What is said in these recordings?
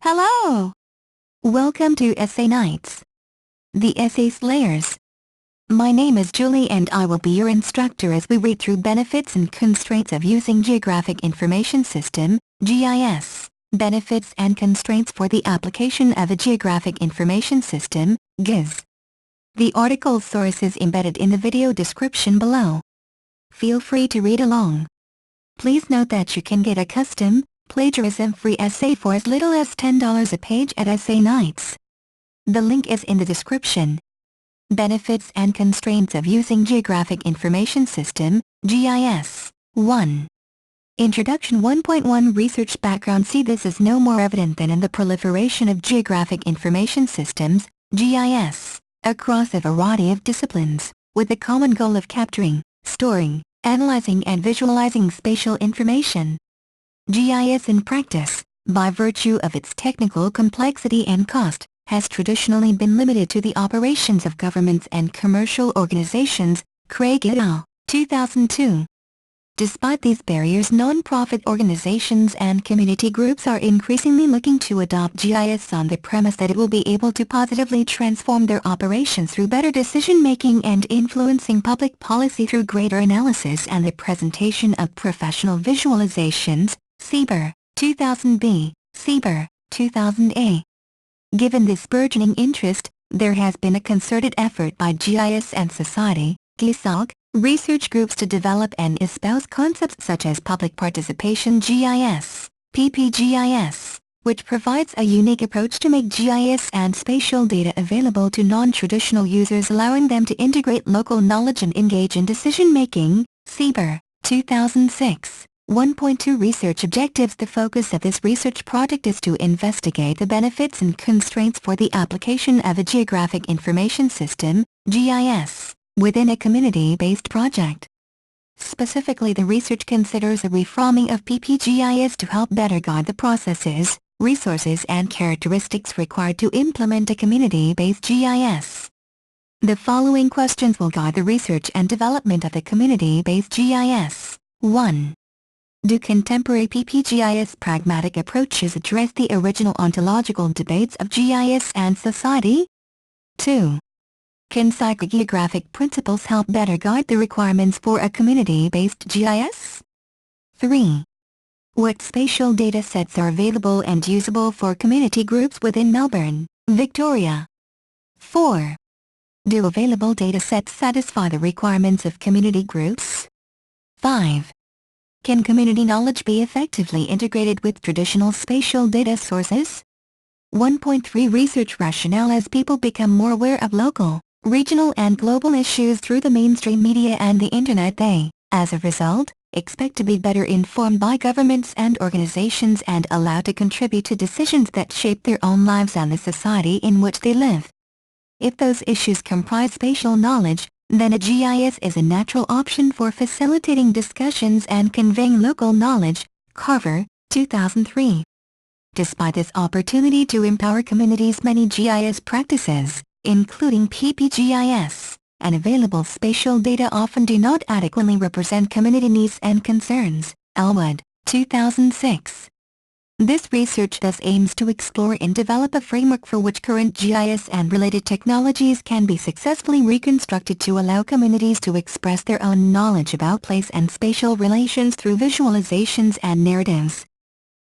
Hello! Welcome to Essay Nights, the Essay Slayers. My name is Julie and I will be your instructor as we read through benefits and constraints of using Geographic Information System, GIS, benefits and constraints for the application of a Geographic Information System, GIS. The article source is embedded in the video description below. Feel free to read along. Please note that you can get a custom, plagiarism-free essay for as little as $10 a page at Essay Nights. The link is in the description. Benefits and constraints of using Geographic Information System, GIS. 1. Introduction 1.1 Research background. See, this is no more evident than in the proliferation of Geographic Information Systems, GIS, across a variety of disciplines, with the common goal of capturing, storing, analyzing and visualizing spatial information. GIS in practice, by virtue of its technical complexity and cost, has traditionally been limited to the operations of governments and commercial organizations, Craig et al., 2002. Despite these barriers, non-profit organizations and community groups are increasingly looking to adopt GIS on the premise that it will be able to positively transform their operations through better decision-making and influencing public policy through greater analysis and the presentation of professional visualizations, CBER, 2000b, CBER, 2000a. Given this burgeoning interest, there has been a concerted effort by GIS and society, GISOG, research groups to develop and espouse concepts such as public participation GIS, PPGIS, which provides a unique approach to make GIS and spatial data available to non-traditional users, allowing them to integrate local knowledge and engage in decision-making, CBER, 2006. 1.2 Research objectives. The focus of this research project is to investigate the benefits and constraints for the application of a Geographic Information System, GIS, within a community-based project. Specifically, the research considers a reframing of PPGIS to help better guide the processes, resources and characteristics required to implement a community-based GIS. The following questions will guide the research and development of the community-based GIS. 1. Do contemporary PPGIS pragmatic approaches address the original ontological debates of GIS and society? 2. Can psychogeographic principles help better guide the requirements for a community-based GIS? 3. What spatial data sets are available and usable for community groups within Melbourne, Victoria? 4. Do available data sets satisfy the requirements of community groups? 5. Can community knowledge be effectively integrated with traditional spatial data sources? 1.3 Research rationale. As people become more aware of local, regional and global issues through the mainstream media and the Internet, they, as a result, expect to be better informed by governments and organizations and allowed to contribute to decisions that shape their own lives and the society in which they live. If those issues comprise spatial knowledge, then a GIS is a natural option for facilitating discussions and conveying local knowledge. Carver, 2003. Despite this opportunity to empower communities, many GIS practices, including PPGIS, and available spatial data often do not adequately represent community needs and concerns. Elwood, 2006. This research thus aims to explore and develop a framework for which current GIS and related technologies can be successfully reconstructed to allow communities to express their own knowledge about place and spatial relations through visualizations and narratives.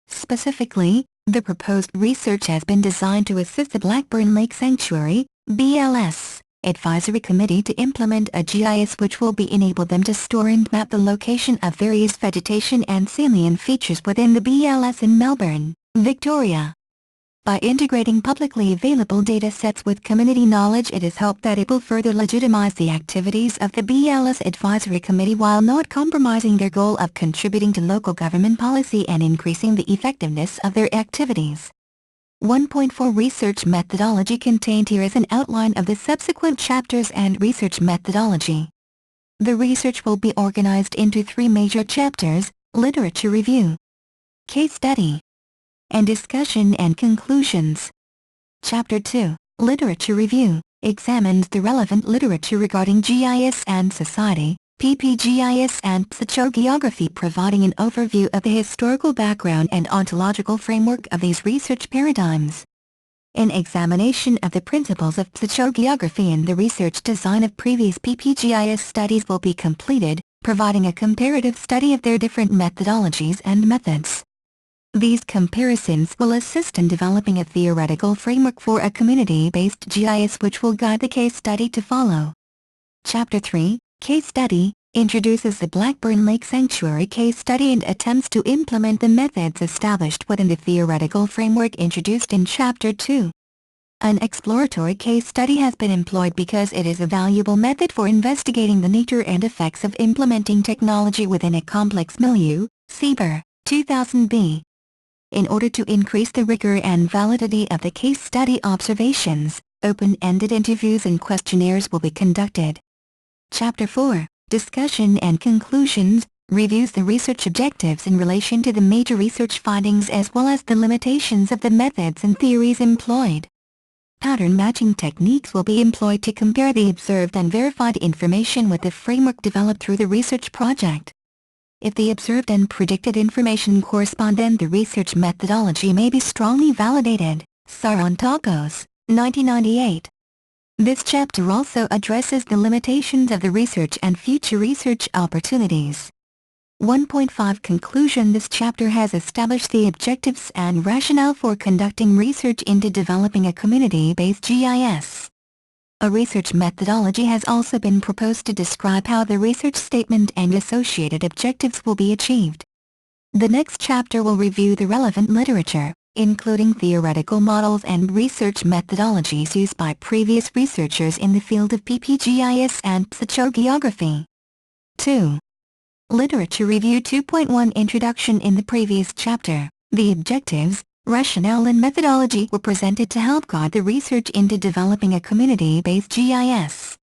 Specifically, the proposed research has been designed to assist the Blackburn Lake Sanctuary, BLS, Advisory Committee to implement a GIS which will enable them to store and map the location of various vegetation and salient features within the BLS in Melbourne, Victoria. By integrating publicly available data sets with community knowledge, it is hoped that it will further legitimize the activities of the BLS Advisory Committee while not compromising their goal of contributing to local government policy and increasing the effectiveness of their activities. 1.4 Research methodology. Contained here is an outline of the subsequent chapters and research methodology. The research will be organized into 3 major chapters: literature review, case study, and discussion and conclusions. Chapter 2, Literature Review, examines the relevant literature regarding GIS and society. PPGIS and Geography, providing an overview of the historical background and ontological framework of these research paradigms. An examination of the principles of Geography and the research design of previous PPGIS studies will be completed, providing a comparative study of their different methodologies and methods. These comparisons will assist in developing a theoretical framework for a community-based GIS which will guide the case study to follow. Chapter 3, Case Study, introduces the Blackburn Lake Sanctuary case study and attempts to implement the methods established within the theoretical framework introduced in Chapter 2. An exploratory case study has been employed because it is a valuable method for investigating the nature and effects of implementing technology within a complex milieu, Sieber, 2000b. In order to increase the rigor and validity of the case study observations, open-ended interviews and questionnaires will be conducted. Chapter 4, Discussion and Conclusions, reviews the research objectives in relation to the major research findings as well as the limitations of the methods and theories employed. Pattern matching techniques will be employed to compare the observed and verified information with the framework developed through the research project. If the observed and predicted information correspond, then the research methodology may be strongly validated. Sarantakos, 1998. This chapter also addresses the limitations of the research and future research opportunities. 1.5 Conclusion. This chapter has established the objectives and rationale for conducting research into developing a community-based GIS. A research methodology has also been proposed to describe how the research statement and associated objectives will be achieved. The next chapter will review the relevant literature, including theoretical models and research methodologies used by previous researchers in the field of PPGIS and Geography. 2. Literature Review 2.1 Introduction. In the previous chapter, the objectives, rationale and methodology were presented to help guide the research into developing a community-based GIS.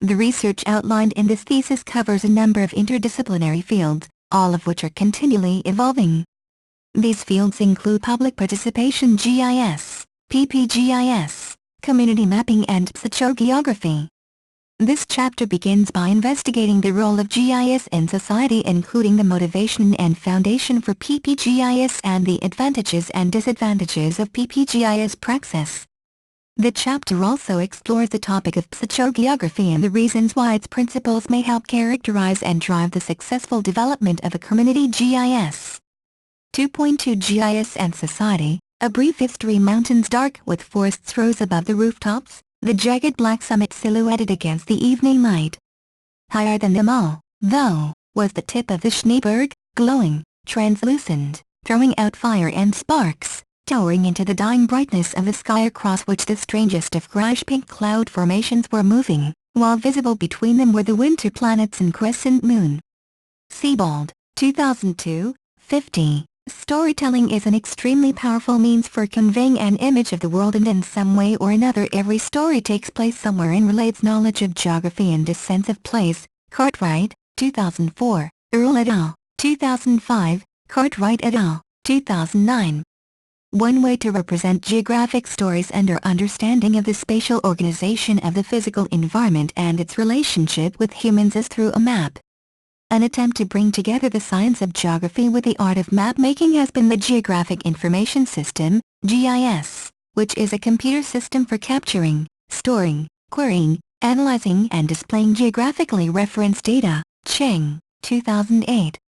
The research outlined in this thesis covers a number of interdisciplinary fields, all of which are continually evolving. These fields include public participation GIS, PPGIS, community mapping and Geography. This chapter begins by investigating the role of GIS in society, including the motivation and foundation for PPGIS and the advantages and disadvantages of PPGIS praxis. The chapter also explores the topic of Geography and the reasons why its principles may help characterize and drive the successful development of a community GIS. 2.2 GIS and Society, a brief history. Mountains dark with forests rose above the rooftops, the jagged black summit silhouetted against the evening light. Higher than them all, though, was the tip of the Schneeberg, glowing, translucent, throwing out fire and sparks, towering into the dying brightness of the sky across which the strangest of grayish-pink cloud formations were moving, while visible between them were the winter planets and crescent moon. Sebald, 2002, 50. Storytelling is an extremely powerful means for conveying an image of the world, and in some way or another every story takes place somewhere and relates knowledge of geography and a sense of place. Cartwright, 2004, Earl et al., 2005, Cartwright et al., 2009. One way to represent geographic stories and our understanding of the spatial organization of the physical environment and its relationship with humans is through a map. An attempt to bring together the science of geography with the art of map-making has been the Geographic Information System, GIS, which is a computer system for capturing, storing, querying, analyzing and displaying geographically referenced data. Cheng, 2008.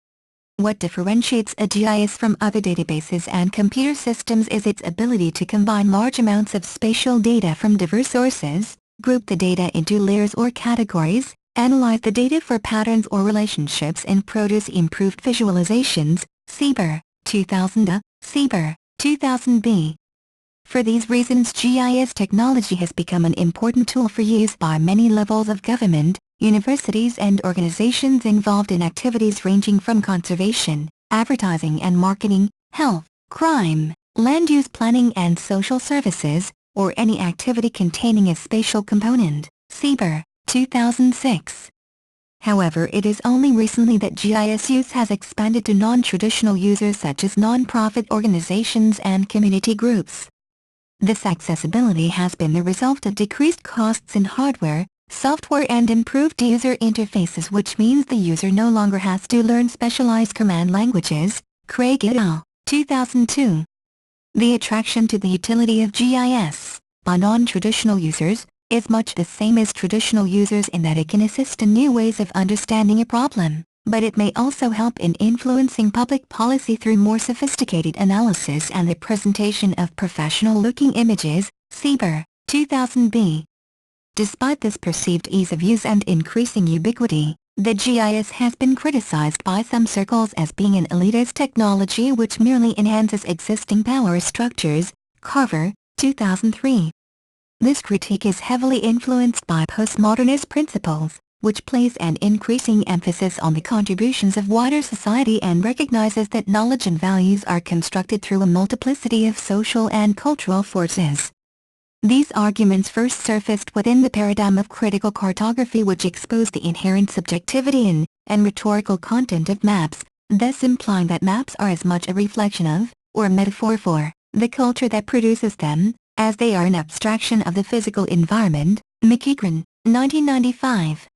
What differentiates a GIS from other databases and computer systems is its ability to combine large amounts of spatial data from diverse sources, group the data into layers or categories, analyze the data for patterns or relationships and produce improved visualizations. Sieber, 2000a, Sieber, 2000b. For these reasons, GIS technology has become an important tool for use by many levels of government, universities and organizations involved in activities ranging from conservation, advertising and marketing, health, crime, land use planning and social services, or any activity containing a spatial component. Sieber, 2006. However, it is only recently that GIS use has expanded to non-traditional users such as non-profit organizations and community groups. This accessibility has been the result of decreased costs in hardware, software and improved user interfaces, which means the user no longer has to learn specialized command languages. Craig et al., 2002. The attraction to the utility of GIS by non-traditional users is much the same as traditional users in that it can assist in new ways of understanding a problem, but it may also help in influencing public policy through more sophisticated analysis and the presentation of professional-looking images. Sieber, 2000b. Despite this perceived ease of use and increasing ubiquity, the GIS has been criticized by some circles as being an elitist technology which merely enhances existing power structures. Carver, 2003. This critique is heavily influenced by postmodernist principles, which place an increasing emphasis on the contributions of wider society and recognizes that knowledge and values are constructed through a multiplicity of social and cultural forces. These arguments first surfaced within the paradigm of critical cartography, which exposed the inherent subjectivity in, and rhetorical content of maps, thus implying that maps are as much a reflection of, or a metaphor for, the culture that produces them, as they are an abstraction of the physical environment. McEachran, 1995.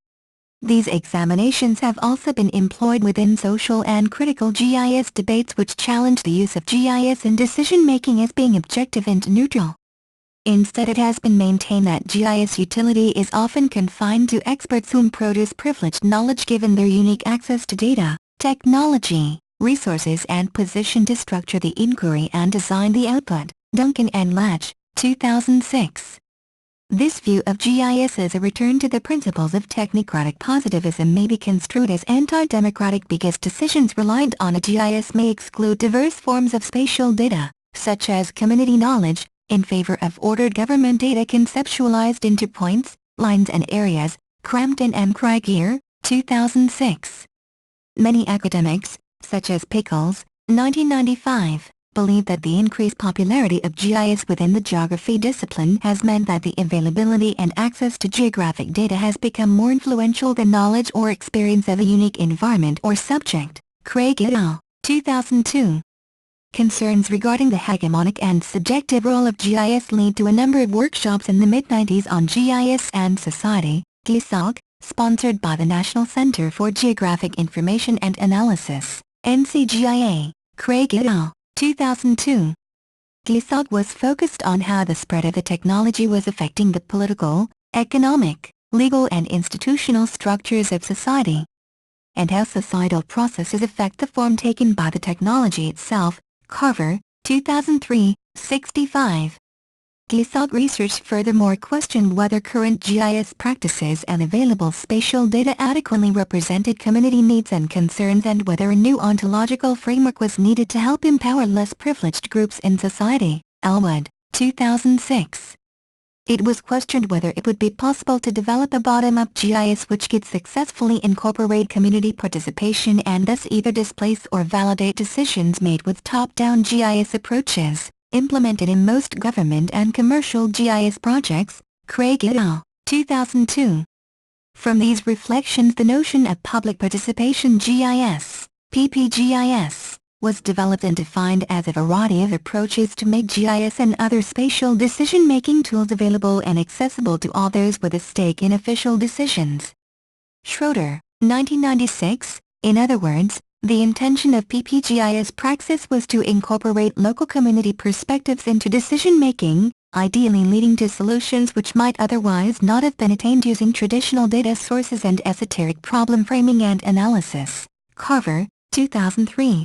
These examinations have also been employed within social and critical GIS debates, which challenge the use of GIS in decision-making as being objective and neutral. Instead, it has been maintained that GIS utility is often confined to experts whom produce privileged knowledge given their unique access to data, technology, resources and position to structure the inquiry and design the output. Duncan and Latch, 2006. This view of GIS as a return to the principles of technocratic positivism may be construed as anti-democratic because decisions reliant on a GIS may exclude diverse forms of spatial data, such as community knowledge, in favor of ordered government data conceptualized into points, lines and areas. Crampton and Krieger, 2006. Many academics, such as Pickles, 1995, believe that the increased popularity of GIS within the geography discipline has meant that the availability and access to geographic data has become more influential than knowledge or experience of a unique environment or subject. Craig et al., 2002. Concerns regarding the hegemonic and subjective role of GIS lead to a number of workshops in the mid-90s on GIS and society, GISOG, sponsored by the National Center for Geographic Information and Analysis, NCGIA. Craig et al., 2002. GISOG was focused on how the spread of the technology was affecting the political, economic, legal and institutional structures of society, and how societal processes affect the form taken by the technology itself. Carver, 2003, 65. GISOG research furthermore questioned whether current GIS practices and available spatial data adequately represented community needs and concerns, and whether a new ontological framework was needed to help empower less privileged groups in society. Elwood, 2006. It was questioned whether it would be possible to develop a bottom-up GIS which could successfully incorporate community participation and thus either displace or validate decisions made with top-down GIS approaches, implemented in most government and commercial GIS projects. Craig et al., 2002. From these reflections, the notion of public participation GIS, PPGIS, was developed and defined as a variety of approaches to make GIS and other spatial decision-making tools available and accessible to all those with a stake in official decisions. Schroeder, 1996. In other words, the intention of PPGIS praxis was to incorporate local community perspectives into decision-making, ideally leading to solutions which might otherwise not have been attained using traditional data sources and esoteric problem framing and analysis. Carver, 2003.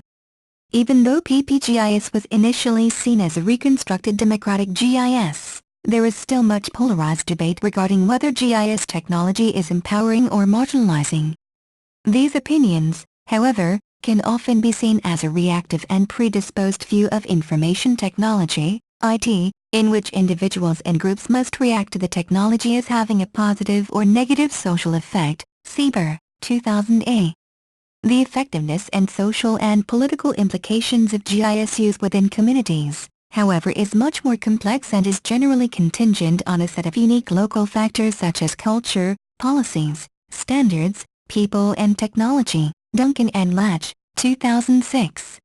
Even though PPGIS was initially seen as a reconstructed democratic GIS, there is still much polarized debate regarding whether GIS technology is empowering or marginalizing. These opinions, however, can often be seen as a reactive and predisposed view of information technology, IT, in which individuals and groups must react to the technology as having a positive or negative social effect. Sieber, 2000a. The effectiveness and social and political implications of GIS use within communities, however, is much more complex and is generally contingent on a set of unique local factors such as culture, policies, standards, people and technology. Duncan and Latch, 2006.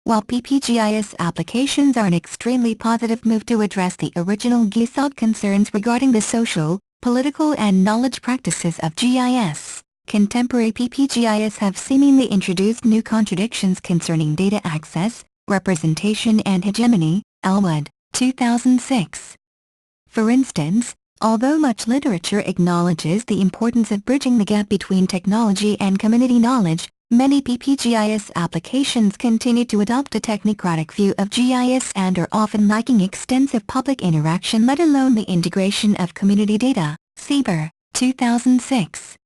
While PPGIS applications are an extremely positive move to address the original GISOG concerns regarding the social, political and knowledge practices of GIS. Contemporary PPGIS have seemingly introduced new contradictions concerning data access, representation and hegemony. Elwood, 2006. For instance, although much literature acknowledges the importance of bridging the gap between technology and community knowledge, many PPGIS applications continue to adopt a technocratic view of GIS and are often lacking extensive public interaction, let alone the integration of community data. Sieber, 2006.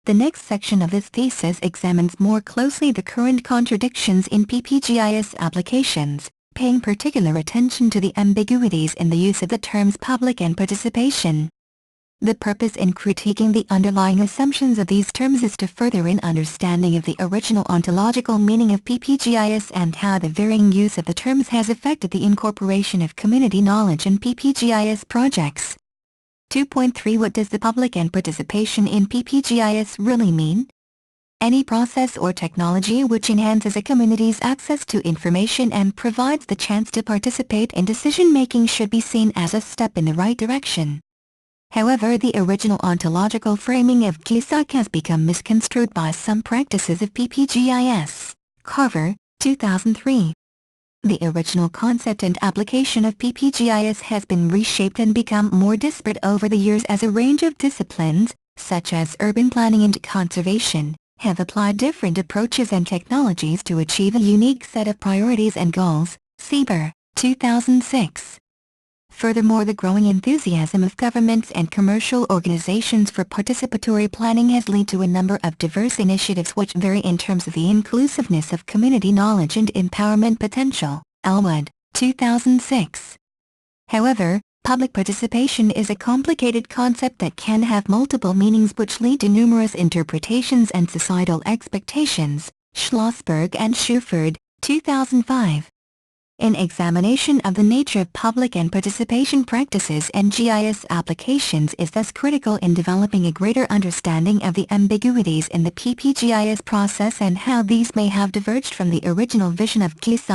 The next section of this thesis examines more closely the current contradictions in PPGIS applications, paying particular attention to the ambiguities in the use of the terms public and participation. The purpose in critiquing the underlying assumptions of these terms is to further an understanding of the original ontological meaning of PPGIS and how the varying use of the terms has affected the incorporation of community knowledge in PPGIS projects. 2.3 What does the public and participation in PPGIS really mean? Any process or technology which enhances a community's access to information and provides the chance to participate in decision-making should be seen as a step in the right direction. However, the original ontological framing of GIS has become misconstrued by some practices of PPGIS. Carver, 2003. The original concept and application of PPGIS has been reshaped and become more disparate over the years as a range of disciplines, such as urban planning and conservation, have applied different approaches and technologies to achieve a unique set of priorities and goals. Sieber, 2006. Furthermore, the growing enthusiasm of governments and commercial organizations for participatory planning has led to a number of diverse initiatives which vary in terms of the inclusiveness of community knowledge and empowerment potential. Elwood, 2006. However, public participation is a complicated concept that can have multiple meanings which lead to numerous interpretations and societal expectations. Schlossberg and Schuford, 2005. An examination of the nature of public and participation practices and GIS applications is thus critical in developing a greater understanding of the ambiguities in the PPGIS process and how these may have diverged from the original vision of GIS.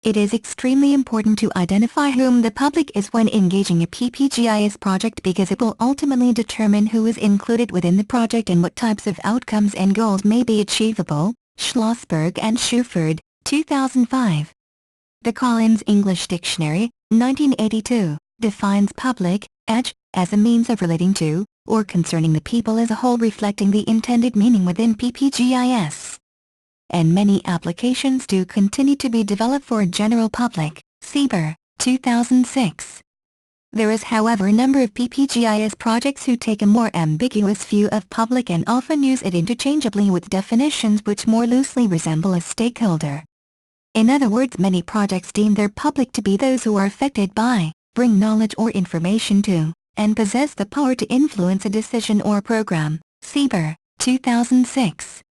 It is extremely important to identify whom the public is when engaging a PPGIS project because it will ultimately determine who is included within the project and what types of outcomes and goals may be achievable. Schlossberg and Schuford, 2005. The Collins English Dictionary, 1982, defines public, as a means of relating to, or concerning the people as a whole, reflecting the intended meaning within PPGIS. And many applications do continue to be developed for a general public. Sieber, 2006. There is, however, a number of PPGIS projects who take a more ambiguous view of public and often use it interchangeably with definitions which more loosely resemble a stakeholder. In other words, many projects deem their public to be those who are affected by, bring knowledge or information to, and possess the power to influence a decision or program. Sieber, 2006.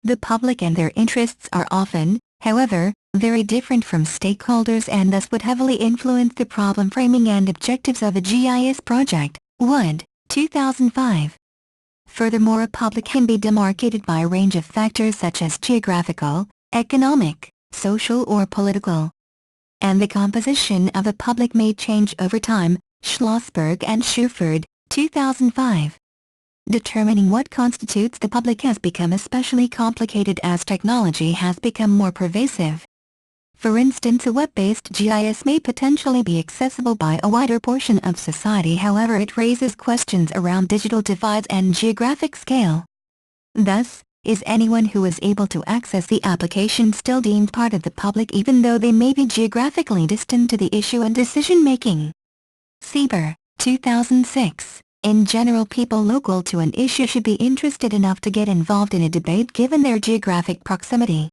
The public and their interests are often, however, very different from stakeholders and thus would heavily influence the problem framing and objectives of a GIS project. Wood, 2005. Furthermore, a public can be demarcated by a range of factors such as geographical, economic, social or political. And the composition of a public may change over time. Schlossberg and Schuford, 2005. Determining what constitutes the public has become especially complicated as technology has become more pervasive. For instance, a web-based GIS may potentially be accessible by a wider portion of society, however it raises questions around digital divides and geographic scale. Thus, is anyone who is able to access the application still deemed part of the public even though they may be geographically distant to the issue and decision-making? Sieber, 2006. In general, people local to an issue should be interested enough to get involved in a debate given their geographic proximity.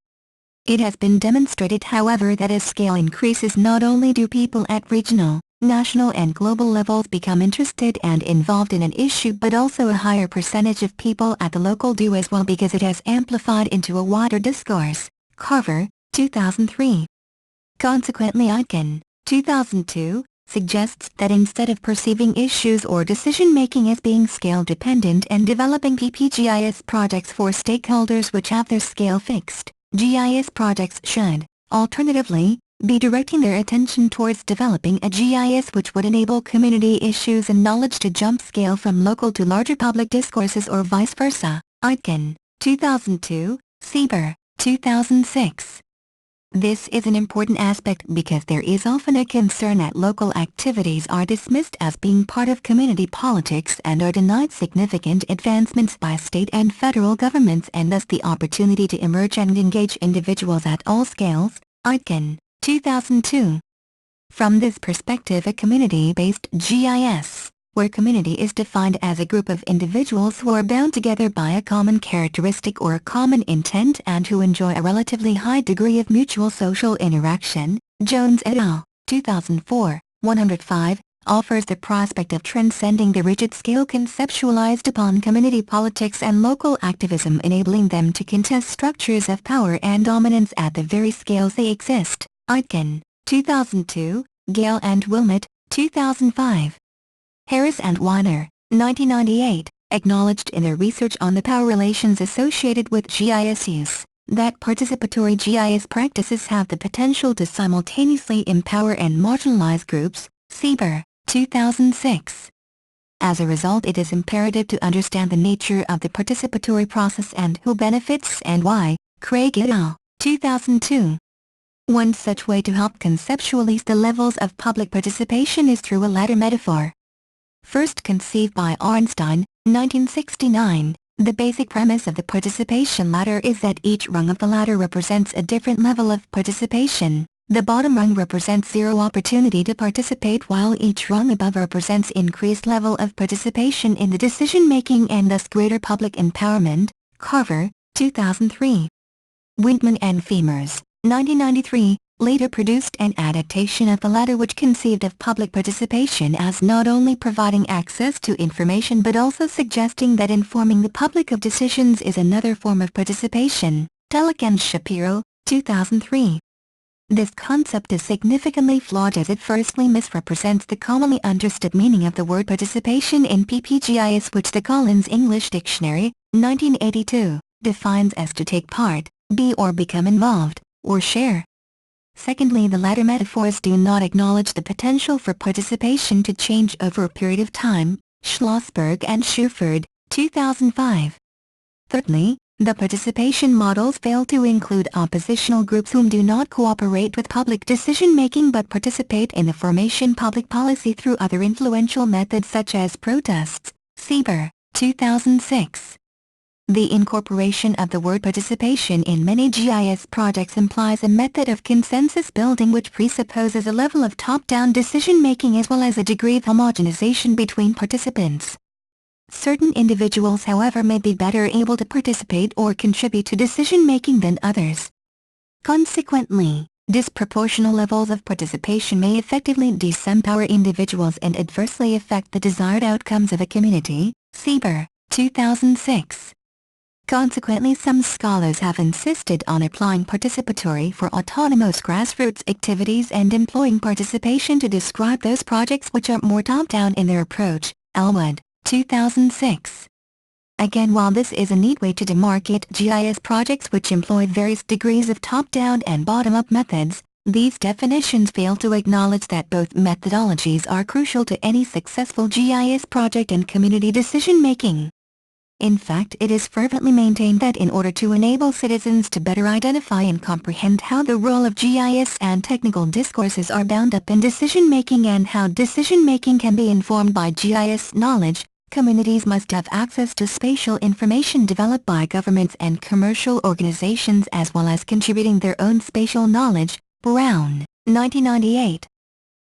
It has been demonstrated, however, that as scale increases, not only do people at regional, national and global levels become interested and involved in an issue, but also a higher percentage of people at the local do as well because it has amplified into a wider discourse. Carver, 2003. Consequently, Aitken, 2002, suggests that instead of perceiving issues or decision-making as being scale-dependent and developing PPGIS projects for stakeholders which have their scale fixed, GIS projects should, alternatively, be directing their attention towards developing a GIS which would enable community issues and knowledge to jump scale from local to larger public discourses or vice versa. Aitken, 2002, Sieber, 2006. This is an important aspect because there is often a concern that local activities are dismissed as being part of community politics and are denied significant advancements by state and federal governments and thus the opportunity to emerge and engage individuals at all scales. Aitken, 2002. From this perspective, a community-based GIS, where community is defined as a group of individuals who are bound together by a common characteristic or a common intent and who enjoy a relatively high degree of mutual social interaction, Jones et al., 2004, 105, offers the prospect of transcending the rigid scale conceptualized upon community politics and local activism, enabling them to contest structures of power and dominance at the very scales they exist. Aitken, 2002, Gale and Wilmot, 2005. Harris and Weiner, 1998, acknowledged in their research on the power relations associated with GIS use, that participatory GIS practices have the potential to simultaneously empower and marginalize groups. Sieber, 2006. As a result, it is imperative to understand the nature of the participatory process and who benefits and why. Craig et al., 2002. One such way to help conceptualize the levels of public participation is through a ladder metaphor. First conceived by Arnstein, 1969, the basic premise of the participation ladder is that each rung of the ladder represents a different level of participation. The bottom rung represents zero opportunity to participate while each rung above represents increased level of participation in the decision-making and thus greater public empowerment. Carver, 2003. Windman and Femers, 1993, later produced an adaptation of the ladder which conceived of public participation as not only providing access to information but also suggesting that informing the public of decisions is another form of participation. Telek and Shapiro, 2003. This concept is significantly flawed as it firstly misrepresents the commonly understood meaning of the word participation in PPGIS, which the Collins English Dictionary, 1982, defines as to take part, be or become involved, or share. Secondly, the latter metaphors do not acknowledge the potential for participation to change over a period of time. Schlossberg and Schuford, 2005. Thirdly, the participation models fail to include oppositional groups whom do not cooperate with public decision-making but participate in the formation public policy through other influential methods such as protests. Sieber, 2006. The incorporation of the word participation in many GIS projects implies a method of consensus building which presupposes a level of top-down decision-making as well as a degree of homogenization between participants. Certain individuals, however, may be better able to participate or contribute to decision-making than others. Consequently, disproportional levels of participation may effectively disempower individuals and adversely affect the desired outcomes of a community. Sieber, 2006. Consequently, some scholars have insisted on applying participatory for autonomous grassroots activities and employing participation to describe those projects which are more top-down in their approach. Elwood, 2006. Again, while this is a neat way to demarcate GIS projects which employ various degrees of top-down and bottom-up methods, these definitions fail to acknowledge that both methodologies are crucial to any successful GIS project and community decision-making. In fact, it is fervently maintained that in order to enable citizens to better identify and comprehend how the role of GIS and technical discourses are bound up in decision-making and how decision-making can be informed by GIS knowledge, communities must have access to spatial information developed by governments and commercial organizations as well as contributing their own spatial knowledge. Brown, 1998.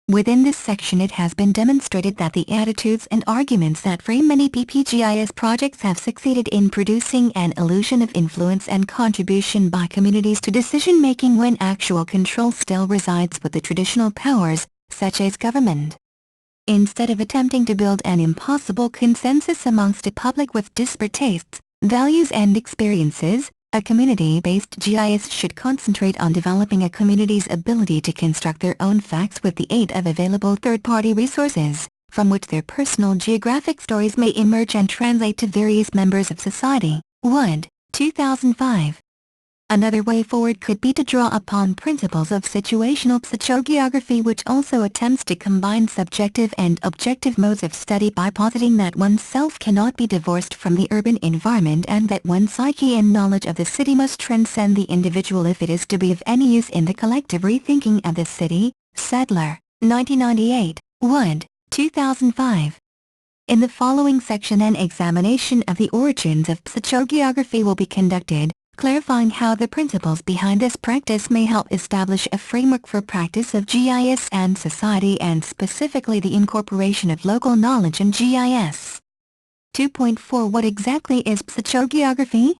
Within this section, it has been demonstrated that the attitudes and arguments that frame many PPGIS projects have succeeded in producing an illusion of influence and contribution by communities to decision-making when actual control still resides with the traditional powers, such as government. Instead of attempting to build an impossible consensus amongst a public with disparate tastes, values and experiences, a community-based GIS should concentrate on developing a community's ability to construct their own facts with the aid of available third-party resources, from which their personal geographic stories may emerge and translate to various members of society. Wood, 2005. Another way forward could be to draw upon principles of situational psychogeography, which also attempts to combine subjective and objective modes of study by positing that oneself cannot be divorced from the urban environment and that one's psyche and knowledge of the city must transcend the individual if it is to be of any use in the collective rethinking of the city. Sadler, 1998, Wood, 2005. In the following section, an examination of the origins of psychogeography will be conducted, clarifying how the principles behind this practice may help establish a framework for practice of GIS and society, and specifically the incorporation of local knowledge in GIS. 2.4 What exactly is psychogeography?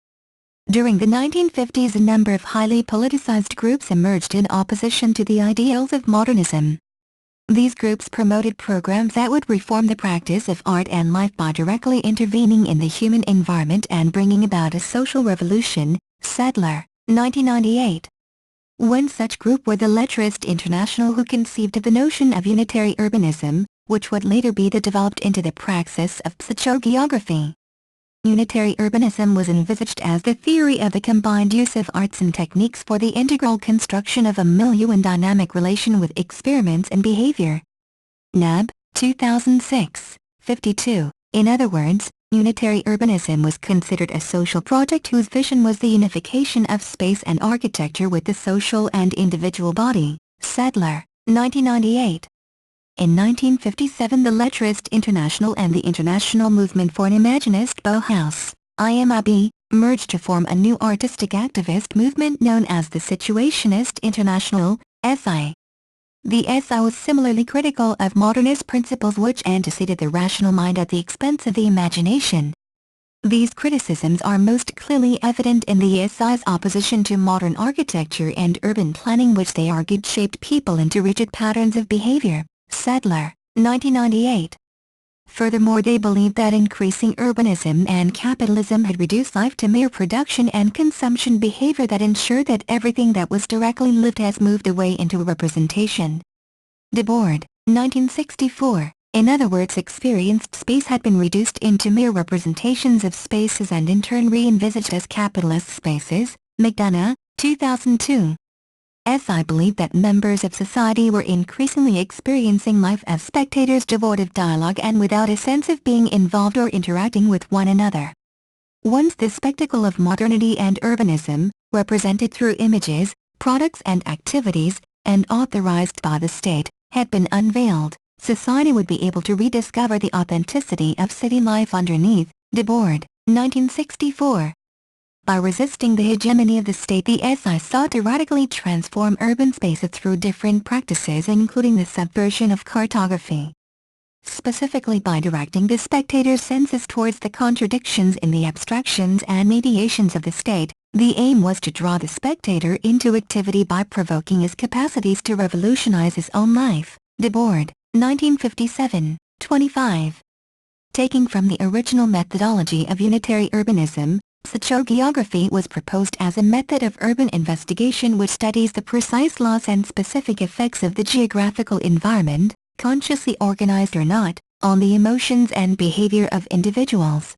During the 1950s, a number of highly politicized groups emerged in opposition to the ideals of modernism. These groups promoted programs that would reform the practice of art and life by directly intervening in the human environment and bringing about a social revolution. Sadler, 1998. One such group were the Lettrist International, who conceived of the notion of unitary urbanism, which would later be developed into the praxis of psychogeography. Unitary urbanism was envisaged as the theory of the combined use of arts and techniques for the integral construction of a milieu in dynamic relation with experiments and behavior. Nab, 2006, 52. In other words, unitary urbanism was considered a social project whose vision was the unification of space and architecture with the social and individual body. Sadler, 1998. In 1957, the Lettrist International and the International Movement for an Imaginist Bauhaus, IMIB, merged to form a new artistic activist movement known as the Situationist International, SI. The SI was similarly critical of modernist principles which anteceded the rational mind at the expense of the imagination. These criticisms are most clearly evident in the SI's opposition to modern architecture and urban planning, which they argued shaped people into rigid patterns of behavior. Sadler, 1998. Furthermore, they believed that increasing urbanism and capitalism had reduced life to mere production and consumption behavior that ensured that everything that was directly lived has moved away into representation. Debord, 1964. In other words, experienced space had been reduced into mere representations of spaces and in turn re-envisaged as capitalist spaces. McDonough, 2002. SI believed that members of society were increasingly experiencing life as spectators devoid of dialogue and without a sense of being involved or interacting with one another. Once the spectacle of modernity and urbanism, represented through images, products and activities, and authorized by the state, had been unveiled, society would be able to rediscover the authenticity of city life underneath. Debord, 1964. By resisting the hegemony of the state, the SI sought to radically transform urban spaces through different practices, including the subversion of cartography. Specifically by directing the spectator's senses towards the contradictions in the abstractions and mediations of the state, the aim was to draw the spectator into activity by provoking his capacities to revolutionize his own life. Debord, 1957, 25. Taking from the original methodology of unitary urbanism, psychogeography was proposed as a method of urban investigation which studies the precise laws and specific effects of the geographical environment, consciously organized or not, on the emotions and behavior of individuals.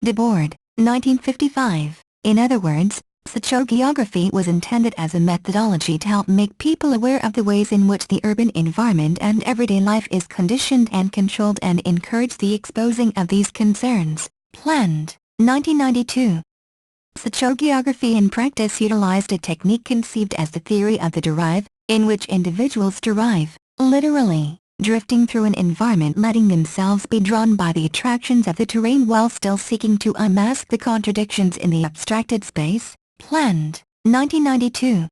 Debord, 1955. In other words, psychogeography was intended as a methodology to help make people aware of the ways in which the urban environment and everyday life is conditioned and controlled, and encourage the exposing of these concerns. Planned, 1992. Psychogeography in practice utilized a technique conceived as the theory of the derive, in which individuals derive, literally, drifting through an environment, letting themselves be drawn by the attractions of the terrain while still seeking to unmask the contradictions in the abstracted space. Planned, 1992.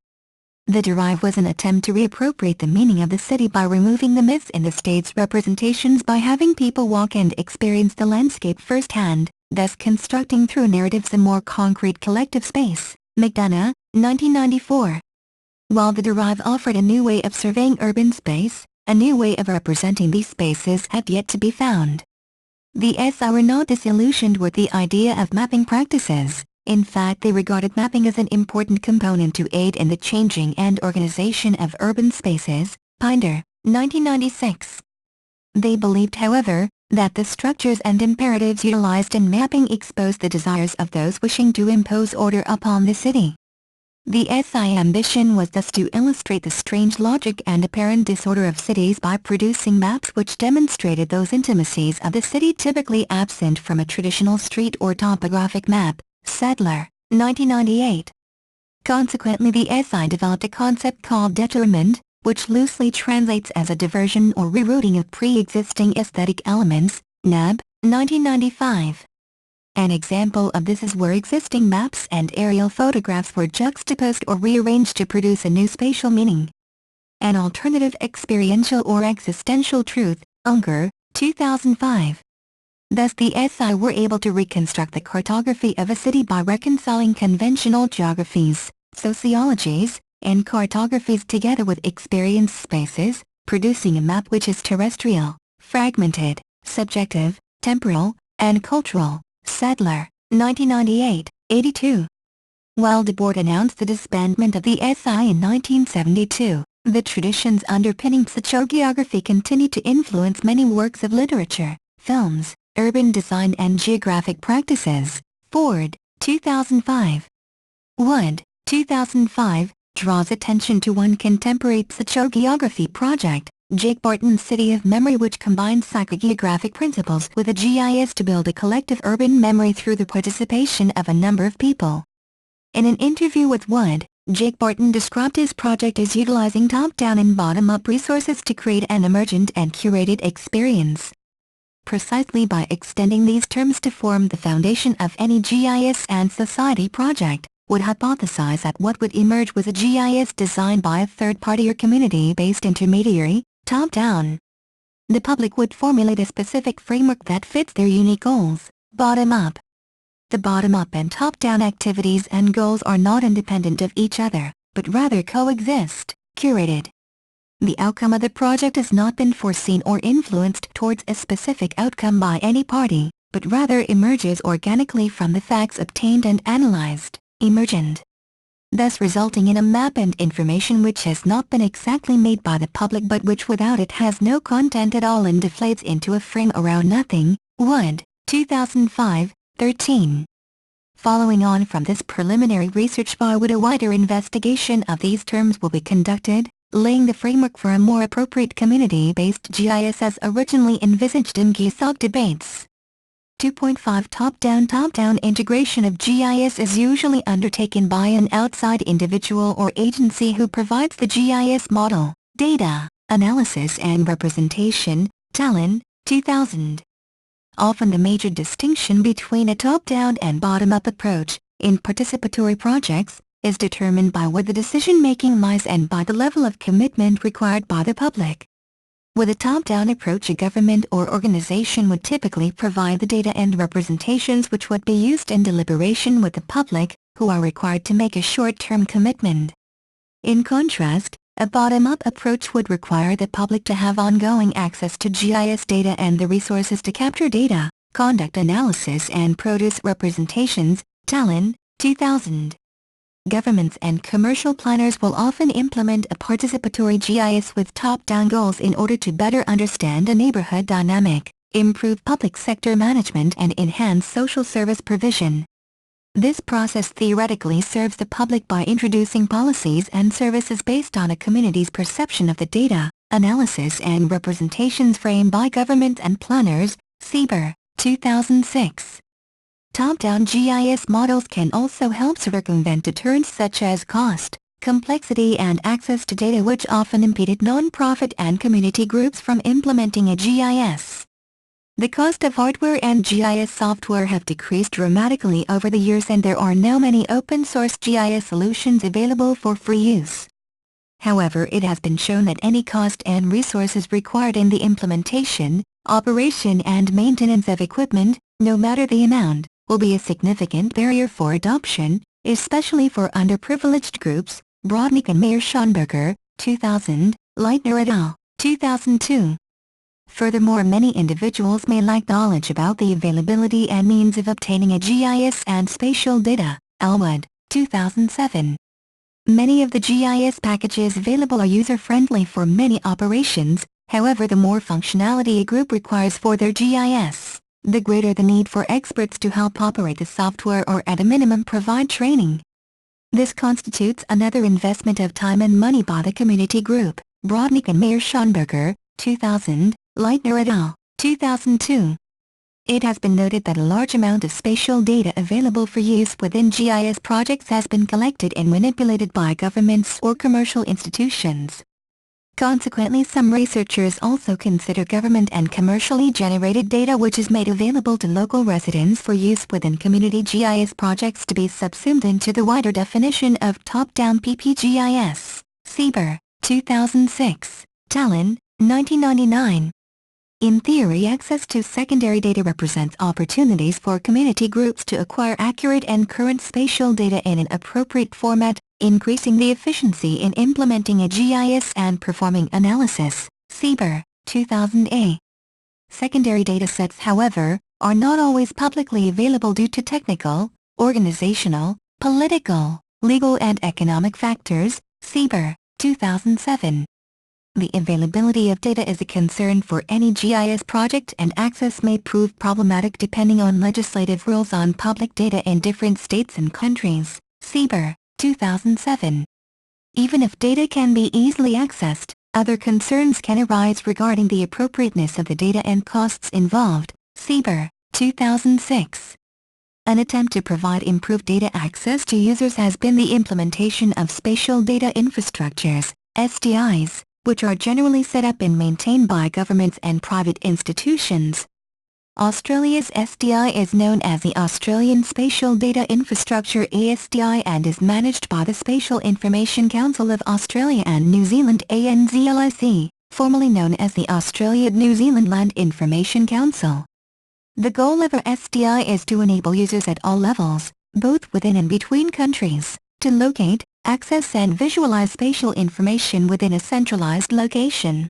The derive was an attempt to reappropriate the meaning of the city by removing the myths in the state's representations by having people walk and experience the landscape firsthand, thus constructing through narratives a more concrete collective space. McDonough, 1994. While the derive offered a new way of surveying urban space, a new way of representing these spaces had yet to be found. The SI were not disillusioned with the idea of mapping practices. In fact, they regarded mapping as an important component to aid in the changing and organization of urban spaces. Pinder, 1996. They believed, however, that the structures and imperatives utilized in mapping exposed the desires of those wishing to impose order upon the city. The SI ambition was thus to illustrate the strange logic and apparent disorder of cities by producing maps which demonstrated those intimacies of the city typically absent from a traditional street or topographic map. Sadler, 1998. Consequently, the SI developed a concept called determinant, which loosely translates as a diversion or rerouting of pre-existing aesthetic elements. NAB, 1995. An example of this is where existing maps and aerial photographs were juxtaposed or rearranged to produce a new spatial meaning. An alternative experiential or existential truth, Unger, 2005. Thus the SI were able to reconstruct the cartography of a city by reconciling conventional geographies, sociologies, and cartographies together with experience spaces, producing a map which is terrestrial, fragmented, subjective, temporal, and cultural. Sadler, 1998, 82. While Debord announced the disbandment of the SI in 1972, the traditions underpinning geography continued to influence many works of literature, films, urban design and geographic practices. Ford, 2005. Wood, 2005, draws attention to one contemporary geography project, Jake Barton's City of Memory, which combines psychogeographic principles with a GIS to build a collective urban memory through the participation of a number of people. In an interview with Wood, Jake Barton described his project as utilizing top-down and bottom-up resources to create an emergent and curated experience. Precisely by extending these terms to form the foundation of any GIS and society project, would hypothesize that what would emerge was a GIS designed by a third-party or community-based intermediary, top-down. The public would formulate a specific framework that fits their unique goals, bottom-up. The bottom-up and top-down activities and goals are not independent of each other, but rather coexist, curated. The outcome of the project has not been foreseen or influenced towards a specific outcome by any party, but rather emerges organically from the facts obtained and analyzed, emergent. Thus resulting in a map and information which has not been exactly made by the public but which without it has no content at all and deflates into a frame around nothing. Wood, 2005, 13. Following on from this preliminary research by Wood, a wider investigation of these terms will be conducted, laying the framework for a more appropriate community-based GIS as originally envisaged in GIS debates. 2.5 Top-down integration of GIS is usually undertaken by an outside individual or agency who provides the GIS model, data, analysis and representation. Tallon, 2000. Often the major distinction between a top-down and bottom-up approach, in participatory projects, is determined by where the decision-making lies and by the level of commitment required by the public. With a top-down approach, a government or organization would typically provide the data and representations which would be used in deliberation with the public, who are required to make a short-term commitment. In contrast, a bottom-up approach would require the public to have ongoing access to GIS data and the resources to capture data, conduct analysis and produce representations. Tallon, 2000. Governments and commercial planners will often implement a participatory GIS with top-down goals in order to better understand a neighborhood dynamic, improve public sector management and enhance social service provision. This process theoretically serves the public by introducing policies and services based on a community's perception of the data, analysis and representations framed by government and planners. Sieber, 2006. Top-down GIS models can also help circumvent deterrents such as cost, complexity and access to data which often impeded non-profit and community groups from implementing a GIS. The cost of hardware and GIS software have decreased dramatically over the years and there are now many open-source GIS solutions available for free use. However, it has been shown that any cost and resources required in the implementation, operation and maintenance of equipment, no matter the amount, will be a significant barrier for adoption, especially for underprivileged groups. Brodnik and Meyer-Schonberger, 2000, Leitner et al., 2002. Furthermore, many individuals may lack knowledge about the availability and means of obtaining a GIS and spatial data. Elwood, 2007. Many of the GIS packages available are user-friendly for many operations, however the more functionality a group requires for their GIS, the greater the need for experts to help operate the software or at a minimum provide training. This constitutes another investment of time and money by the community group. Brodnik and Meyer-Schonberger, 2000, Leitner et al., 2002. It has been noted that a large amount of spatial data available for use within GIS projects has been collected and manipulated by governments or commercial institutions. Consequently, some researchers also consider government and commercially generated data which is made available to local residents for use within community GIS projects to be subsumed into the wider definition of top-down PPGIS. Sieber, 2006, Tallinn, 1999. In theory, access to secondary data represents opportunities for community groups to acquire accurate and current spatial data in an appropriate format, increasing the efficiency in implementing a GIS and performing analysis. Sieber, 2000A. Secondary datasets, however, are not always publicly available due to technical, organizational, political, legal and economic factors. Sieber, 2007. The availability of data is a concern for any GIS project, and access may prove problematic depending on legislative rules on public data in different states and countries. Sieber, 2007. Even if data can be easily accessed, other concerns can arise regarding the appropriateness of the data and costs involved. Sieber, 2006. An attempt to provide improved data access to users has been the implementation of spatial data infrastructures, SDIs, which are generally set up and maintained by governments and private institutions. Australia's SDI is known as the Australian Spatial Data Infrastructure ASDI and is managed by the Spatial Information Council of Australia and New Zealand ANZLIC, formerly known as the Australia-New Zealand Land Information Council. The goal of a SDI is to enable users at all levels, both within and between countries, to locate, access and visualize spatial information within a centralized location.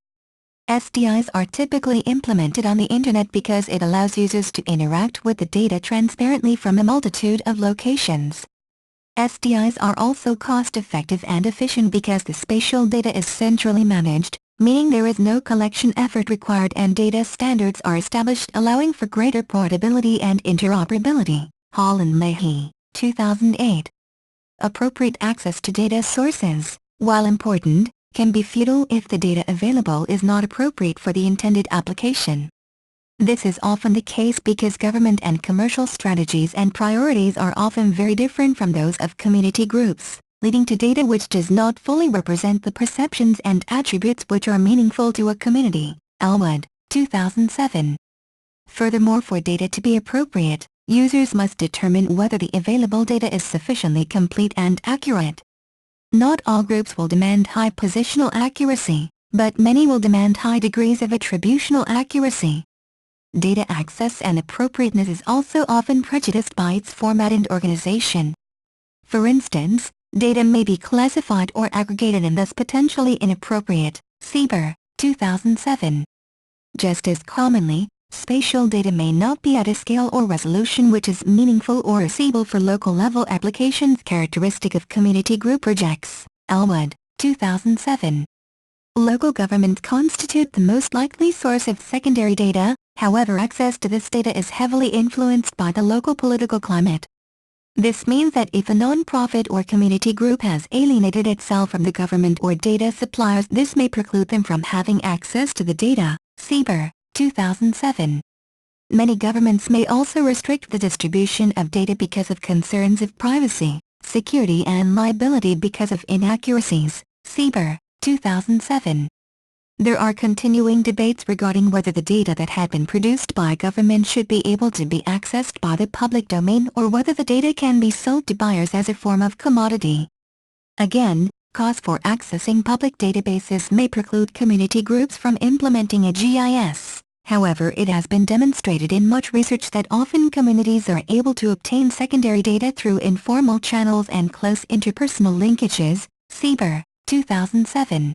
SDIs are typically implemented on the Internet because it allows users to interact with the data transparently from a multitude of locations. SDIs are also cost-effective and efficient because the spatial data is centrally managed, meaning there is no collection effort required and data standards are established allowing for greater portability and interoperability. Hall and Leahy, 2008. Appropriate access to data sources, while important, can be futile if the data available is not appropriate for the intended application. This is often the case because government and commercial strategies and priorities are often very different from those of community groups, leading to data which does not fully represent the perceptions and attributes which are meaningful to a community. Elwood, 2007. Furthermore, for data to be appropriate, users must determine whether the available data is sufficiently complete and accurate. Not all groups will demand high positional accuracy, but many will demand high degrees of attributional accuracy. Data access and appropriateness is also often prejudiced by its format and organization. For instance, data may be classified or aggregated and thus potentially inappropriate. Sieber, 2007. Just as commonly, spatial data may not be at a scale or resolution which is meaningful or usable for local-level applications characteristic of community group projects. Elwood, 2007. Local governments constitute the most likely source of secondary data, however access to this data is heavily influenced by the local political climate. This means that if a non-profit or community group has alienated itself from the government or data suppliers, this may preclude them from having access to the data. Sieber, 2007. Many governments may also restrict the distribution of data because of concerns of privacy, security and liability because of inaccuracies. Sieber, 2007. There are continuing debates regarding whether the data that had been produced by government should be able to be accessed by the public domain or whether the data can be sold to buyers as a form of commodity. Again, costs for accessing public databases may preclude community groups from implementing a GIS. However, it has been demonstrated in much research that often communities are able to obtain secondary data through informal channels and close interpersonal linkages. Sieber, 2007.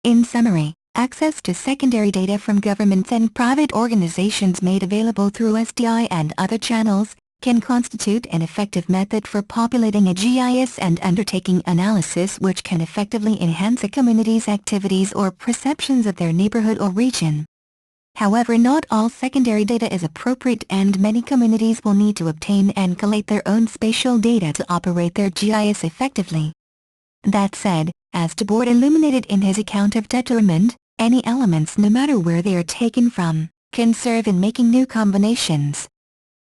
In summary, access to secondary data from governments and private organizations made available through SDI and other channels can constitute an effective method for populating a GIS and undertaking analysis which can effectively enhance a community's activities or perceptions of their neighborhood or region. However, not all secondary data is appropriate and many communities will need to obtain and collate their own spatial data to operate their GIS effectively. That said, as the board illuminated in his account of determined, any elements no matter where they are taken from, can serve in making new combinations.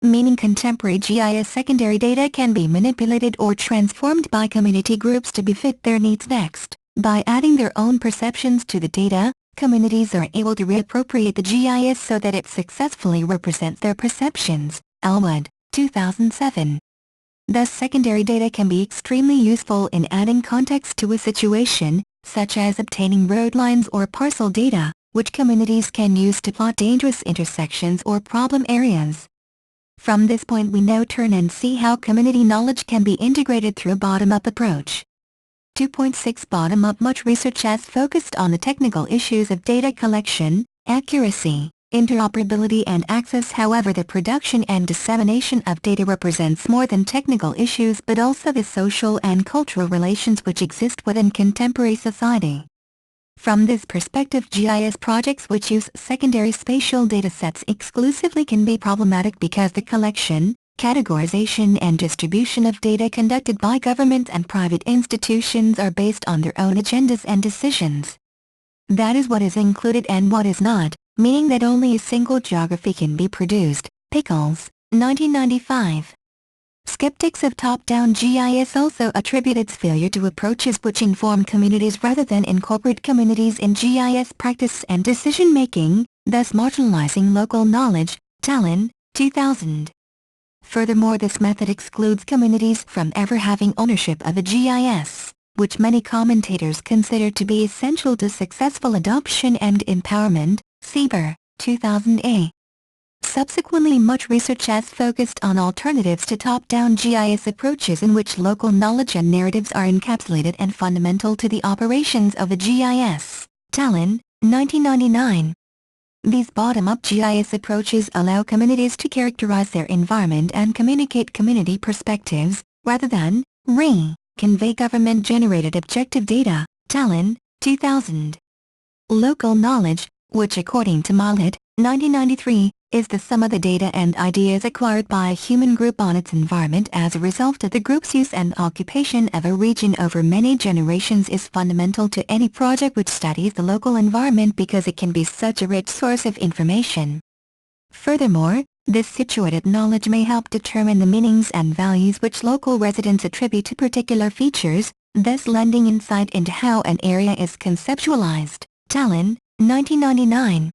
Meaning contemporary GIS secondary data can be manipulated or transformed by community groups to befit their needs next. By adding their own perceptions to the data, communities are able to reappropriate the GIS so that it successfully represents their perceptions. Elwood, 2007. Thus secondary data can be extremely useful in adding context to a situation, such as obtaining road lines or parcel data, which communities can use to plot dangerous intersections or problem areas. From this point we now turn and see how community knowledge can be integrated through a bottom-up approach. 2.6 Bottom-up. Much research has focused on the technical issues of data collection, accuracy, interoperability and access. However, the production and dissemination of data represents more than technical issues but also the social and cultural relations which exist within contemporary society. From this perspective, GIS projects which use secondary spatial datasets exclusively can be problematic because the collection, categorization and distribution of data conducted by government and private institutions are based on their own agendas and decisions. That is what is included and what is not, meaning that only a single geography can be produced. Pickles, 1995. Skeptics of top-down GIS also attribute its failure to approaches which inform communities rather than incorporate communities in GIS practice and decision-making, thus marginalizing local knowledge. Talon, 2000. Furthermore, this method excludes communities from ever having ownership of a GIS, which many commentators consider to be essential to successful adoption and empowerment. Sieber, 2000a. Subsequently, much research has focused on alternatives to top-down GIS approaches in which local knowledge and narratives are encapsulated and fundamental to the operations of a GIS. Talon, 1999. These bottom-up GIS approaches allow communities to characterize their environment and communicate community perspectives, rather than convey government-generated objective data. Talon, 2000. Local knowledge, which according to Mallet, 1993, is the sum of the data and ideas acquired by a human group on its environment as a result of the group's use and occupation of a region over many generations, is fundamental to any project which studies the local environment because it can be such a rich source of information. Furthermore, this situated knowledge may help determine the meanings and values which local residents attribute to particular features, thus lending insight into how an area is conceptualized. Talon, 1999.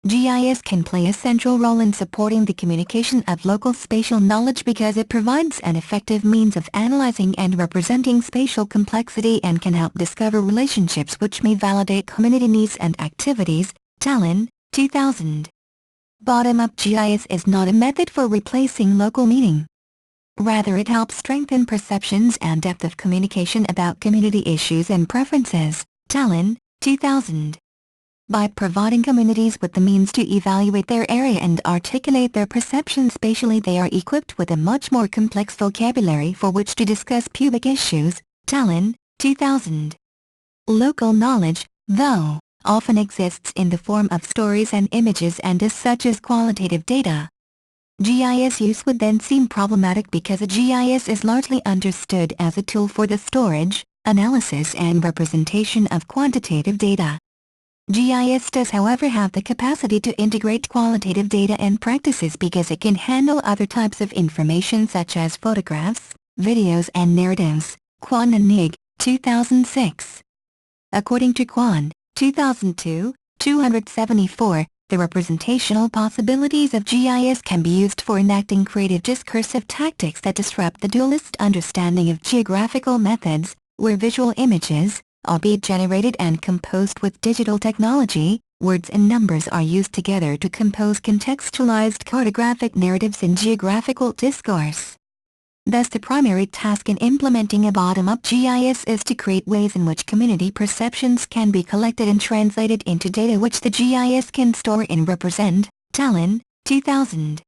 GIS can play a central role in supporting the communication of local spatial knowledge because it provides an effective means of analyzing and representing spatial complexity and can help discover relationships which may validate community needs and activities. Talon, 2000. Bottom-up GIS is not a method for replacing local meaning. Rather, it helps strengthen perceptions and depth of communication about community issues and preferences. Talon, 2000. By providing communities with the means to evaluate their area and articulate their perceptions spatially, they are equipped with a much more complex vocabulary for which to discuss public issues. Talon, 2000. Local knowledge, though, often exists in the form of stories and images and as such is qualitative data. GIS use would then seem problematic because a GIS is largely understood as a tool for the storage, analysis and representation of quantitative data. GIS does however have the capacity to integrate qualitative data and practices because it can handle other types of information such as photographs, videos and narratives. Kwon and Nig, 2006. According to Kwon, 2002, 274, the representational possibilities of GIS can be used for enacting creative discursive tactics that disrupt the dualist understanding of geographical methods, where visual images, albeit generated and composed with digital technology, words and numbers are used together to compose contextualized cartographic narratives in geographical discourse. Thus the primary task in implementing a bottom-up GIS is to create ways in which community perceptions can be collected and translated into data which the GIS can store and represent. Talon, 2000.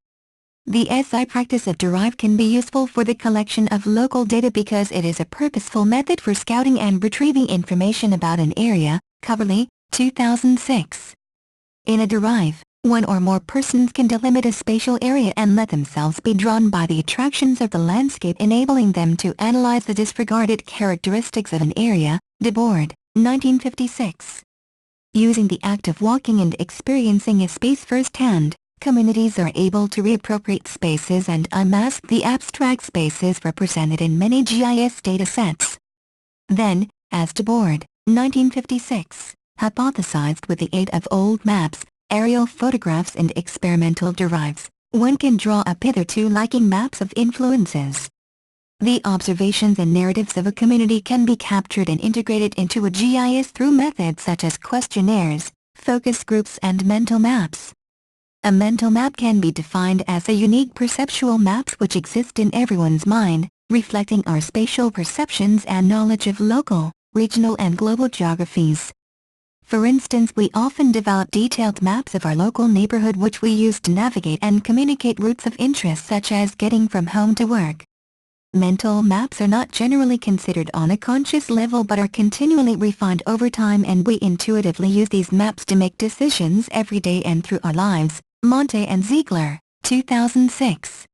The SI practice of Derive can be useful for the collection of local data because it is a purposeful method for scouting and retrieving information about an area. Coverley, 2006. In a Derive, One or more persons can delimit a spatial area and let themselves be drawn by the attractions of the landscape, enabling them to analyze the disregarded characteristics of an area. Debord, 1956. Using the act of walking and experiencing a space firsthand, communities are able to reappropriate spaces and unmask the abstract spaces represented in many GIS datasets. Then, as Debord, 1956, hypothesized with the aid of old maps, aerial photographs and experimental derives, one can draw up hitherto lacking maps of influences. The observations and narratives of a community can be captured and integrated into a GIS through methods such as questionnaires, focus groups and mental maps. A mental map can be defined as a unique perceptual maps which exist in everyone's mind, reflecting our spatial perceptions and knowledge of local, regional and global geographies. For instance, we often develop detailed maps of our local neighborhood which we use to navigate and communicate routes of interest such as getting from home to work. Mental maps are not generally considered on a conscious level but are continually refined over time, and we intuitively use these maps to make decisions every day and through our lives. Monte and Ziegler, 2006.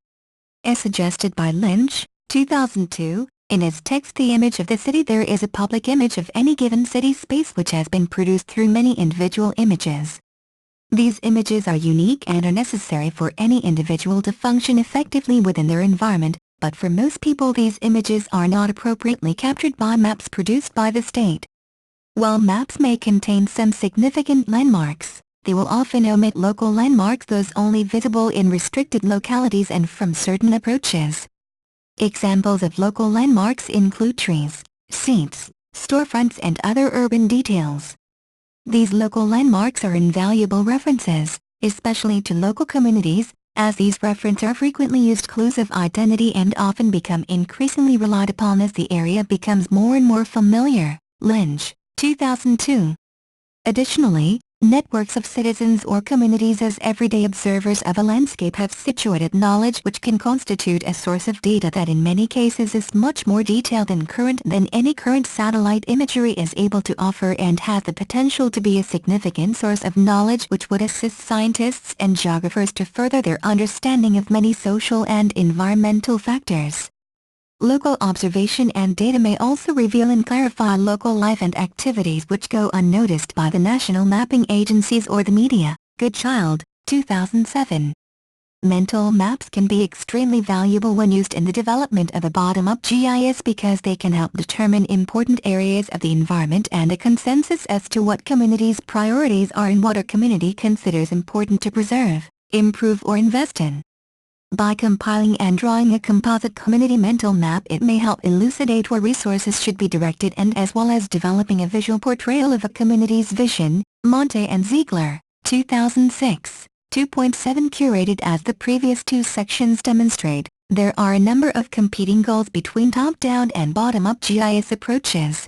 As suggested by Lynch, 2002, in his text The Image of the City, there is a public image of any given city space which has been produced through many individual images. These images are unique and are necessary for any individual to function effectively within their environment, but for most people these images are not appropriately captured by maps produced by the state. While maps may contain some significant landmarks, they will often omit local landmarks, those only visible in restricted localities and from certain approaches. Examples of local landmarks include trees, seats, storefronts and other urban details. These local landmarks are invaluable references, especially to local communities, as these references are frequently used clues of identity and often become increasingly relied upon as the area becomes more and more familiar. Lynch, 2002. Additionally, networks of citizens or communities as everyday observers of a landscape have situated knowledge which can constitute a source of data that in many cases is much more detailed and current than any current satellite imagery is able to offer, and has the potential to be a significant source of knowledge which would assist scientists and geographers to further their understanding of many social and environmental factors. Local observation and data may also reveal and clarify local life and activities which go unnoticed by the national mapping agencies or the media. Goodchild, 2007. Mental maps can be extremely valuable when used in the development of a bottom-up GIS because they can help determine important areas of the environment and a consensus as to what communities' priorities are and what a community considers important to preserve, improve or invest in. By compiling and drawing a composite community mental map, it may help elucidate where resources should be directed and as well as developing a visual portrayal of a community's vision. Monte and Ziegler, 2006, 2.7. Curated. As the previous two sections demonstrate, there are a number of competing goals between top-down and bottom-up GIS approaches.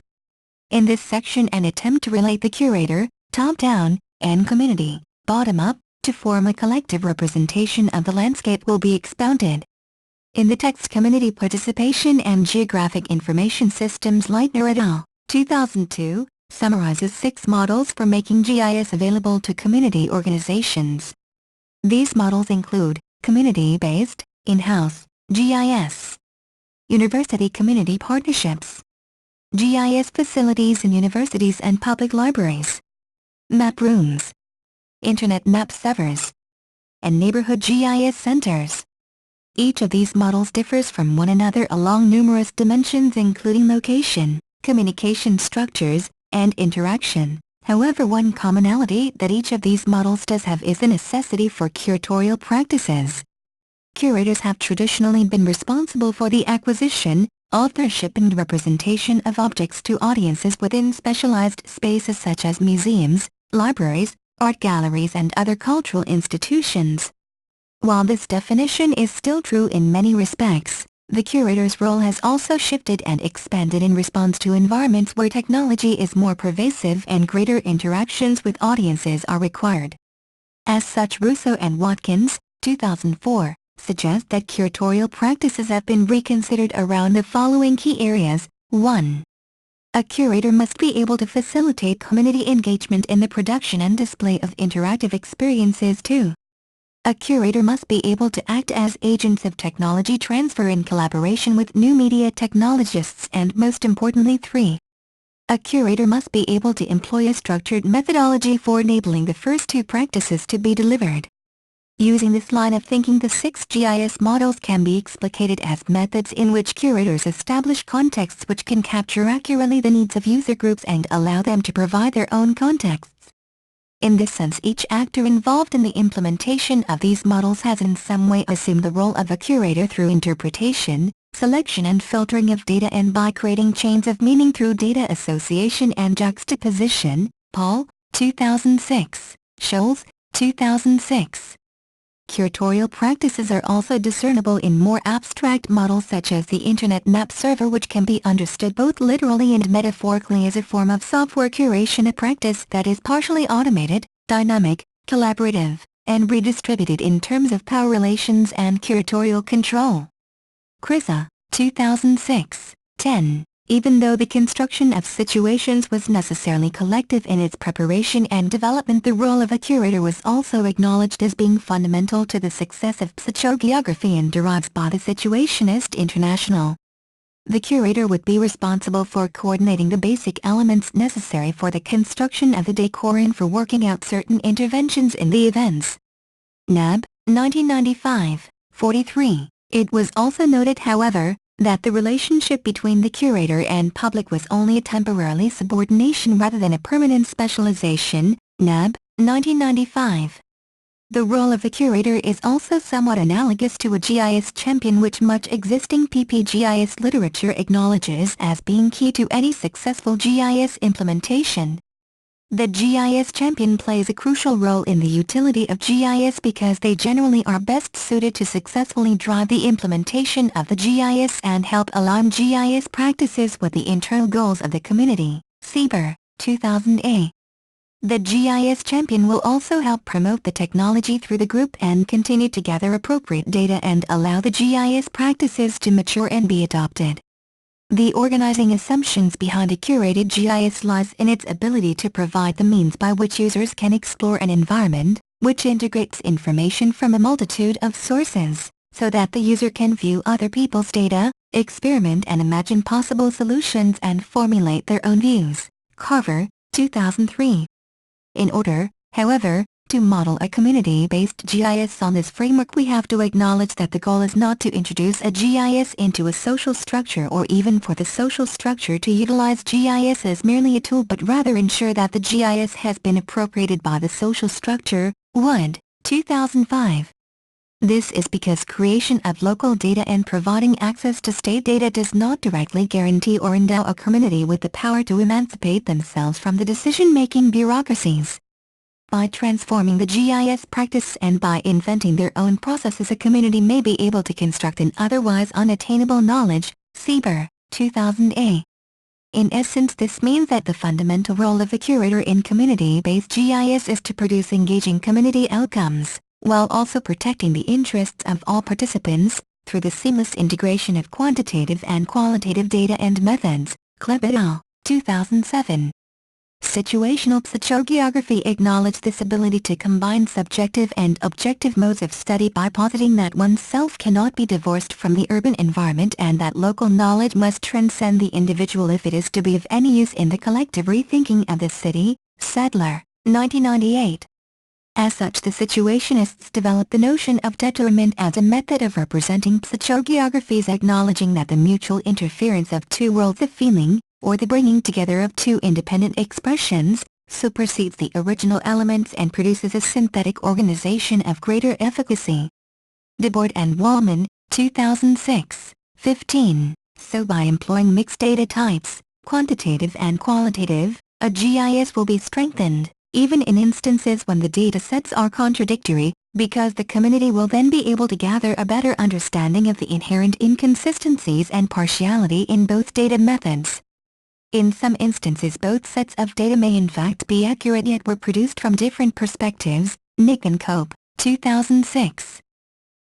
In this section, an attempt to relate the curator, top-down, and community, bottom-up, to form a collective representation of the landscape will be expounded. In the text Community Participation and Geographic Information Systems, Leitner et al., 2002, summarizes 6 models for making GIS available to community organizations. These models include community-based, in-house, GIS, university community partnerships, GIS facilities in universities and public libraries, map rooms, Internet map servers, and neighborhood GIS centers. Each of these models differs from one another along numerous dimensions including location, communication structures, and interaction. However, one commonality that each of these models does have is the necessity for curatorial practices. Curators have traditionally been responsible for the acquisition, authorship and representation of objects to audiences within specialized spaces such as museums, libraries, art galleries and other cultural institutions. While this definition is still true in many respects, the curator's role has also shifted and expanded in response to environments where technology is more pervasive and greater interactions with audiences are required. As such, Russo and Watkins, 2004, suggest that curatorial practices have been reconsidered around the following key areas. 1. A curator must be able to facilitate community engagement in the production and display of interactive experiences too. A curator must be able to act as agents of technology transfer in collaboration with new media technologists, and most importantly 3. A curator must be able to employ a structured methodology for enabling the first 2 practices to be delivered. Using this line of thinking, the 6 GIS models can be explicated as methods in which curators establish contexts which can capture accurately the needs of user groups and allow them to provide their own contexts. In this sense, each actor involved in the implementation of these models has in some way assumed the role of a curator through interpretation, selection and filtering of data, and by creating chains of meaning through data association and juxtaposition. Paul, 2006. Scholes, 2006. Curatorial practices are also discernible in more abstract models such as the Internet Map Server, which can be understood both literally and metaphorically as a form of software curation, a practice that is partially automated, dynamic, collaborative, and redistributed in terms of power relations and curatorial control. Krisa, 2006. 10. Even though the construction of situations was necessarily collective in its preparation and development, the role of a curator was also acknowledged as being fundamental to the success of psychogeography and derives by the Situationist International. The curator would be responsible for coordinating the basic elements necessary for the construction of the decor and for working out certain interventions in the events. Nab, 1995, 43. It was also noted, however, that the relationship between the curator and public was only a temporary subordination rather than a permanent specialization. Nab, 1995. The role of the curator is also somewhat analogous to a GIS champion, which much existing PPGIS literature acknowledges as being key to any successful GIS implementation. The GIS champion plays a crucial role in the utility of GIS because they generally are best suited to successfully drive the implementation of the GIS and help align GIS practices with the internal goals of the community. Sieber, 2000A. The GIS champion will also help promote the technology through the group and continue to gather appropriate data and allow the GIS practices to mature and be adopted. The organizing assumptions behind a curated GIS lies in its ability to provide the means by which users can explore an environment, which integrates information from a multitude of sources, so that the user can view other people's data, experiment and imagine possible solutions and formulate their own views. Carver, 2003. In order, however, to model a community-based GIS on this framework, we have to acknowledge that the goal is not to introduce a GIS into a social structure or even for the social structure to utilize GIS as merely a tool, but rather ensure that the GIS has been appropriated by the social structure. Wood, 2005. This is because creation of local data and providing access to state data does not directly guarantee or endow a community with the power to emancipate themselves from the decision-making bureaucracies. By transforming the GIS practice and by inventing their own processes, a community may be able to construct an otherwise unattainable knowledge. Sieber, 2000A. In essence, this means that the fundamental role of a curator in community-based GIS is to produce engaging community outcomes, while also protecting the interests of all participants, through the seamless integration of quantitative and qualitative data and methods. Kleb et al., 2007. Situational psychogeography acknowledged this ability to combine subjective and objective modes of study by positing that oneself cannot be divorced from the urban environment and that local knowledge must transcend the individual if it is to be of any use in the collective rethinking of the city. Sadler, 1998. As such, the situationists developed the notion of determinant as a method of representing psychogeographies, acknowledging that the mutual interference of two worlds of feeling, or the bringing together of two independent expressions, supersedes the original elements and produces a synthetic organization of greater efficacy. DeBord and Wallman, 2006, 15. So by employing mixed data types, quantitative and qualitative, a GIS will be strengthened, even in instances when the data sets are contradictory, because the community will then be able to gather a better understanding of the inherent inconsistencies and partiality in both data methods. In some instances, both sets of data may in fact be accurate yet were produced from different perspectives. Nick and Cope, 2006.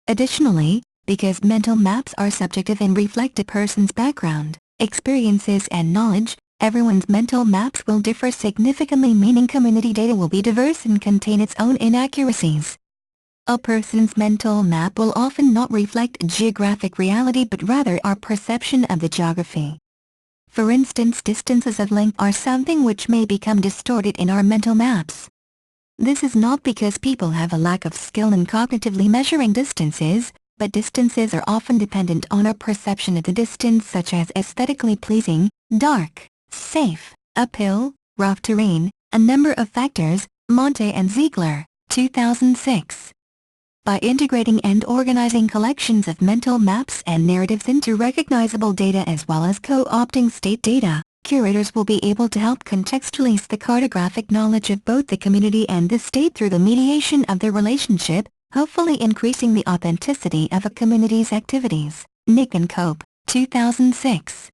Additionally, because mental maps are subjective and reflect a person's background, experiences and knowledge, Everyone's mental maps will differ significantly, meaning community data will be diverse and contain its own inaccuracies. A person's mental map will often not reflect geographic reality but rather our perception of the geography. For instance, distances of length are something which may become distorted in our mental maps. This is not because people have a lack of skill in cognitively measuring distances, but distances are often dependent on our perception of the distance, such as aesthetically pleasing, dark, safe, uphill, rough terrain, a number of factors. Monte and Ziegler, 2006. By integrating and organizing collections of mental maps and narratives into recognizable data as well as co-opting state data, curators will be able to help contextualize the cartographic knowledge of both the community and the state through the mediation of their relationship, hopefully increasing the authenticity of a community's activities. Nick and Cope, 2006.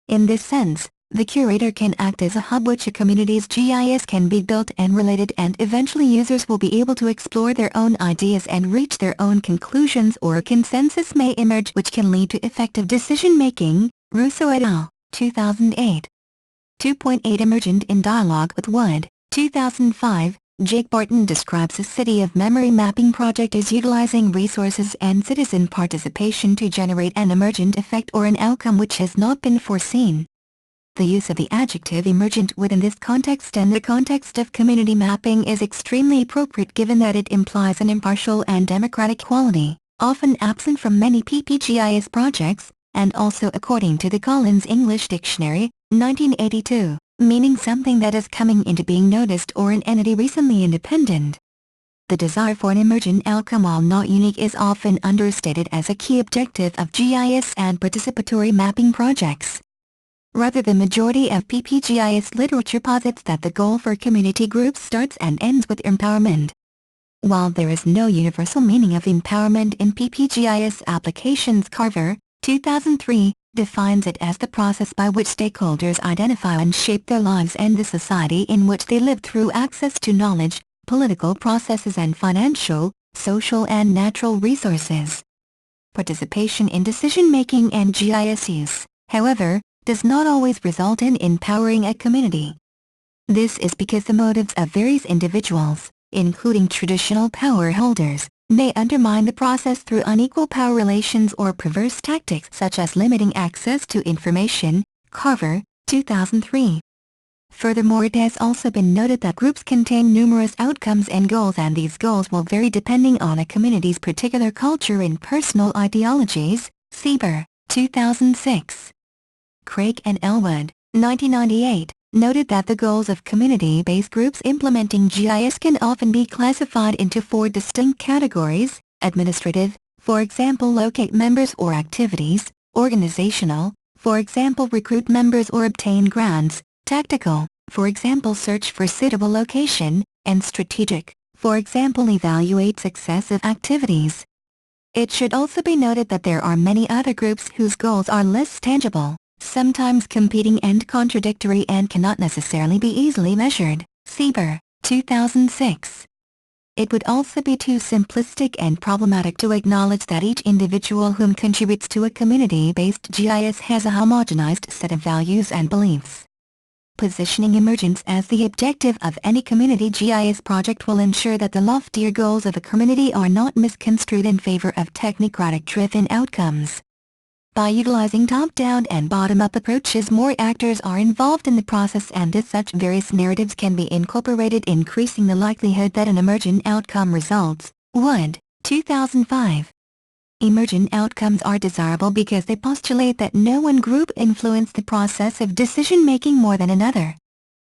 In this sense, the curator can act as a hub which a community's GIS can be built and related, and eventually users will be able to explore their own ideas and reach their own conclusions, or a consensus may emerge which can lead to effective decision-making. Russo et al., 2008. 2.8 Emergent in Dialogue with Wood, 2005. Jake Barton describes a city of memory mapping project as utilizing resources and citizen participation to generate an emergent effect or an outcome which has not been foreseen. The use of the adjective emergent within this context and the context of community mapping is extremely appropriate, given that it implies an impartial and democratic quality, often absent from many PPGIS projects, and also according to the Collins English Dictionary, 1982, meaning something that is coming into being noticed or an entity recently independent. The desire for an emergent outcome, while not unique, is often understated as a key objective of GIS and participatory mapping projects. Rather, the majority of PPGIS literature posits that the goal for community groups starts and ends with empowerment. While there is no universal meaning of empowerment in PPGIS applications, Carver, 2003, defines it as the process by which stakeholders identify and shape their lives and the society in which they live through access to knowledge, political processes and financial, social and natural resources. Participation in decision-making and GIS use, however, does not always result in empowering a community. This is because the motives of various individuals, including traditional power holders, may undermine the process through unequal power relations or perverse tactics such as limiting access to information. Carver, 2003. Furthermore, it has also been noted that groups contain numerous outcomes and goals, and these goals will vary depending on a community's particular culture and personal ideologies. Sieber, 2006. Craig and Elwood, 1998, noted that the goals of community-based groups implementing GIS can often be classified into 4 distinct categories: administrative, for example locate members or activities; organizational, for example recruit members or obtain grants; tactical, for example search for suitable location; and strategic, for example evaluate success of activities. It should also be noted that there are many other groups whose goals are less tangible, sometimes competing and contradictory, and cannot necessarily be easily measured. Sieber, 2006. It would also be too simplistic and problematic to acknowledge that each individual whom contributes to a community-based GIS has a homogenized set of values and beliefs. Positioning emergence as the objective of any community GIS project will ensure that the loftier goals of a community are not misconstrued in favor of technocratic-driven outcomes. By utilizing top-down and bottom-up approaches, more actors are involved in the process, and as such various narratives can be incorporated, increasing the likelihood that an emergent outcome results. Wood, 2005. Emergent outcomes are desirable because they postulate that no one group influenced the process of decision-making more than another.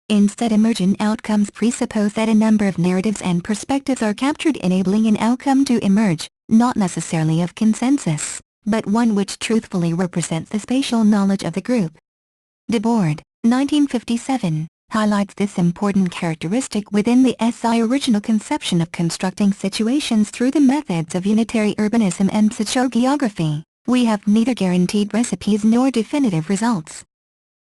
Instead, emergent outcomes presuppose that a number of narratives and perspectives are captured, enabling an outcome to emerge, not necessarily of consensus, but one which truthfully represents the spatial knowledge of the group. DeBoard, 1957, highlights this important characteristic within the SI original conception of constructing situations through the methods of unitary urbanism and psychogeography. We have neither guaranteed recipes nor definitive results.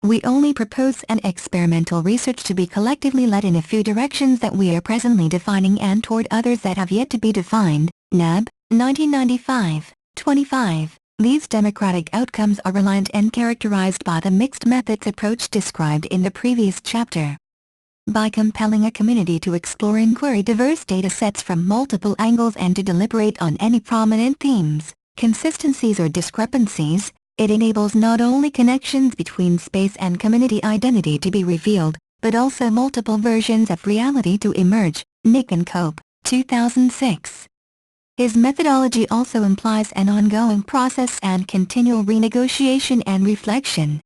We only propose an experimental research to be collectively led in a few directions that we are presently defining and toward others that have yet to be defined. NAB, 1995. 25. These democratic outcomes are reliant and characterized by the mixed methods approach described in the previous chapter. By compelling a community to explore and query diverse data sets from multiple angles and to deliberate on any prominent themes, consistencies or discrepancies, it enables not only connections between space and community identity to be revealed, but also multiple versions of reality to emerge. Nick and Cope, 2006. His methodology also implies an ongoing process and continual renegotiation and reflection.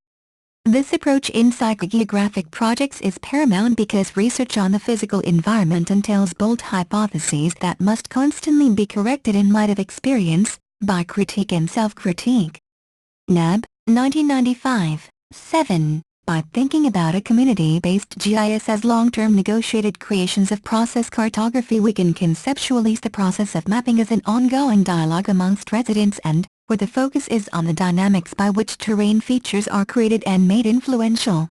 This approach in psychogeographic projects is paramount because research on the physical environment entails bold hypotheses that must constantly be corrected in light of experience, by critique and self-critique. Nab, 1995, 7. By thinking about a community-based GIS as long-term negotiated creations of process cartography, we can conceptualize the process of mapping as an ongoing dialogue amongst residents and, where the focus is on the dynamics by which terrain features are created and made influential.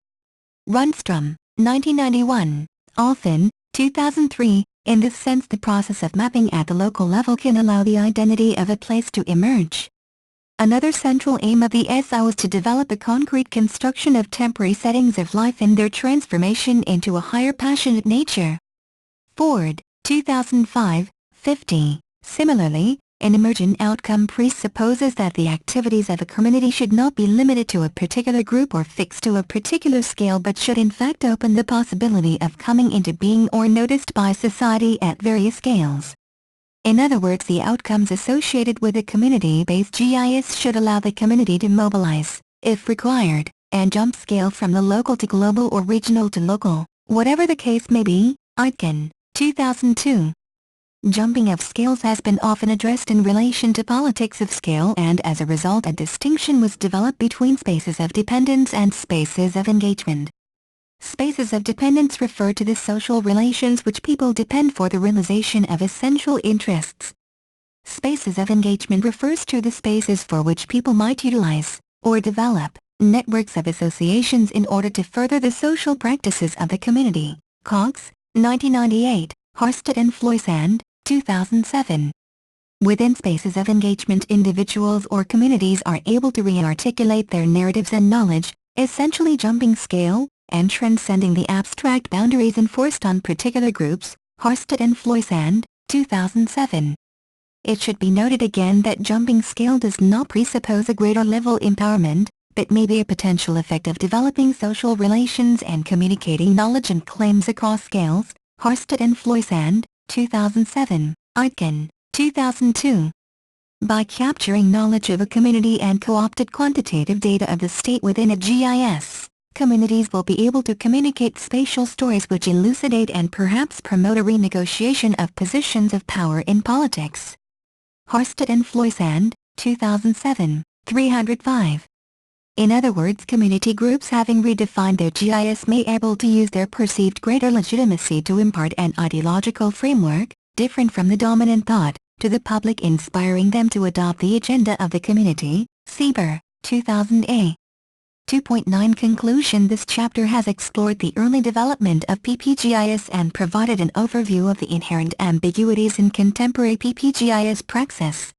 Rundstrom, 1991, Alfin, 2003. In this sense, the process of mapping at the local level can allow the identity of a place to emerge. Another central aim of the SI was to develop a concrete construction of temporary settings of life and their transformation into a higher passionate nature. Ford, 2005, 50. Similarly, an emergent outcome presupposes that the activities of a community should not be limited to a particular group or fixed to a particular scale but should in fact open the possibility of coming into being or noticed by society at various scales. In other words, the outcomes associated with a community-based GIS should allow the community to mobilize, if required, and jump scale from the local to global or regional to local, whatever the case may be. Aitken, 2002. Jumping of scales has been often addressed in relation to politics of scale, and as a result a distinction was developed between spaces of dependence and spaces of engagement. Spaces of dependence refer to the social relations which people depend for the realization of essential interests. Spaces of engagement refers to the spaces for which people might utilize, or develop, networks of associations in order to further the social practices of the community. Cox, 1998, Harstead and Floysand, 2007. Within spaces of engagement, individuals or communities are able to re-articulate their narratives and knowledge, essentially jumping scale, and transcending the abstract boundaries enforced on particular groups. Harstead and Floysand, 2007. It should be noted again that jumping scale does not presuppose a greater level empowerment, but may be a potential effect of developing social relations and communicating knowledge and claims across scales. Harstead and Floysand, 2007, Aitken, 2002. By capturing knowledge of a community and co-opted quantitative data of the state within a GIS, communities will be able to communicate spatial stories which elucidate and perhaps promote a renegotiation of positions of power in politics. Harstead and Floysand, 2007, 305. In other words, community groups having redefined their GIS may be able to use their perceived greater legitimacy to impart an ideological framework, different from the dominant thought, to the public, inspiring them to adopt the agenda of the community. Sieber, 2000a. 2.9 Conclusion. This chapter has explored the early development of PPGIS and provided an overview of the inherent ambiguities in contemporary PPGIS praxis.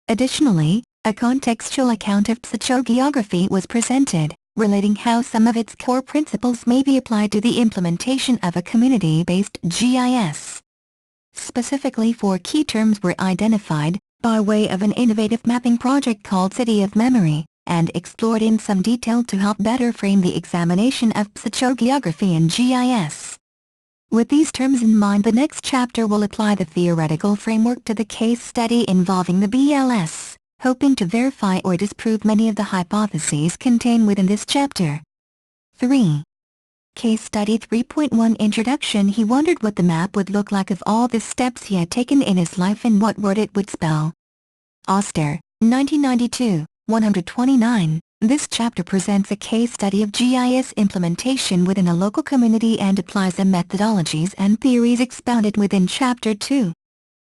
Additionally, a contextual account of psychogeography was presented, relating how some of its core principles may be applied to the implementation of a community-based GIS. Specifically, 4 key terms were identified, by way of an innovative mapping project called City of Memory, and explored in some detail to help better frame the examination of psychogeography in GIS. With these terms in mind, the next chapter will apply the theoretical framework to the case study involving the BLS, hoping to verify or disprove many of the hypotheses contained within this chapter. 3. Case Study 3.1 Introduction. He wondered what the map would look like if all the steps he had taken in his life and what word it would spell. Auster, 1992, 129. This chapter presents a case study of GIS implementation within a local community and applies the methodologies and theories expounded within Chapter 2.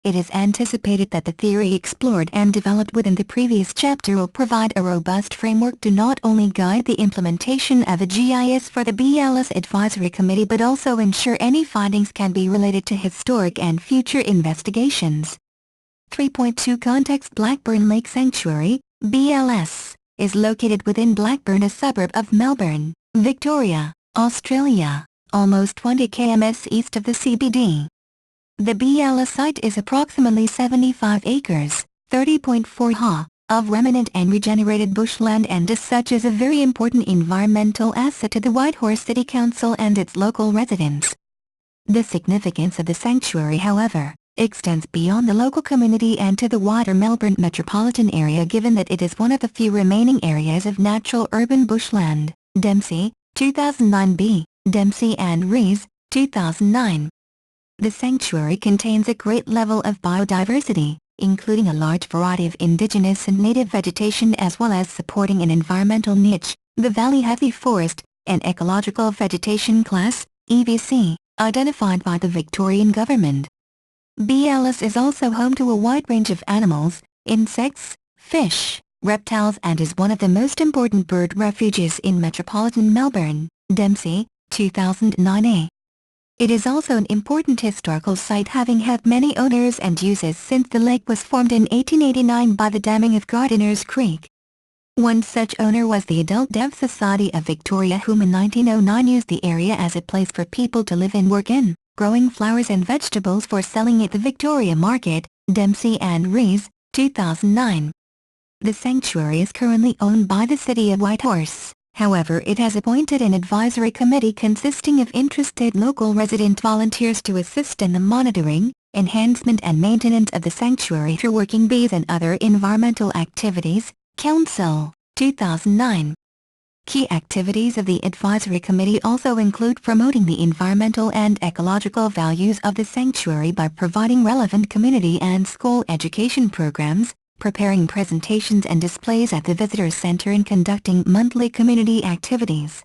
It is anticipated that the theory explored and developed within the previous chapter will provide a robust framework to not only guide the implementation of a GIS for the BLS Advisory Committee but also ensure any findings can be related to historic and future investigations. 3.2 Context. Blackburn Lake Sanctuary, BLS, is located within Blackburn, a suburb of Melbourne, Victoria, Australia, almost 20 km east of the CBD. The BLS site is approximately 75 acres, 30.4 ha, of remnant and regenerated bushland, and as such is a very important environmental asset to the Whitehorse City Council and its local residents. The significance of the sanctuary, however, extends beyond the local community and to the wider Melbourne metropolitan area, given that it is one of the few remaining areas of natural urban bushland. Dempsey, 2009b, Dempsey and Rees, 2009. The sanctuary contains a great level of biodiversity, including a large variety of indigenous and native vegetation, as well as supporting an environmental niche, the Valley Heavy Forest, an ecological vegetation class, EVC, identified by the Victorian government. BLS is also home to a wide range of animals, insects, fish, reptiles, and is one of the most important bird refuges in metropolitan Melbourne. Dempsey, 2009a. It is also an important historical site, having had many owners and uses since the lake was formed in 1889 by the damming of Gardiner's Creek. One such owner was the Adult Deaf Society of Victoria, whom in 1909 used the area as a place for people to live and work in, growing flowers and vegetables for selling at the Victoria Market. Dempsey and Rees, 2009. The sanctuary is currently owned by the City of Whitehorse. However, it has appointed an advisory committee consisting of interested local resident volunteers to assist in the monitoring, enhancement and maintenance of the sanctuary through working bees and other environmental activities. Council, 2009. Key activities of the advisory committee also include promoting the environmental and ecological values of the sanctuary by providing relevant community and school education programs, preparing presentations and displays at the visitor center, and conducting monthly community activities.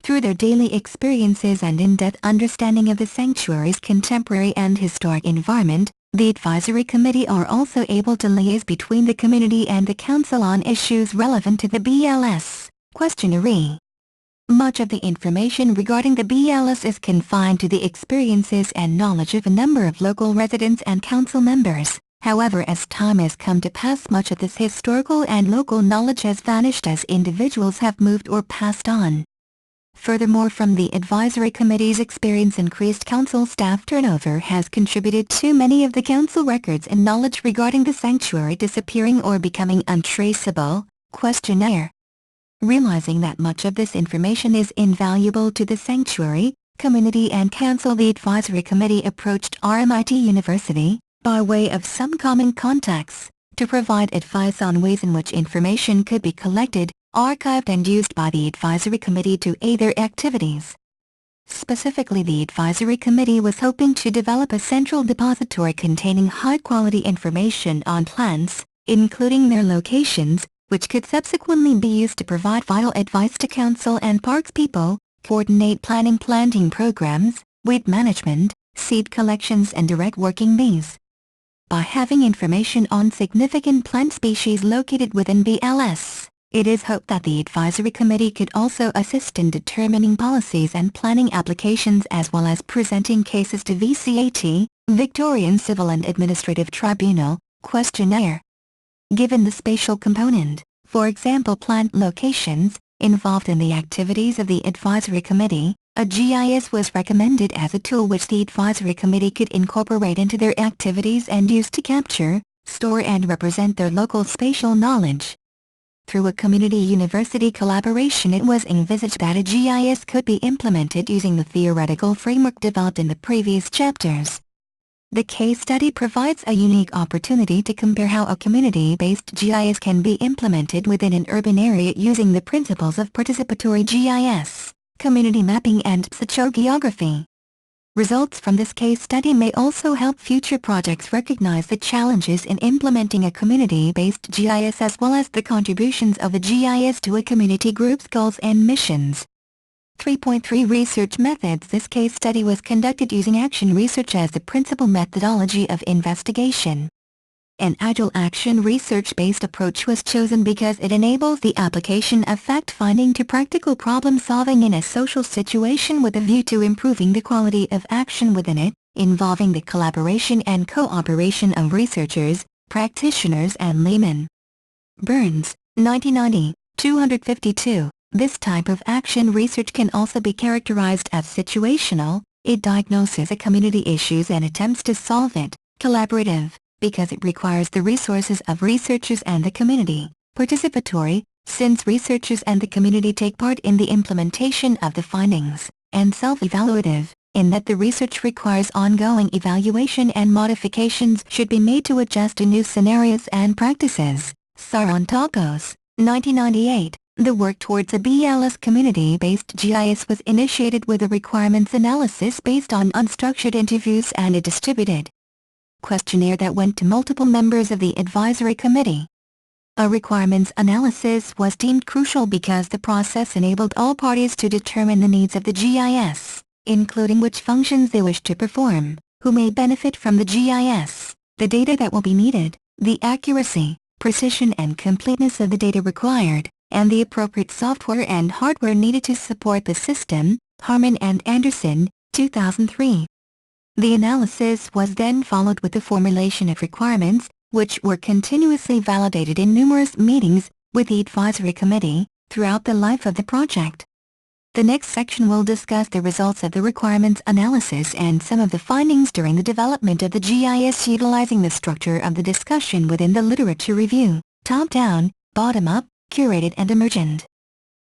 Through their daily experiences and in-depth understanding of the sanctuary's contemporary and historic environment, the advisory committee are also able to liaise between the community and the council on issues relevant to the BLS. Questionnaire. Much of the information regarding the BLS is confined to the experiences and knowledge of a number of local residents and council members. However, as time has come to pass, much of this historical and local knowledge has vanished as individuals have moved or passed on. Furthermore, from the advisory committee's experience, increased council staff turnover has contributed to many of the council records and knowledge regarding the sanctuary disappearing or becoming untraceable. Questionnaire. Realizing that much of this information is invaluable to the sanctuary, community and council, the advisory committee approached RMIT University, by way of some common contacts, to provide advice on ways in which information could be collected, archived and used by the advisory committee to aid their activities. Specifically, the advisory committee was hoping to develop a central depository containing high-quality information on plants, including their locations, which could subsequently be used to provide vital advice to council and parks people, coordinate planting programs, weed management, seed collections and direct working bees. By having information on significant plant species located within BLS, it is hoped that the advisory committee could also assist in determining policies and planning applications, as well as presenting cases to VCAT, Victorian Civil and Administrative Tribunal. Questionnaire. Given the spatial component, for example plant locations, involved in the activities of the advisory committee, a GIS was recommended as a tool which the advisory committee could incorporate into their activities and use to capture, store and represent their local spatial knowledge. Through a community-university collaboration, it was envisaged that a GIS could be implemented using the theoretical framework developed in the previous chapters. The case study provides a unique opportunity to compare how a community-based GIS can be implemented within an urban area using the principles of participatory GIS, community mapping and geography. Results from this case study may also help future projects recognize the challenges in implementing a community-based GIS, as well as the contributions of the GIS to a community group's goals and missions. 3.3 Research Methods. This case study was conducted using action research as the principal methodology of investigation. An agile action research-based approach was chosen because it enables the application of fact-finding to practical problem-solving in a social situation with a view to improving the quality of action within it, involving the collaboration and cooperation of researchers, practitioners and laymen. Burns, 1990, 252. This type of action research can also be characterized as situational. It diagnoses a community issues and attempts to solve it. Collaborative, because it requires the resources of researchers and the community. Participatory, since researchers and the community take part in the implementation of the findings. And self-evaluative, in that the research requires ongoing evaluation and modifications should be made to adjust to new scenarios and practices. Sarantakos, 1998. The work towards a BLS community-based GIS was initiated with a requirements analysis based on unstructured interviews and a distributed questionnaire that went to multiple members of the advisory committee. A requirements analysis was deemed crucial because the process enabled all parties to determine the needs of the GIS, including which functions they wish to perform, who may benefit from the GIS, the data that will be needed, the accuracy, precision and completeness of the data required, and the appropriate software and hardware needed to support the system. Harmon and Anderson, 2003. The analysis was then followed with the formulation of requirements, which were continuously validated in numerous meetings with the advisory committee throughout the life of the project. The next section will discuss the results of the requirements analysis and some of the findings during the development of the GIS utilizing the structure of the discussion within the literature review: top-down, bottom-up, curated and emergent.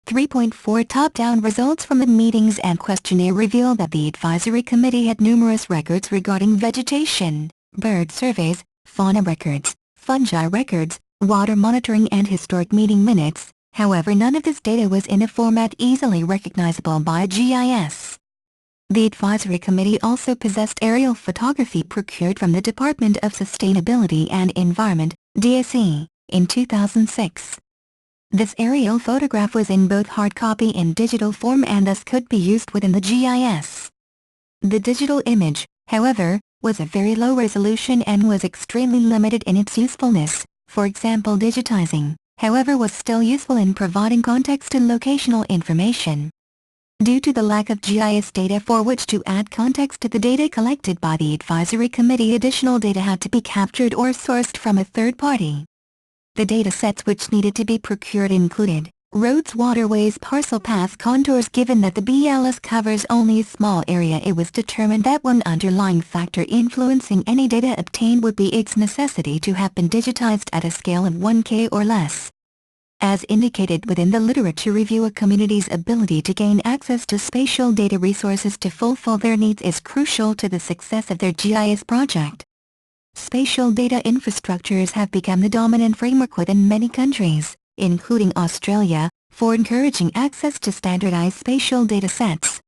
3.4 Top-down results from the meetings and questionnaire reveal that the advisory committee had numerous records regarding vegetation, bird surveys, fauna records, fungi records, water monitoring and historic meeting minutes. However, none of this data was in a format easily recognizable by a GIS. The advisory committee also possessed aerial photography procured from the Department of Sustainability and Environment, DSE, in 2006. This aerial photograph was in both hard copy and digital form and thus could be used within the GIS. The digital image, however, was a very low resolution and was extremely limited in its usefulness. For example, digitizing, however, was still useful in providing context and locational information. Due to the lack of GIS data for which to add context to the data collected by the advisory committee, additional data had to be captured or sourced from a third party. The data sets which needed to be procured included roads, waterways, parcel path contours. Given that the BLS covers only a small area, it was determined that one underlying factor influencing any data obtained would be its necessity to have been digitized at a scale of 1K or less. As indicated within the literature review, a community's ability to gain access to spatial data resources to fulfill their needs is crucial to the success of their GIS project. Spatial data infrastructures have become the dominant framework within many countries, including Australia, for encouraging access to standardized spatial data sets.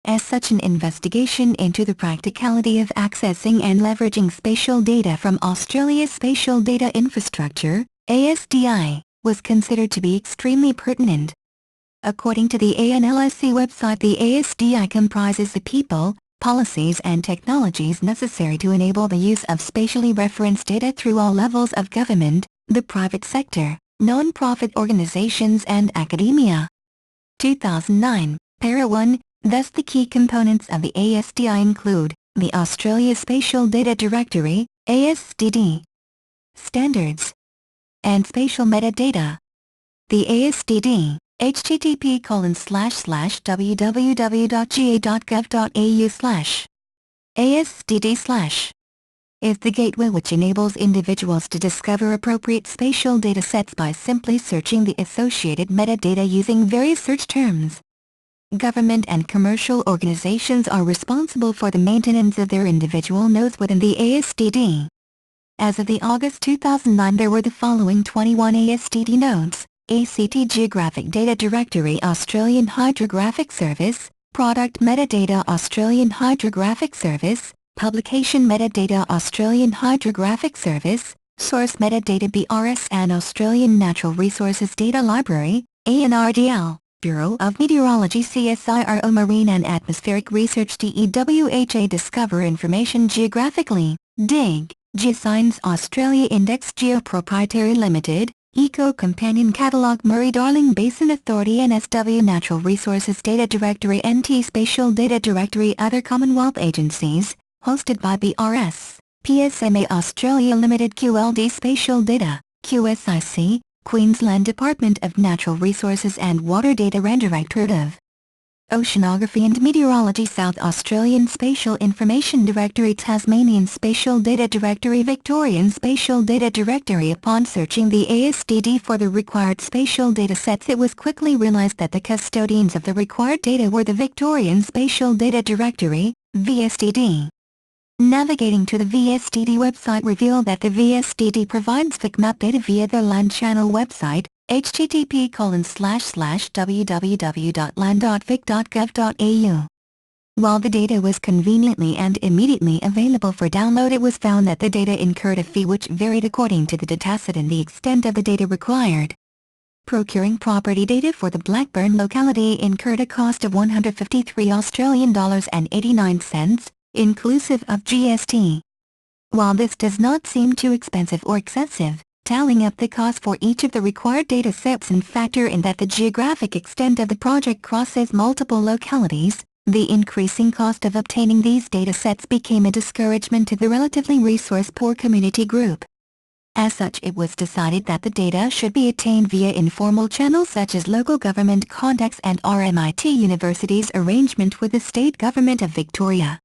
As such, an investigation into the practicality of accessing and leveraging spatial data from Australia's Spatial Data Infrastructure, ASDI, was considered to be extremely pertinent. According to the ANLSC website, the ASDI comprises the people, policies and technologies necessary to enable the use of spatially referenced data through all levels of government, the private sector, non-profit organizations and academia. 2009, Para 1. Thus the key components of the ASDI include the Australia Spatial Data Directory, ASDD, standards, and spatial metadata. The ASDD, http://www.ga.gov.au/ASDD/ is the gateway which enables individuals to discover appropriate spatial data sets by simply searching the associated metadata using various search terms. Government and commercial organizations are responsible for the maintenance of their individual nodes within the ASDD. As of the August 2009, there were the following 21 ASDD nodes: ACT Geographic Data Directory, Australian Hydrographic Service; Product Metadata, Australian Hydrographic Service; Publication Metadata, Australian Hydrographic Service; Source Metadata, BRS and Australian Natural Resources Data Library, ANRDL; Bureau of Meteorology, CSIRO; Marine and Atmospheric Research, DEWHA; Discover Information Geographically, DIG; Geoscience Australia; Index Geo Proprietary Limited; Eco Companion Catalog; Murray-Darling Basin Authority; NSW Natural Resources Data Directory; NT Spatial Data Directory. Other Commonwealth agencies, hosted by BRS, PSMA Australia Limited; QLD Spatial Data, QSIC, Queensland Department of Natural Resources and Water Data Directorate of Oceanography and Meteorology, South Australian Spatial Information Directory, Tasmanian Spatial Data Directory, Victorian Spatial Data Directory. Upon searching the ASDD for the required spatial data sets, it was quickly realized that the custodians of the required data were the Victorian Spatial Data Directory, VSDD. Navigating to the VSDD website revealed that the VSDD provides VicMap data via their Land Channel website, http://www.land.vic.gov.au. While the data was conveniently and immediately available for download, it was found that the data incurred a fee which varied according to the dataset and the extent of the data required. Procuring property data for the Blackburn locality incurred a cost of $153.89, inclusive of GST. While this does not seem too expensive or excessive, tallying up the cost for each of the required data sets and factor in that the geographic extent of the project crosses multiple localities, the increasing cost of obtaining these data sets became a discouragement to the relatively resource-poor community group. As such, it was decided that the data should be attained via informal channels such as local government contacts and RMIT University's arrangement with the State Government of Victoria.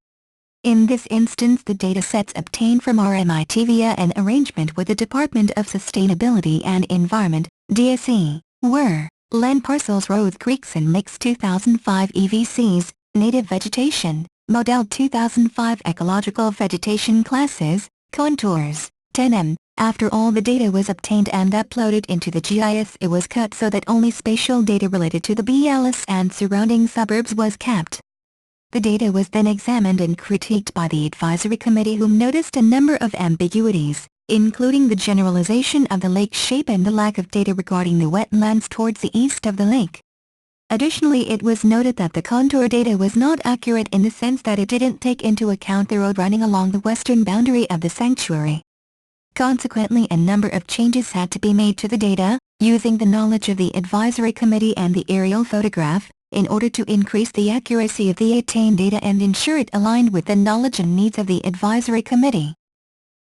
In this instance, the datasets obtained from RMIT via an arrangement with the Department of Sustainability and Environment, DSE, were land parcels, roads, creeks and mixed 2005 EVCs, native vegetation, modeled 2005 ecological vegetation classes, contours, 10M. After all the data was obtained and uploaded into the GIS, it was cut so that only spatial data related to the BLS and surrounding suburbs was kept. The data was then examined and critiqued by the advisory committee, whom noticed a number of ambiguities, including the generalization of the lake shape and the lack of data regarding the wetlands towards the east of the lake. Additionally, it was noted that the contour data was not accurate in the sense that it didn't take into account the road running along the western boundary of the sanctuary. Consequently, a number of changes had to be made to the data, using the knowledge of the advisory committee and the aerial photograph, in order to increase the accuracy of the attained data and ensure it aligned with the knowledge and needs of the advisory committee.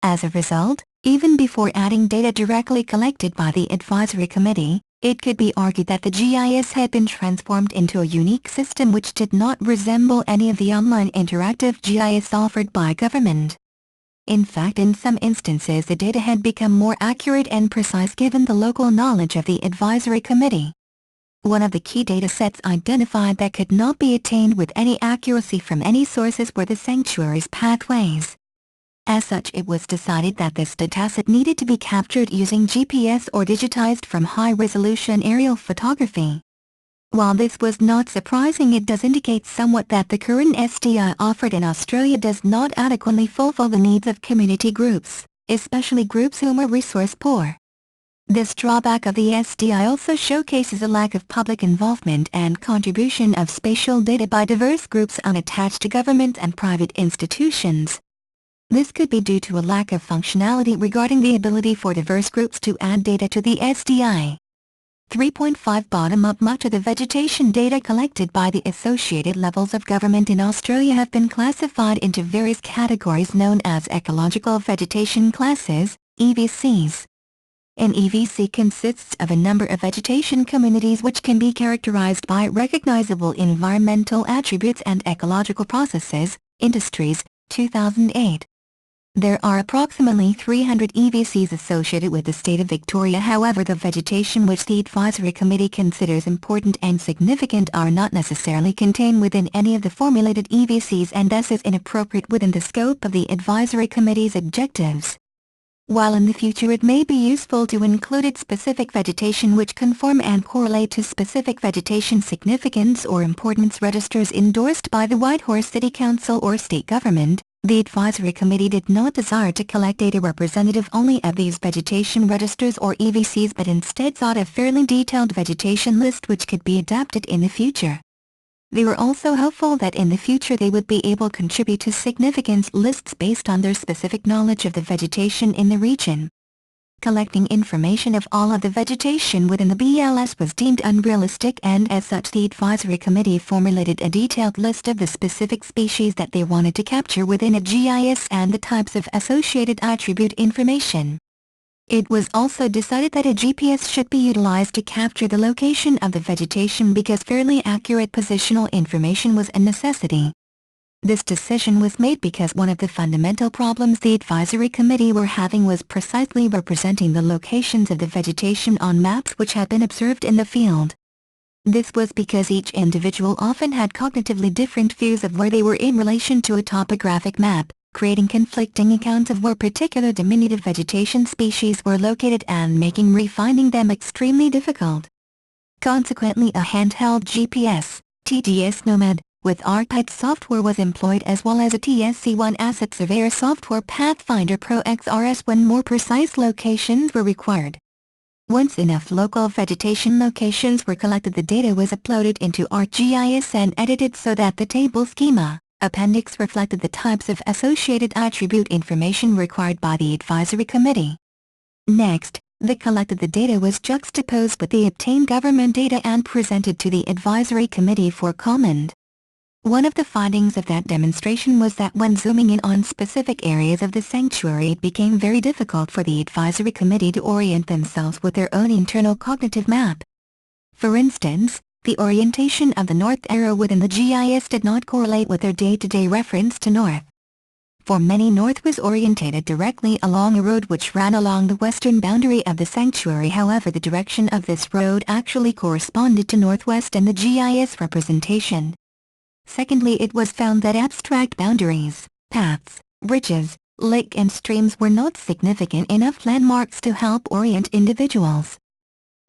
As a result, even before adding data directly collected by the advisory committee, it could be argued that the GIS had been transformed into a unique system which did not resemble any of the online interactive GIS offered by government. In fact, in some instances the data had become more accurate and precise given the local knowledge of the advisory committee. One of the key data sets identified that could not be attained with any accuracy from any sources were the sanctuary's pathways. As such, it was decided that this dataset needed to be captured using GPS or digitized from high-resolution aerial photography. While this was not surprising, it does indicate somewhat that the current SDI offered in Australia does not adequately fulfill the needs of community groups, especially groups whom are resource poor. This drawback of the SDI also showcases a lack of public involvement and contribution of spatial data by diverse groups unattached to government and private institutions. This could be due to a lack of functionality regarding the ability for diverse groups to add data to the SDI. 3.5 Bottom-up. Much of the vegetation data collected by the associated levels of government in Australia have been classified into various categories known as ecological vegetation classes, EVCs. An EVC consists of a number of vegetation communities which can be characterized by recognizable environmental attributes and ecological processes, industries, 2008. There are approximately 300 EVCs associated with the state of Victoria. However, the vegetation which the advisory committee considers important and significant are not necessarily contained within any of the formulated EVCs and thus is inappropriate within the scope of the advisory committee's objectives. While in the future it may be useful to include specific vegetation which conform and correlate to specific vegetation significance or importance registers endorsed by the Whitehorse City Council or state government, the advisory committee did not desire to collect data representative only of these vegetation registers or EVCs but instead sought a fairly detailed vegetation list which could be adapted in the future. They were also hopeful that in the future they would be able to contribute to significance lists based on their specific knowledge of the vegetation in the region. Collecting information of all of the vegetation within the BLS was deemed unrealistic, and as such the advisory committee formulated a detailed list of the specific species that they wanted to capture within a GIS and the types of associated attribute information. It was also decided that a GPS should be utilized to capture the location of the vegetation because fairly accurate positional information was a necessity. This decision was made because one of the fundamental problems the advisory committee were having was precisely representing the locations of the vegetation on maps which had been observed in the field. This was because each individual often had cognitively different views of where they were in relation to a topographic map, creating conflicting accounts of where particular diminutive vegetation species were located and making refinding them extremely difficult. Consequently, a handheld GPS, TGS Nomad, with ARPANET software was employed as well as a TSC1 asset surveyor software Pathfinder Pro XRS when more precise locations were required. Once enough local vegetation locations were collected, the data was uploaded into ArcGIS and edited so that the table schema appendix reflected the types of associated attribute information required by the advisory committee. Next, the collected data was juxtaposed with the obtained government data and presented to the advisory committee for comment. One of the findings of that demonstration was that when zooming in on specific areas of the sanctuary, it became very difficult for the advisory committee to orient themselves with their own internal cognitive map. For instance, the orientation of the north arrow within the GIS did not correlate with their day-to-day reference to north. For many, north was orientated directly along a road which ran along the western boundary of the sanctuary. However, the direction of this road actually corresponded to northwest in the GIS representation. Secondly, it was found that abstract boundaries, paths, ridges, lake and streams were not significant enough landmarks to help orient individuals.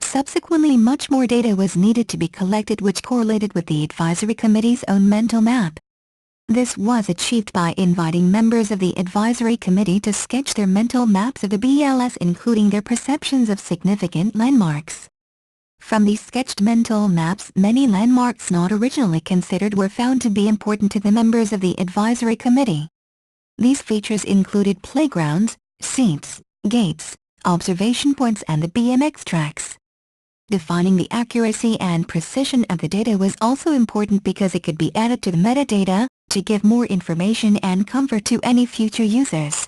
Subsequently, much more data was needed to be collected which correlated with the advisory committee's own mental map. This was achieved by inviting members of the advisory committee to sketch their mental maps of the BLS, including their perceptions of significant landmarks. From these sketched mental maps, many landmarks not originally considered were found to be important to the members of the advisory committee. These features included playgrounds, seats, gates, observation points and the BMX tracks. Defining the accuracy and precision of the data was also important because it could be added to the metadata to give more information and comfort to any future users.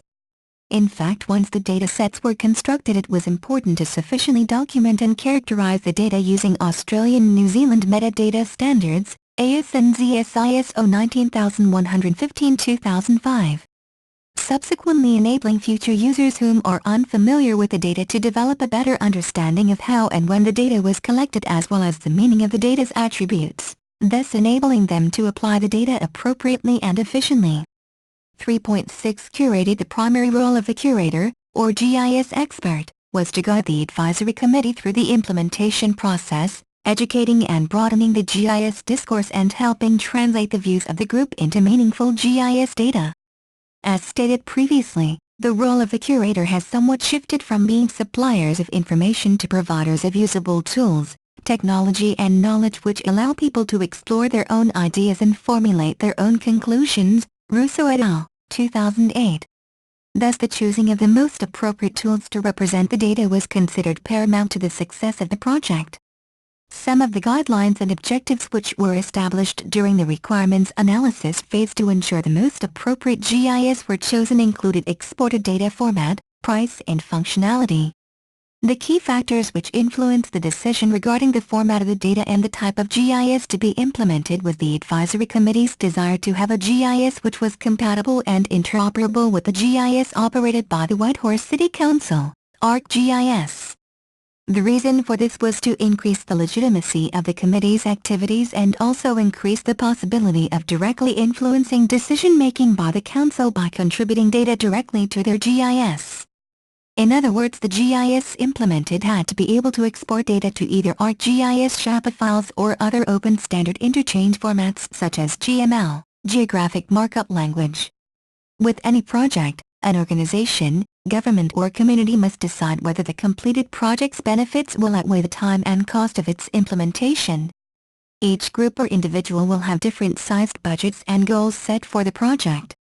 In fact, once the data sets were constructed, it was important to sufficiently document and characterize the data using Australian and New Zealand metadata standards, AS/NZS ISO 19115/2005. Subsequently enabling future users whom are unfamiliar with the data to develop a better understanding of how and when the data was collected as well as the meaning of the data's attributes, thus enabling them to apply the data appropriately and efficiently. 3.6 Curated. The primary role of the curator, or GIS expert, was to guide the advisory committee through the implementation process, educating and broadening the GIS discourse and helping translate the views of the group into meaningful GIS data. As stated previously, the role of the curator has somewhat shifted from being suppliers of information to providers of usable tools, technology and knowledge which allow people to explore their own ideas and formulate their own conclusions. Russo et al., 2008. Thus, the choosing of the most appropriate tools to represent the data was considered paramount to the success of the project. Some of the guidelines and objectives which were established during the requirements analysis phase to ensure the most appropriate GIS were chosen included exported data format, price and functionality. The key factors which influenced the decision regarding the format of the data and the type of GIS to be implemented was the advisory committee's desire to have a GIS which was compatible and interoperable with the GIS operated by the Whitehorse City Council, ArcGIS. The reason for this was to increase the legitimacy of the committee's activities and also increase the possibility of directly influencing decision-making by the council by contributing data directly to their GIS. In other words, the GIS implemented had to be able to export data to either ArcGIS SHAPA files or other open standard interchange formats such as GML, Geographic Markup Language. With any project, an organization, government or community must decide whether the completed project's benefits will outweigh the time and cost of its implementation. Each group or individual will have different sized budgets and goals set for the project.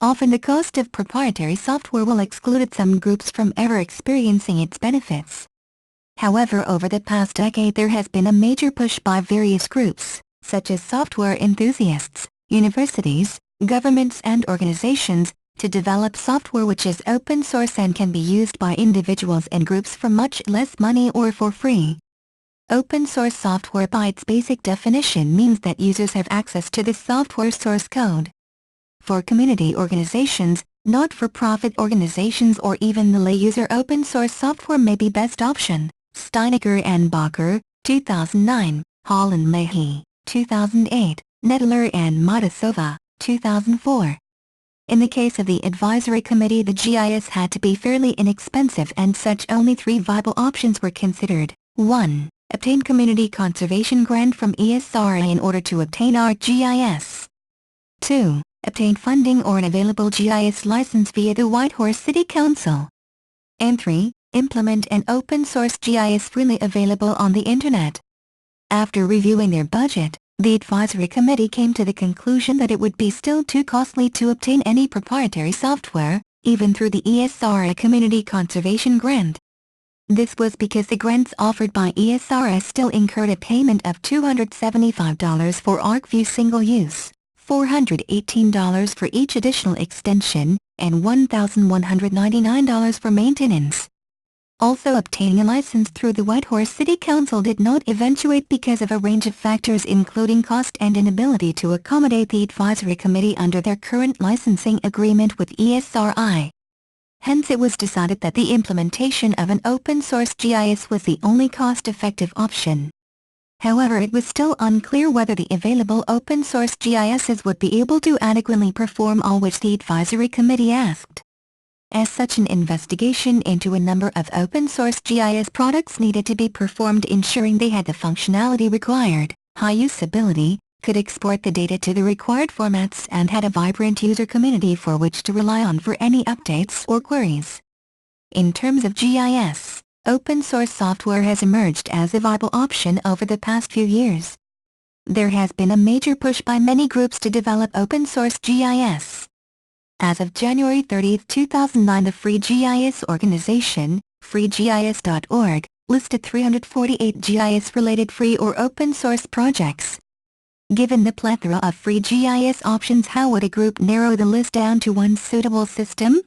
Often the cost of proprietary software will exclude some groups from ever experiencing its benefits. However, over the past decade there has been a major push by various groups, such as software enthusiasts, universities, governments and organizations, to develop software which is open source and can be used by individuals and groups for much less money or for free. Open source software by its basic definition means that users have access to the software source code. For community organizations, not-for-profit organizations or even the lay user, open source software may be best option. Steinecker and Bacher, 2009, Hall and Leahy, 2008, Nettler and Matasova, 2004. In the case of the advisory committee, the GIS had to be fairly inexpensive and such only three viable options were considered. 1. Obtain community conservation grant from ESRI in order to obtain ArcGIS. 2. Obtain funding or an available GIS license via the Whitehorse City Council. And 3. Implement an open-source GIS freely available on the Internet. After reviewing their budget, the advisory committee came to the conclusion that it would be still too costly to obtain any proprietary software, even through the ESRI Community Conservation Grant. This was because the grants offered by ESRI still incurred a payment of $275 for ArcView single-use, $418 for each additional extension, and $1,199 for maintenance. Also, obtaining a license through the Whitehorse City Council did not eventuate because of a range of factors including cost and inability to accommodate the advisory committee under their current licensing agreement with ESRI. Hence it was decided that the implementation of an open-source GIS was the only cost-effective option. However, it was still unclear whether the available open-source GISs would be able to adequately perform all which the advisory committee asked. As such, an investigation into a number of open-source GIS products needed to be performed, ensuring they had the functionality required, high usability, could export the data to the required formats, and had a vibrant user community for which to rely on for any updates or queries. In terms of GIS, open-source software has emerged as a viable option over the past few years. There has been a major push by many groups to develop open-source GIS. As of January 30, 2009, the Free GIS organization, freegis.org, listed 348 GIS-related free or open-source projects. Given the plethora of free GIS options, how would a group narrow the list down to one suitable system?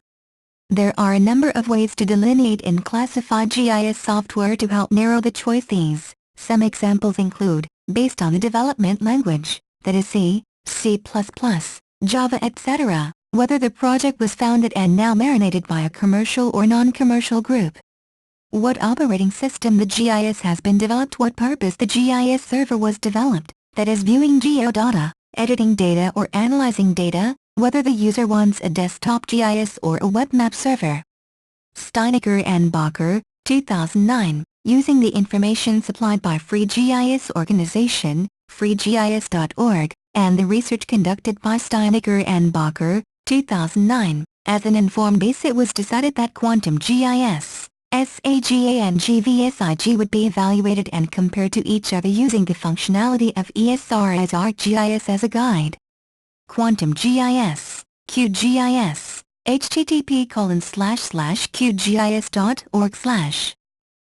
There are a number of ways to delineate and classify GIS software to help narrow the choices. Some examples include, based on the development language, that is C, C++, Java, etc., whether the project was founded and now marinated by a commercial or non-commercial group. What operating system the GIS has been developed, what purpose the GIS server was developed, that is viewing geodata, editing data or analyzing data, whether the user wants a desktop GIS or a web map server. Steinecker and Bacher, 2009, using the information supplied by Free GIS organization, freegis.org, and the research conducted by Steinecker and Bacher, 2009, as an informed base, it was decided that Quantum GIS, SAGA and GVSIG would be evaluated and compared to each other using the functionality of ESRI's ArcGIS as a guide. Quantum GIS, QGIS, http://qgis.org/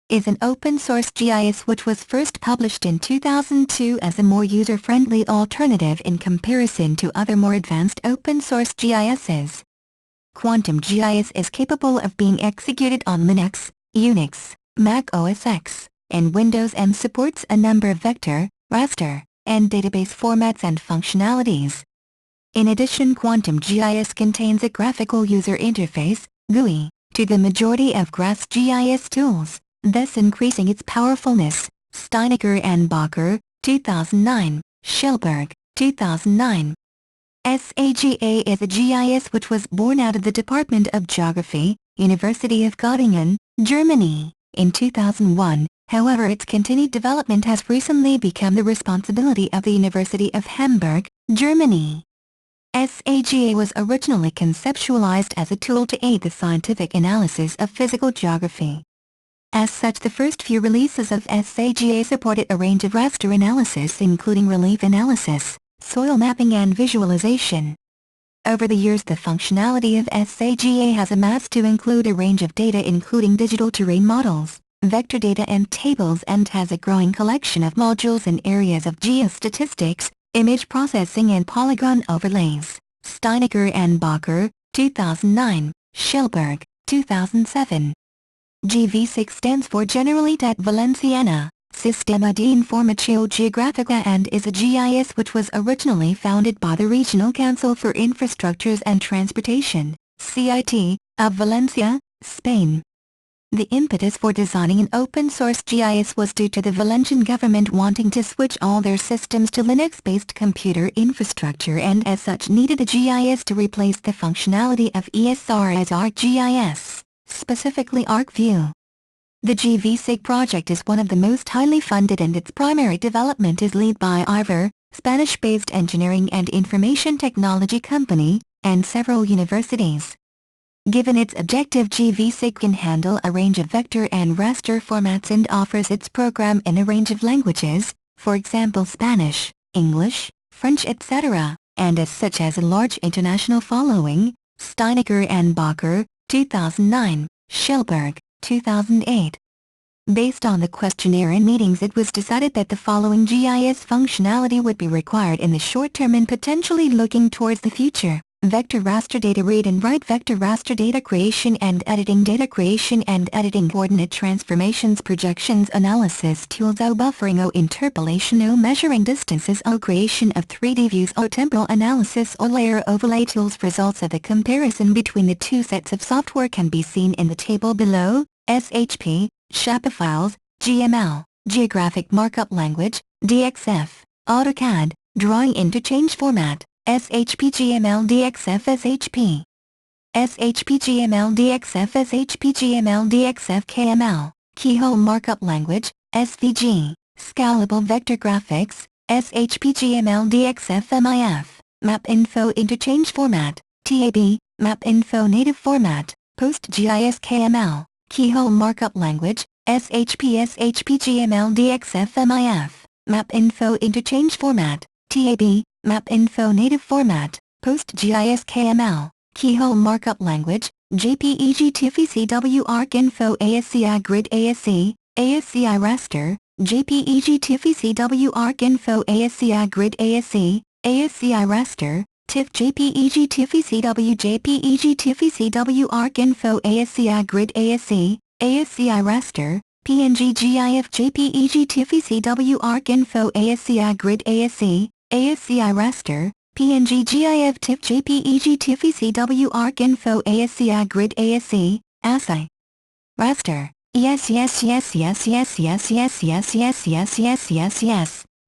is an open-source GIS which was first published in 2002 as a more user-friendly alternative in comparison to other more advanced open-source GISs. Quantum GIS is capable of being executed on Linux, Unix, Mac OS X, and Windows, and supports a number of vector, raster, and database formats and functionalities. In addition, Quantum GIS contains a graphical user interface, GUI, to the majority of GIS tools, thus increasing its powerfulness. Steinecker and Bacher, 2009, Schellberg, 2009. SAGA is a GIS which was born out of the Department of Geography, University of Göttingen, Germany, in 2001. However, its continued development has recently become the responsibility of the University of Hamburg, Germany. SAGA was originally conceptualized as a tool to aid the scientific analysis of physical geography. As such, the first few releases of SAGA supported a range of raster analysis including relief analysis, soil mapping and visualization. Over the years, the functionality of SAGA has amassed to include a range of data including digital terrain models, vector data and tables, and has a growing collection of modules in areas of geostatistics, image processing and polygon overlays. Steinecker and Bacher, 2009, Schellberg, 2007. GV6 stands for Generalitat Valenciana, Sistema de Informació Geogràfica, and is a GIS which was originally founded by the Regional Council for Infrastructures and Transportation, CIT, of Valencia, Spain. The impetus for designing an open-source GIS was due to the Valencian government wanting to switch all their systems to Linux-based computer infrastructure, and as such needed a GIS to replace the functionality of ESR as ArcGIS, specifically ArcView. The GVSig project is one of the most highly funded, and its primary development is led by IVER, Spanish-based engineering and information technology company, and several universities. Given its objective, GVSig can handle a range of vector and raster formats and offers its program in a range of languages, for example Spanish, English, French, etc., and as such has a large international following. Steinecker and Bacher, 2009, Schellberg, 2008. Based on the questionnaire and meetings, it was decided that the following GIS functionality would be required in the short term and potentially looking towards the future: vector raster data read and write, vector raster data creation and editing, coordinate transformations, projections, analysis tools, buffering, interpolation, measuring distances, creation of 3D views, temporal analysis, layer overlay tools. Results of the comparison between the two sets of software can be seen in the table below. SHP, shapefiles, GML, Geographic Markup Language, DXF, AutoCAD, Drawing Interchange Format, SHP GML DXF SHP. SHP GML DXF SHP GML DXF KML, Keyhole Markup Language, SVG, Scalable Vector Graphics, SHP GML DXF MIF, Map Info Interchange Format, TAB, Map Info Native Format, PostGIS KML, Keyhole Markup Language, SHP GML DXF MIF, Map Info Interchange Format, TAB, Map Info Native Format, PostGIS KML, Keyhole Markup Language, JPEG TIFF Arc Info ASCII Grid ASCII Raster, JPEG TIFF Arc Info ASCII Grid ASCII Raster, TIFF JPEG TIFF JPEG TIFF Arc Info ASCII Grid ASCII Raster, PNG GIF JPEG TIFF Arc Info ASCII Grid ASCII Raster, PNG GIF TIFF JPEG TIFF Arc Info ASCII Grid ASCII Raster. Yes.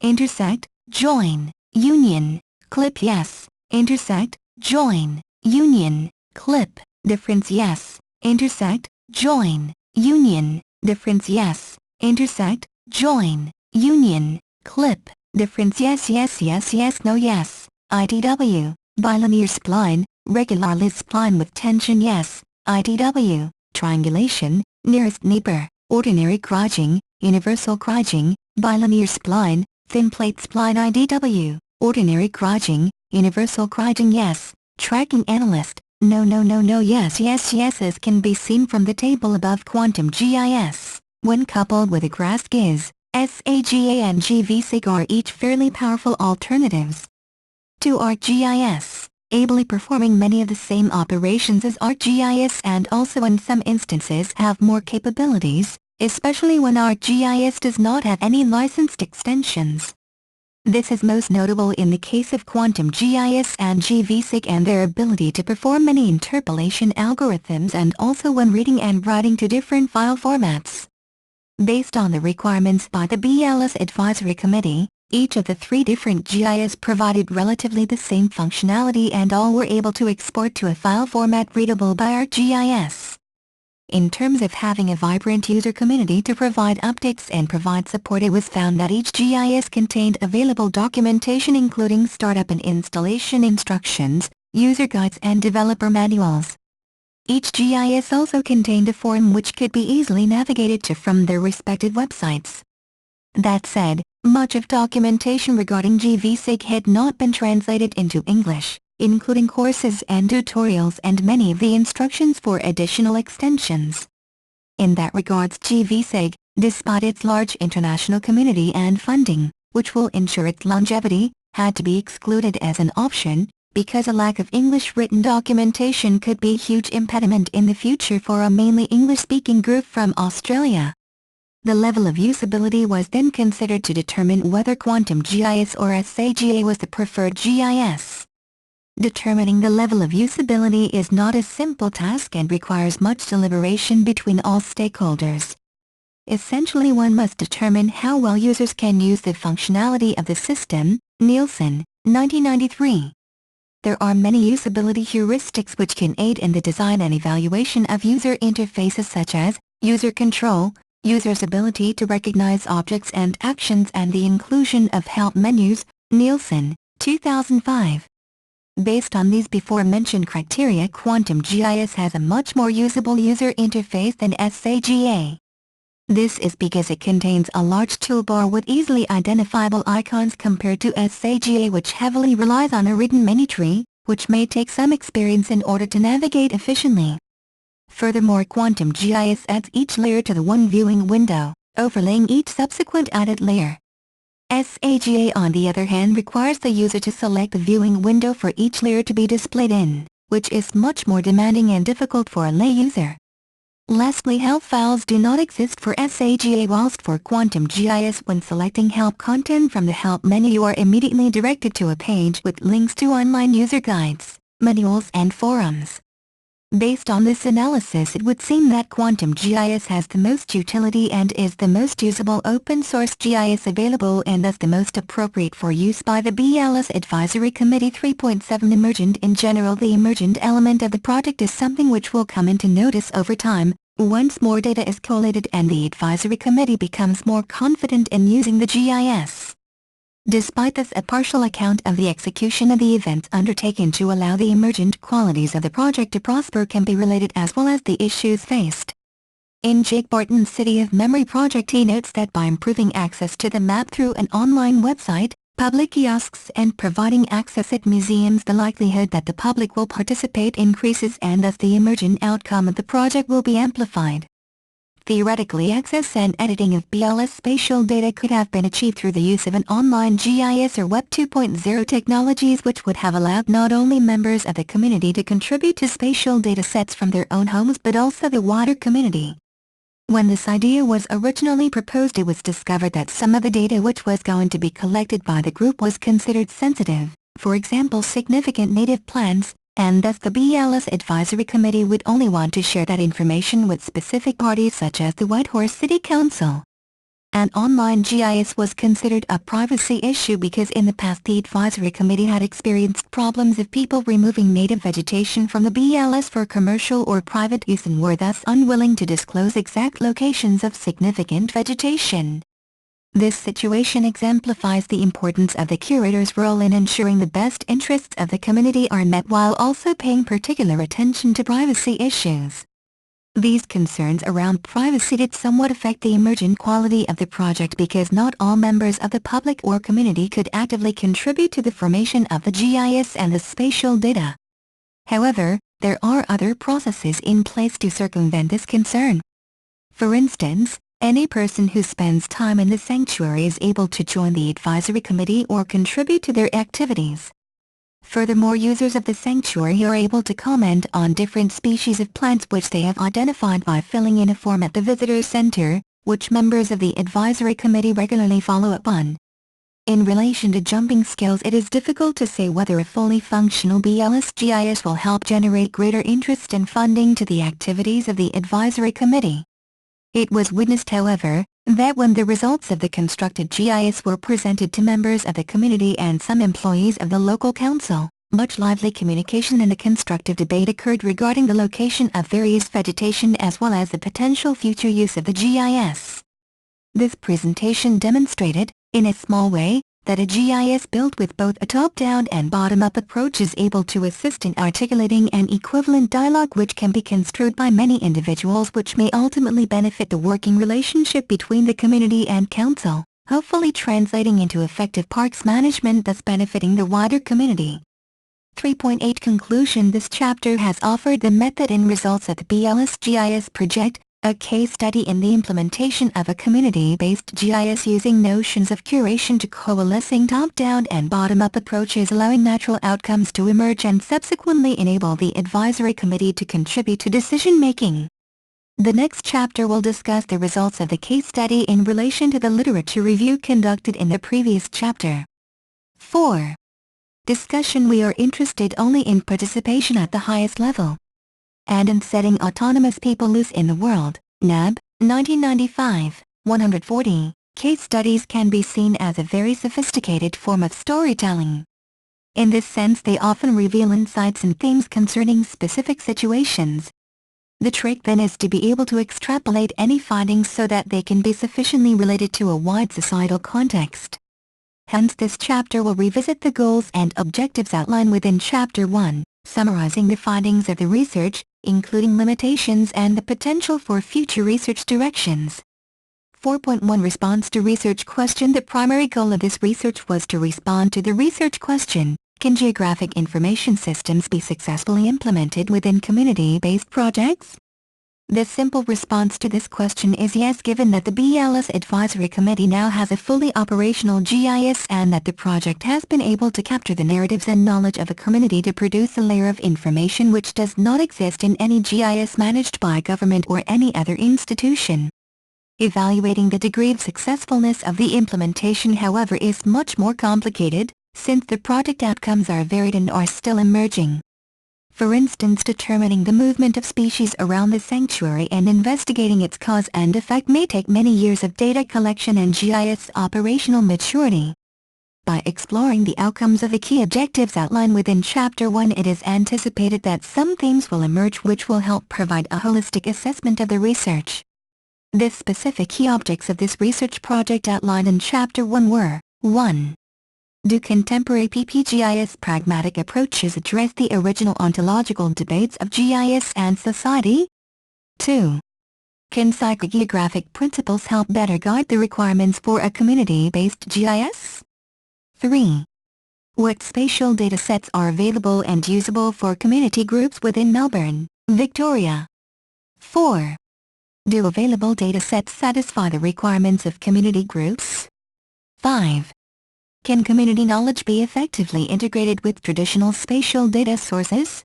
Intersect, join, union, clip. Yes. Intersect, join, union, clip. Difference. Yes. Intersect, join, union, difference. Yes. Intersect, join, union, clip. Difference. Yes. No. Yes. ITW, bilinear spline, regularly spline with tension. Yes. ITW, triangulation, nearest neighbor, ordinary kriging, universal kriging, bilinear spline, thin plate spline. IDW, ordinary kriging, universal kriging. Yes. Tracking analyst, no. Yes, as can be seen from the table above. Quantum GIS, when coupled with a GIS, SAGA and GVSig are each fairly powerful alternatives to ArcGIS, ably performing many of the same operations as ArcGIS, and also in some instances have more capabilities, especially when ArcGIS does not have any licensed extensions. This is most notable in the case of Quantum GIS and GVSig and their ability to perform many interpolation algorithms, and also when reading and writing to different file formats. Based on the requirements by the BLS Advisory Committee, each of the three different GIS provided relatively the same functionality, and all were able to export to a file format readable by ArcGIS. In terms of having a vibrant user community to provide updates and provide support, it was found that each GIS contained available documentation including startup and installation instructions, user guides and developer manuals. Each GIS also contained a forum which could be easily navigated to from their respective websites. That said, much of documentation regarding GVSig had not been translated into English, including courses and tutorials and many of the instructions for additional extensions. In that regards, GVSig, despite its large international community and funding, which will ensure its longevity, had to be excluded as an option, because a lack of English written documentation could be a huge impediment in the future for a mainly English-speaking group from Australia. The level of usability was then considered to determine whether Quantum GIS or SAGA was the preferred GIS. Determining the level of usability is not a simple task and requires much deliberation between all stakeholders. Essentially, one must determine how well users can use the functionality of the system. Nielsen, 1993. There are many usability heuristics which can aid in the design and evaluation of user interfaces, such as user control, users' ability to recognize objects and actions, and the inclusion of help menus. Nielsen, 2005. Based on these before-mentioned criteria, Quantum GIS has a much more usable user interface than SAGA. This is because it contains a large toolbar with easily identifiable icons compared to SAGA, which heavily relies on a written menu tree, which may take some experience in order to navigate efficiently. Furthermore, Quantum GIS adds each layer to the one viewing window, overlaying each subsequent added layer. SAGA, on the other hand, requires the user to select the viewing window for each layer to be displayed in, which is much more demanding and difficult for a lay user. Lastly, help files do not exist for SAGA, whilst for Quantum GIS, when selecting help content from the help menu, you are immediately directed to a page with links to online user guides, manuals and forums. Based on this analysis, it would seem that Quantum GIS has the most utility and is the most usable open-source GIS available, and thus the most appropriate for use by the BLS Advisory Committee. 3.7 Emergent. In general, the emergent element of the project is something which will come into notice over time, once more data is collated and the Advisory Committee becomes more confident in using the GIS. Despite this, a partial account of the execution of the events undertaken to allow the emergent qualities of the project to prosper can be related, as well as the issues faced. In Jake Barton's City of Memory project, he notes that by improving access to the map through an online website, public kiosks, and providing access at museums, the likelihood that the public will participate increases, and thus the emergent outcome of the project will be amplified. Theoretically, access and editing of BLS spatial data could have been achieved through the use of an online GIS or Web 2.0 technologies, which would have allowed not only members of the community to contribute to spatial data sets from their own homes but also the wider community. When this idea was originally proposed, it was discovered that some of the data which was going to be collected by the group was considered sensitive, for example significant native plants, and thus the BLS Advisory Committee would only want to share that information with specific parties such as the Whitehorse City Council. An online GIS was considered a privacy issue because in the past the Advisory Committee had experienced problems of people removing native vegetation from the BLS for commercial or private use and were thus unwilling to disclose exact locations of significant vegetation. This situation exemplifies the importance of the curator's role in ensuring the best interests of the community are met while also paying particular attention to privacy issues. These concerns around privacy did somewhat affect the emergent quality of the project because not all members of the public or community could actively contribute to the formation of the GIS and the spatial data. However, there are other processes in place to circumvent this concern. For instance, any person who spends time in the sanctuary is able to join the Advisory Committee or contribute to their activities. Furthermore, users of the sanctuary are able to comment on different species of plants which they have identified by filling in a form at the Visitor Center, which members of the Advisory Committee regularly follow up on. In relation to jumping skills, it is difficult to say whether a fully functional BLS GIS will help generate greater interest and funding to the activities of the Advisory Committee. It was witnessed, however, that when the results of the constructed GIS were presented to members of the community and some employees of the local council, much lively communication and a constructive debate occurred regarding the location of various vegetation as well as the potential future use of the GIS. This presentation demonstrated, in a small way, that a GIS built with both a top-down and bottom-up approach is able to assist in articulating an equivalent dialogue which can be construed by many individuals, which may ultimately benefit the working relationship between the community and council, hopefully translating into effective parks management, thus benefiting the wider community. 3.8 Conclusion. This chapter has offered the method and results of the BLS GIS project, A case study in the implementation of a community-based GIS using notions of curation to coalescing top-down and bottom-up approaches, allowing natural outcomes to emerge and subsequently enable the advisory committee to contribute to decision-making. The next chapter will discuss the results of the case study in relation to the literature review conducted in the previous chapter. 4. Discussion. We are interested only in participation at the highest level and in setting autonomous people loose in the world. NAB, 1995, 140. Case studies can be seen as a very sophisticated form of storytelling. In this sense, they often reveal insights and themes concerning specific situations. The trick then is to be able to extrapolate any findings so that they can be sufficiently related to a wide societal context. Hence, this chapter will revisit the goals and objectives outlined within Chapter 1, summarizing the findings of the research, including limitations and the potential for future research directions. 4.1 Response to research question. The primary goal of this research was to respond to the research question: can geographic information systems be successfully implemented within community-based projects? The simple response to this question is yes, given that the BLS Advisory Committee now has a fully operational GIS and that the project has been able to capture the narratives and knowledge of a community to produce a layer of information which does not exist in any GIS managed by government or any other institution. Evaluating the degree of successfulness of the implementation, however, is much more complicated, since the project outcomes are varied and are still emerging. For instance, determining the movement of species around the sanctuary and investigating its cause and effect may take many years of data collection and GIS operational maturity. By exploring the outcomes of the key objectives outlined within Chapter 1, it is anticipated that some themes will emerge which will help provide a holistic assessment of the research. The specific key objects of this research project outlined in Chapter 1 were: 1. Do contemporary PPGIS pragmatic approaches address the original ontological debates of GIS and society? 2. Can psychogeographic principles help better guide the requirements for a community-based GIS? 3. What spatial datasets are available and usable for community groups within Melbourne, Victoria? 4. Do available datasets satisfy the requirements of community groups? 5. Can community knowledge be effectively integrated with traditional spatial data sources?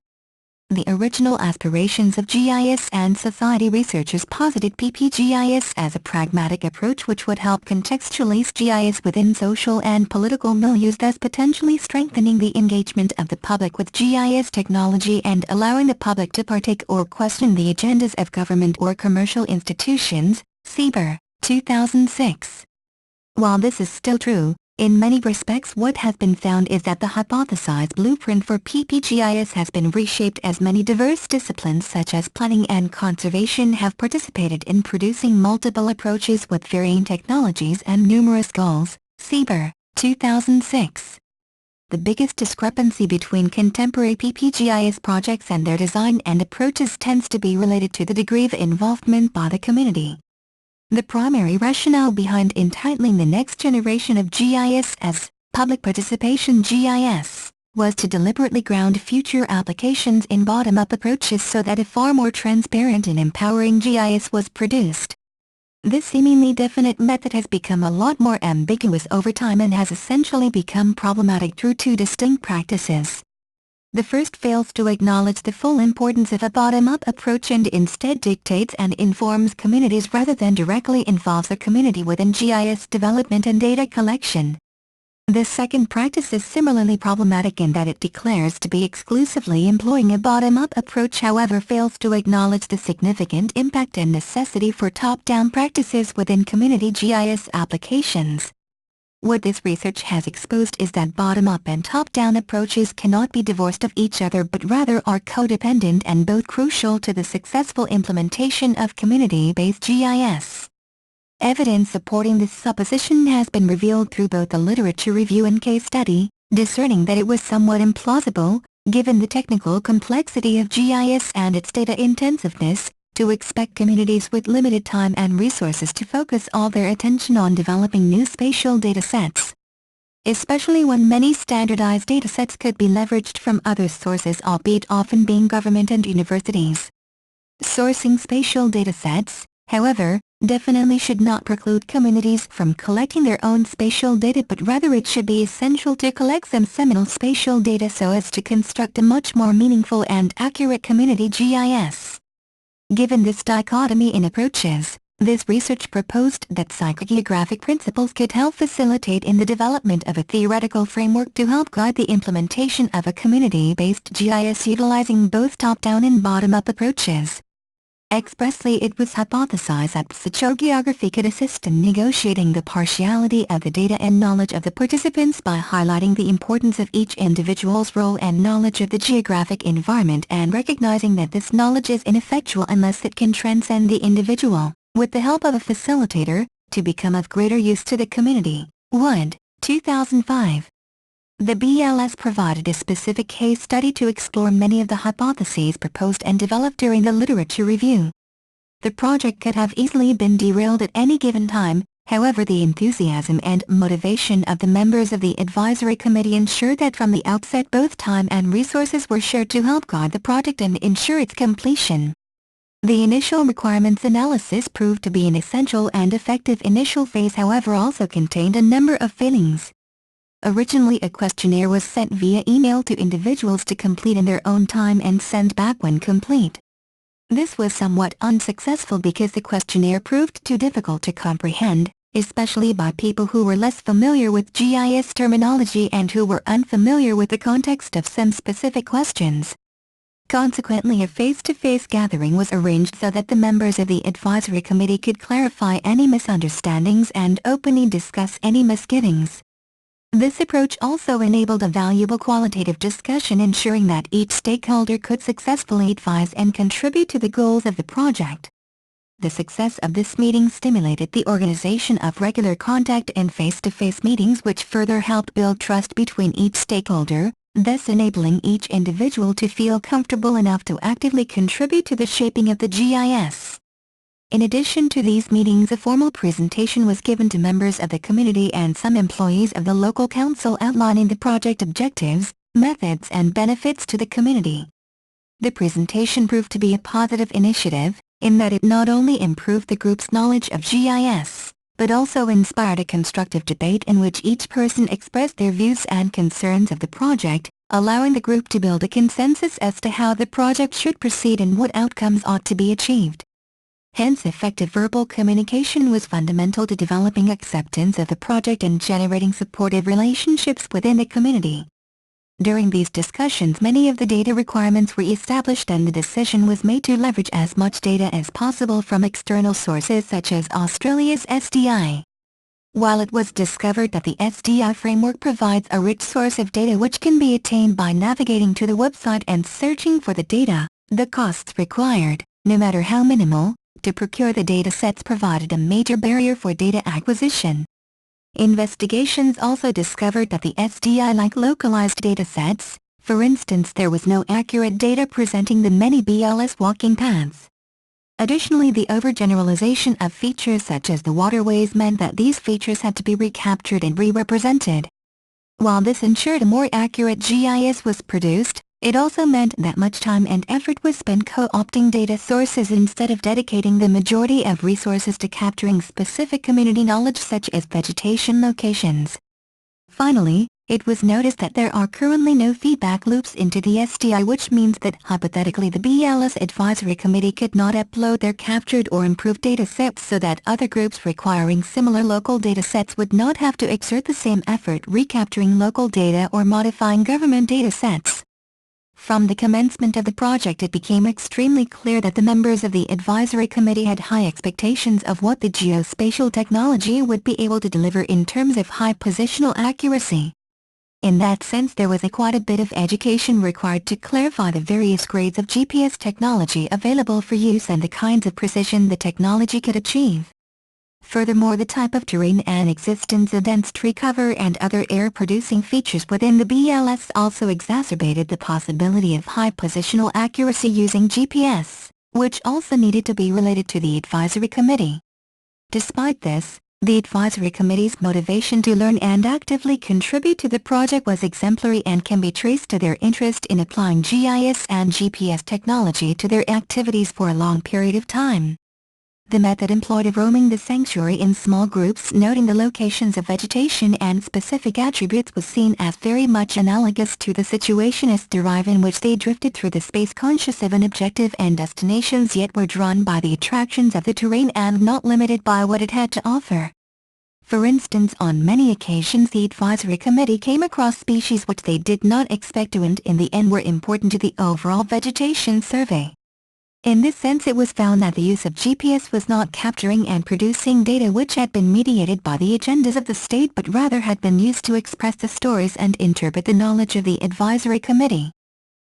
The original aspirations of GIS and society researchers posited PPGIS as a pragmatic approach which would help contextualize GIS within social and political milieus, thus potentially strengthening the engagement of the public with GIS technology and allowing the public to partake or question the agendas of government or commercial institutions. Sieber, 2006. While this is still true, in many respects what has been found is that the hypothesized blueprint for PPGIS has been reshaped as many diverse disciplines such as planning and conservation have participated in producing multiple approaches with varying technologies and numerous goals. Sieber, 2006. The biggest discrepancy between contemporary PPGIS projects and their design and approaches tends to be related to the degree of involvement by the community. The primary rationale behind entitling the next generation of GIS as Public Participation GIS was to deliberately ground future applications in bottom-up approaches so that a far more transparent and empowering GIS was produced. This seemingly definite method has become a lot more ambiguous over time and has essentially become problematic through two distinct practices. The first fails to acknowledge the full importance of a bottom-up approach and instead dictates and informs communities rather than directly involves a community within GIS development and data collection. The second practice is similarly problematic in that it declares to be exclusively employing a bottom-up approach, however fails to acknowledge the significant impact and necessity for top-down practices within community GIS applications. What this research has exposed is that bottom-up and top-down approaches cannot be divorced of each other but rather are codependent and both crucial to the successful implementation of community-based GIS. Evidence supporting this supposition has been revealed through both the literature review and case study, discerning that it was somewhat implausible, given the technical complexity of GIS and its data intensiveness, to expect communities with limited time and resources to focus all their attention on developing new spatial datasets. Especially when many standardized datasets could be leveraged from other sources, albeit often being government and universities. Sourcing spatial datasets, however, definitely should not preclude communities from collecting their own spatial data, but rather it should be essential to collect some seminal spatial data so as to construct a much more meaningful and accurate community GIS. Given this dichotomy in approaches, this research proposed that psychogeographic principles could help facilitate in the development of a theoretical framework to help guide the implementation of a community-based GIS utilizing both top-down and bottom-up approaches. Expressly, it was hypothesized that psychogeography could assist in negotiating the partiality of the data and knowledge of the participants by highlighting the importance of each individual's role and knowledge of the geographic environment and recognizing that this knowledge is ineffectual unless it can transcend the individual, with the help of a facilitator, to become of greater use to the community. Wood, 2005. The BLS provided a specific case study to explore many of the hypotheses proposed and developed during the literature review. The project could have easily been derailed at any given time, however the enthusiasm and motivation of the members of the advisory committee ensured that from the outset both time and resources were shared to help guide the project and ensure its completion. The initial requirements analysis proved to be an essential and effective initial phase, however also contained a number of failings. Originally, a questionnaire was sent via email to individuals to complete in their own time and send back when complete. This was somewhat unsuccessful because the questionnaire proved too difficult to comprehend, especially by people who were less familiar with GIS terminology and who were unfamiliar with the context of some specific questions. Consequently, a face-to-face gathering was arranged so that the members of the advisory committee could clarify any misunderstandings and openly discuss any misgivings. This approach also enabled a valuable qualitative discussion, ensuring that each stakeholder could successfully advise and contribute to the goals of the project. The success of this meeting stimulated the organization of regular contact and face-to-face meetings, which further helped build trust between each stakeholder, thus enabling each individual to feel comfortable enough to actively contribute to the shaping of the GIS. In addition to these meetings, a formal presentation was given to members of the community and some employees of the local council outlining the project objectives, methods and benefits to the community. The presentation proved to be a positive initiative, in that it not only improved the group's knowledge of GIS, but also inspired a constructive debate in which each person expressed their views and concerns of the project, allowing the group to build a consensus as to how the project should proceed and what outcomes ought to be achieved. Hence, effective verbal communication was fundamental to developing acceptance of the project and generating supportive relationships within the community. During these discussions, many of the data requirements were established and the decision was made to leverage as much data as possible from external sources such as Australia's SDI. While it was discovered that the SDI framework provides a rich source of data which can be attained by navigating to the website and searching for the data, the costs required, no matter how minimal, to procure the data sets provided a major barrier for data acquisition. Investigations also discovered that the SDI lacked localized data sets. For instance, there was no accurate data presenting the many BLS walking paths. Additionally, the overgeneralization of features such as the waterways meant that these features had to be recaptured and re-represented. While this ensured a more accurate GIS was produced, it also meant that much time and effort was spent co-opting data sources instead of dedicating the majority of resources to capturing specific community knowledge such as vegetation locations. Finally, it was noticed that there are currently no feedback loops into the SDI, which means that hypothetically the BLS Advisory Committee could not upload their captured or improved data sets so that other groups requiring similar local data sets would not have to exert the same effort recapturing local data or modifying government data sets. From the commencement of the project, it became extremely clear that the members of the advisory committee had high expectations of what the geospatial technology would be able to deliver in terms of high positional accuracy. In that sense, there was quite a bit of education required to clarify the various grades of GPS technology available for use and the kinds of precision the technology could achieve. Furthermore, the type of terrain and existence of dense tree cover and other air-producing features within the BLS also exacerbated the possibility of high positional accuracy using GPS, which also needed to be related to the advisory committee. Despite this, The advisory committee's motivation to learn and actively contribute to the project was exemplary and can be traced to their interest in applying GIS and GPS technology to their activities for a long period of time. The method employed of roaming the sanctuary in small groups noting the locations of vegetation and specific attributes was seen as very much analogous to the situationists derive in which they drifted through the space conscious of an objective and destinations yet were drawn by the attractions of the terrain and not limited by what it had to offer. For instance, on many occasions the advisory committee came across species which they did not expect to and in the end were important to the overall vegetation survey. In this sense it was found that the use of GPS was not capturing and producing data which had been mediated by the agendas of the state but rather had been used to express the stories and interpret the knowledge of the advisory committee.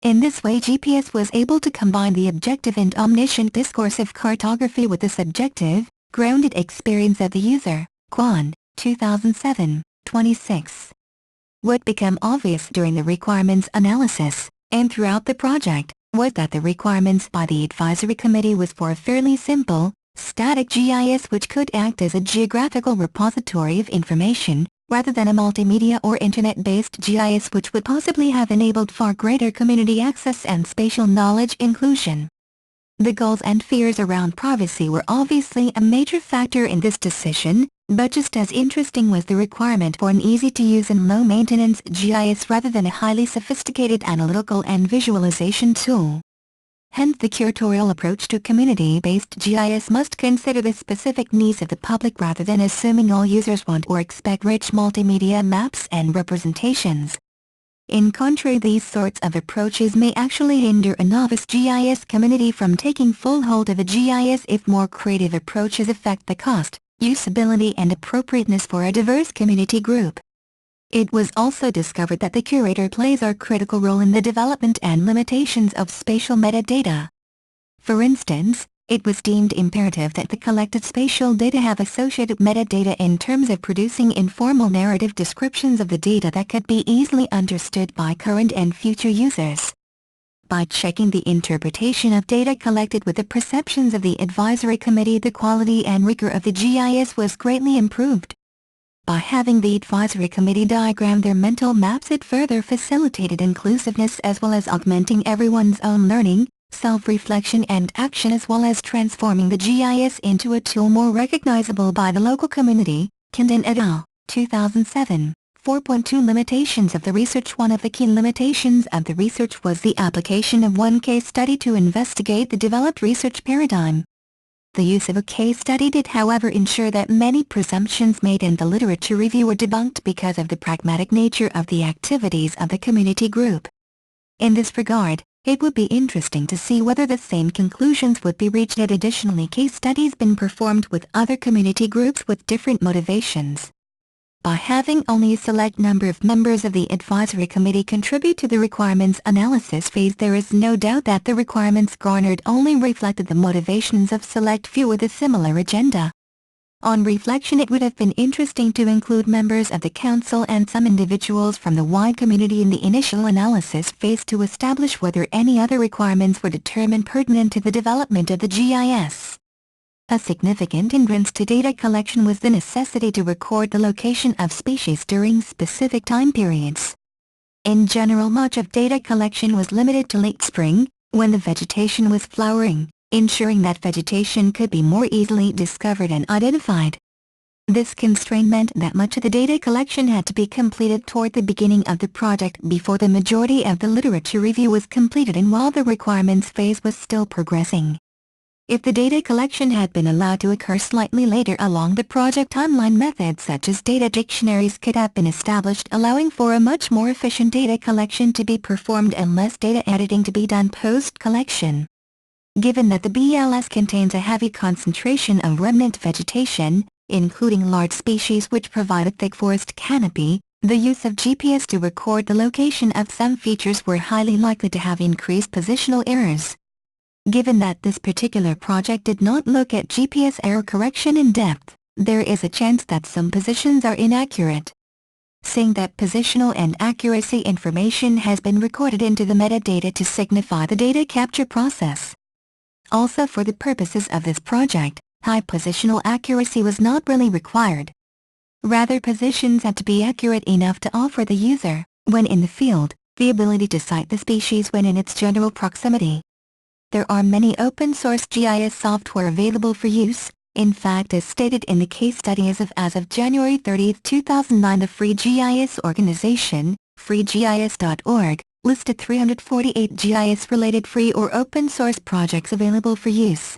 In this way GPS was able to combine the objective and omniscient discourse of cartography with the subjective, grounded experience of the user. Quan, 2007, 26. What became obvious during the requirements analysis, and throughout the project, was that the requirements by the advisory committee was for a fairly simple, static GIS which could act as a geographical repository of information, rather than a multimedia or internet-based GIS which would possibly have enabled far greater community access and spatial knowledge inclusion. The goals and fears around privacy were obviously a major factor in this decision, but just as interesting was the requirement for an easy-to-use and low-maintenance GIS rather than a highly sophisticated analytical and visualization tool. Hence the curatorial approach to community-based GIS must consider the specific needs of the public rather than assuming all users want or expect rich multimedia maps and representations. In contrary, these sorts of approaches may actually hinder a novice GIS community from taking full hold of a GIS if more creative approaches affect the cost, usability and appropriateness for a diverse community group. It was also discovered that the curator plays a critical role in the development and limitations of spatial metadata. For instance, it was deemed imperative that the collected spatial data have associated metadata in terms of producing informal narrative descriptions of the data that could be easily understood by current and future users. By checking the interpretation of data collected with the perceptions of the advisory committee, the quality and rigor of the GIS was greatly improved. By having the advisory committee diagram their mental maps, it further facilitated inclusiveness as well as augmenting everyone's own learning, self-reflection and action as well as transforming the GIS into a tool more recognizable by the local community. Kindon et al., 2007. 4.2 Limitations of the research. One of the key limitations of the research was the application of one case study to investigate the developed research paradigm. The use of a case study did however ensure that many presumptions made in the literature review were debunked because of the pragmatic nature of the activities of the community group. In this regard, it would be interesting to see whether the same conclusions would be reached had additionally case studies been performed with other community groups with different motivations. By having only a select number of members of the advisory committee contribute to the requirements analysis phase, there is no doubt that the requirements garnered only reflected the motivations of select few with a similar agenda. On reflection, it would have been interesting to include members of the council and some individuals from the wide community in the initial analysis phase to establish whether any other requirements were determined pertinent to the development of the GIS. A significant hindrance to data collection was the necessity to record the location of species during specific time periods. In general, much of data collection was limited to late spring, when the vegetation was flowering, ensuring that vegetation could be more easily discovered and identified. This constraint meant that much of the data collection had to be completed toward the beginning of the project before the majority of the literature review was completed and while the requirements phase was still progressing. If the data collection had been allowed to occur slightly later along the project timeline, methods such as data dictionaries could have been established, allowing for a much more efficient data collection to be performed and less data editing to be done post-collection. Given that the BLS contains a heavy concentration of remnant vegetation, including large species which provide a thick forest canopy, the use of GPS to record the location of some features were highly likely to have increased positional errors. Given that this particular project did not look at GPS error correction in depth, there is a chance that some positions are inaccurate. Saying that positional and accuracy information has been recorded into the metadata to signify the data capture process. Also, for the purposes of this project, high positional accuracy was not really required. Rather, positions had to be accurate enough to offer the user, when in the field, the ability to cite the species when in its general proximity. There are many open-source GIS software available for use. In fact, as stated in the case study as of January 30, 2009, the Free GIS organization, freegis.org, listed 348 GIS-related free or open-source projects available for use.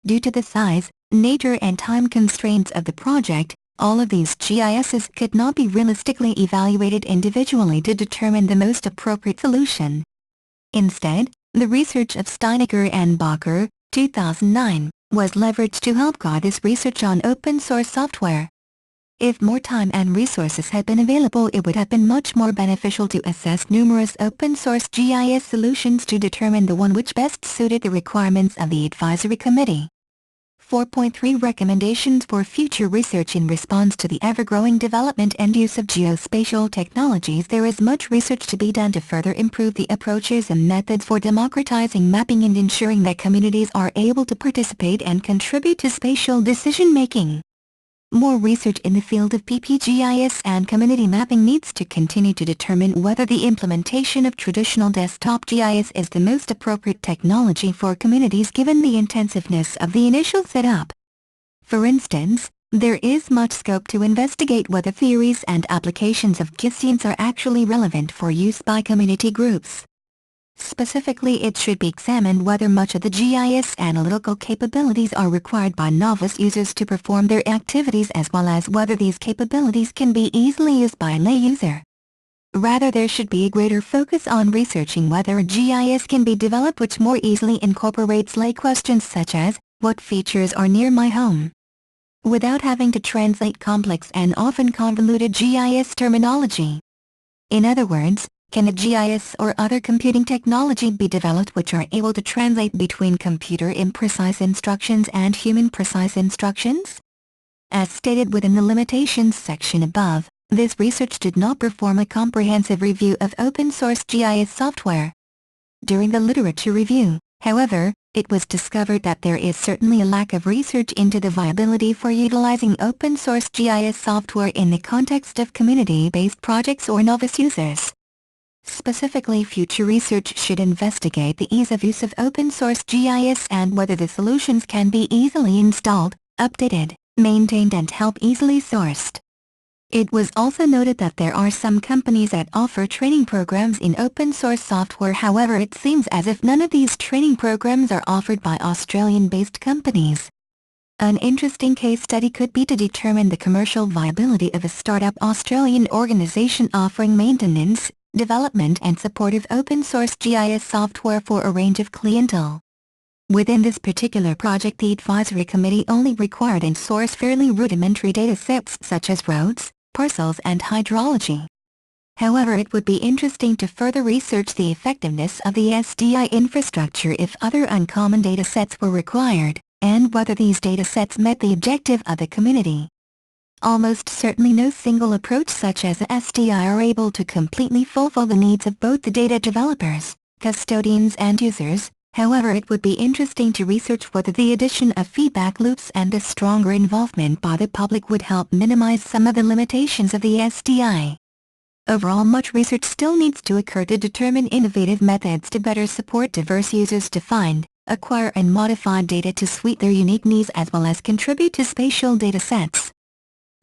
Due to the size, nature and time constraints of the project, all of these GISs could not be realistically evaluated individually to determine the most appropriate solution. Instead, the research of Steinecker and Bacher, 2009, was leveraged to help guide this research on open-source software. If more time and resources had been available, it would have been much more beneficial to assess numerous open-source GIS solutions to determine the one which best suited the requirements of the advisory committee. 4.3 Recommendations for future research. In response to the ever-growing development and use of geospatial technologies, there is much research to be done to further improve the approaches and methods for democratizing mapping and ensuring that communities are able to participate and contribute to spatial decision-making. More research in the field of PPGIS and community mapping needs to continue to determine whether the implementation of traditional desktop GIS is the most appropriate technology for communities given the intensiveness of the initial setup. For instance, there is much scope to investigate whether theories and applications of GIS are actually relevant for use by community groups. Specifically, it should be examined whether much of the GIS analytical capabilities are required by novice users to perform their activities, as well as whether these capabilities can be easily used by a lay user. Rather, there should be a greater focus on researching whether a GIS can be developed which more easily incorporates lay questions such as, what features are near my home? Without having to translate complex and often convoluted GIS terminology. In other words, can a GIS or other computing technology be developed which are able to translate between computer-imprecise instructions and human-precise instructions? As stated within the limitations section above, this research did not perform a comprehensive review of open-source GIS software. During the literature review, however, it was discovered that there is certainly a lack of research into the viability for utilizing open-source GIS software in the context of community-based projects or novice users. Specifically, future research should investigate the ease of use of open-source GIS and whether the solutions can be easily installed, updated, maintained and help easily sourced. It was also noted that there are some companies that offer training programs in open-source software. However, it seems as if none of these training programs are offered by Australian-based companies. An interesting case study could be to determine the commercial viability of a startup Australian organization offering maintenance, development and support of open-source GIS software for a range of clientele. Within this particular project, the advisory committee only required and sourced fairly rudimentary data sets such as roads, parcels and hydrology. However, it would be interesting to further research the effectiveness of the SDI infrastructure if other uncommon data sets were required, and whether these data sets met the objective of the community. Almost certainly no single approach such as the SDI are able to completely fulfill the needs of both the data developers, custodians and users. However, it would be interesting to research whether the addition of feedback loops and a stronger involvement by the public would help minimize some of the limitations of the SDI. Overall, much research still needs to occur to determine innovative methods to better support diverse users to find, acquire and modify data to suit their unique needs as well as contribute to spatial data sets.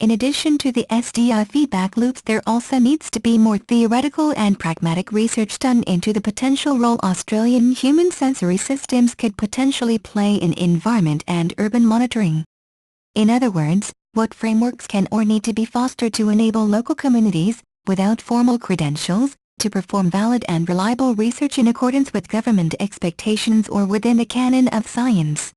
In addition to the SDI feedback loops, there also needs to be more theoretical and pragmatic research done into the potential role Australian human sensory systems could potentially play in environment and urban monitoring. In other words, what frameworks can or need to be fostered to enable local communities, without formal credentials, to perform valid and reliable research in accordance with government expectations or within the canon of science.